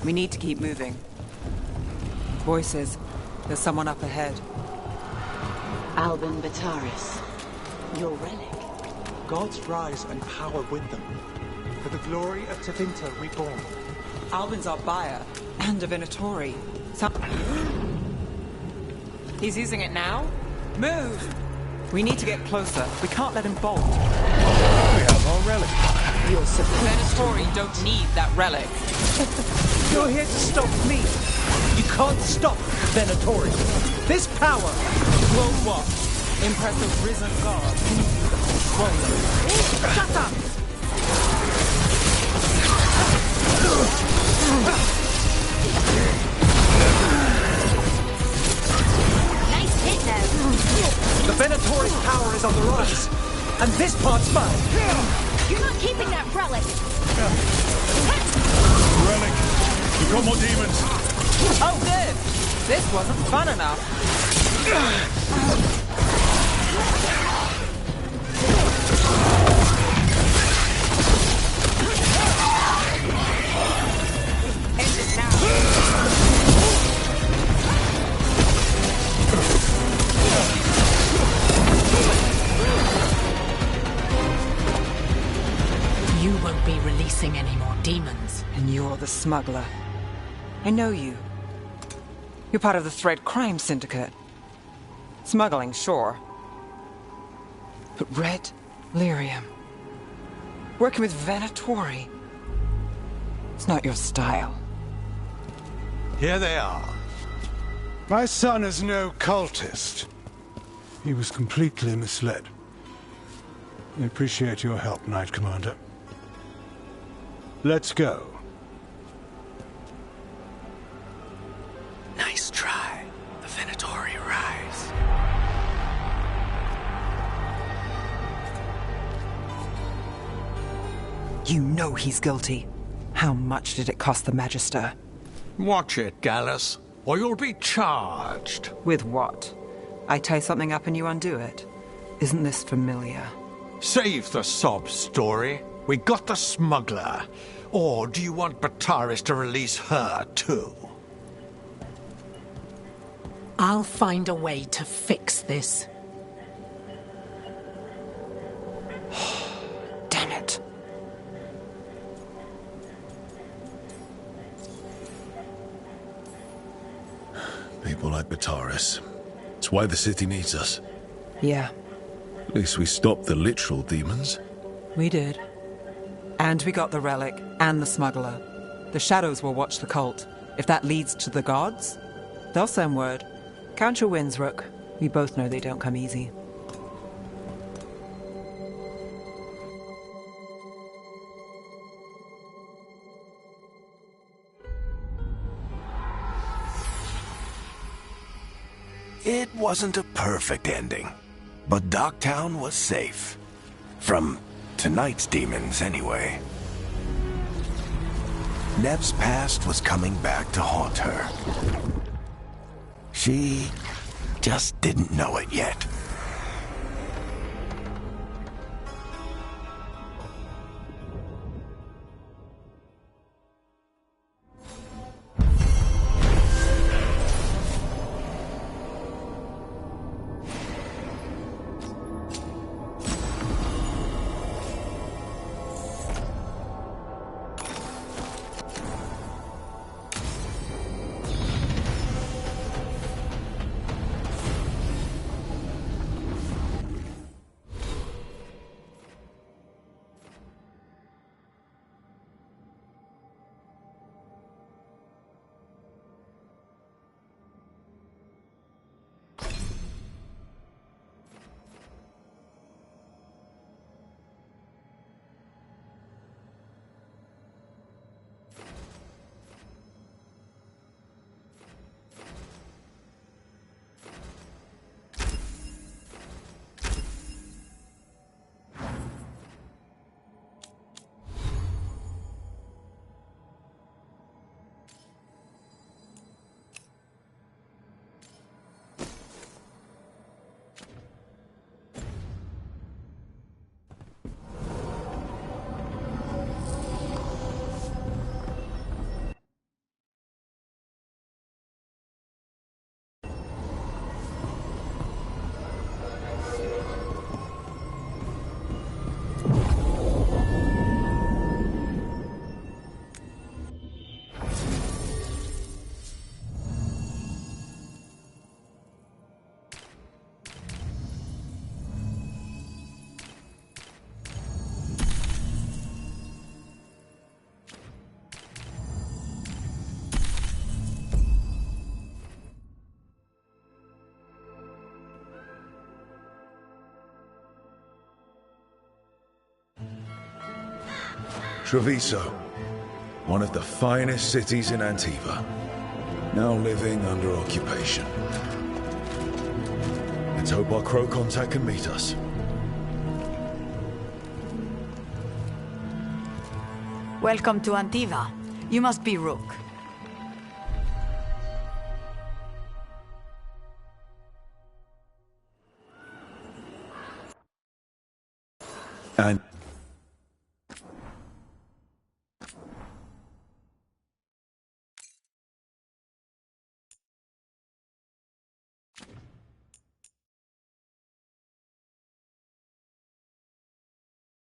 S7: We need to keep moving. Voices. There's someone up ahead.
S4: Albin Bataris. Your relic.
S21: Gods rise and power with them. For the glory of Tevinter reborn.
S7: Albin's our buyer, and Divinatori. He's using it now? Move! We need to get closer. We can't let him bolt.
S21: We have our relic.
S7: You're Divinatori don't need that relic.
S21: You're here to stop me. You can't stop Venatori. This power
S7: will what? Impress a risen god.
S21: Shut up!
S5: Nice hit, though.
S21: The Venatori's power is on the rise, and this part's mine.
S5: You're not keeping that relic.
S2: Relic. We've got more demons.
S7: Oh, good. This wasn't fun enough.
S3: You won't be releasing any more demons.
S7: And you're the smuggler. I know you. You're part of the Thread Crime Syndicate. Smuggling, sure. But Red Lyrium. Working with Venatori. It's not your style.
S15: Here they are. My son is no cultist. He was completely misled. I appreciate your help, Knight Commander. Let's go.
S1: Nice try. The Venatori rise.
S7: You know he's guilty. How much did it cost the Magister?
S17: Watch it, Gallus, or you'll be charged.
S7: With what? I tie something up and you undo it. Isn't this familiar?
S17: Save the sob story. We got the smuggler. Or do you want Bataris to release her, too?
S3: I'll find a way to fix this.
S7: Damn it.
S2: People like Bataris. It's why the city needs us.
S7: Yeah,
S2: At least we stopped the literal demons.
S7: we did. And we got the relic and the smuggler. The shadows will watch the cult. If that leads to the gods, they'll send word. Count your wins, Rook. We both know they don't come easy.
S1: It wasn't a perfect ending, but Docktown was safe. From tonight's demons, anyway. Nev's past was coming back to haunt her. She just didn't know it yet.
S2: Treviso, one of the finest cities in Antiva, now living under occupation. Let's hope our crow contact can meet us.
S10: Welcome to Antiva. You must be Rook.
S2: And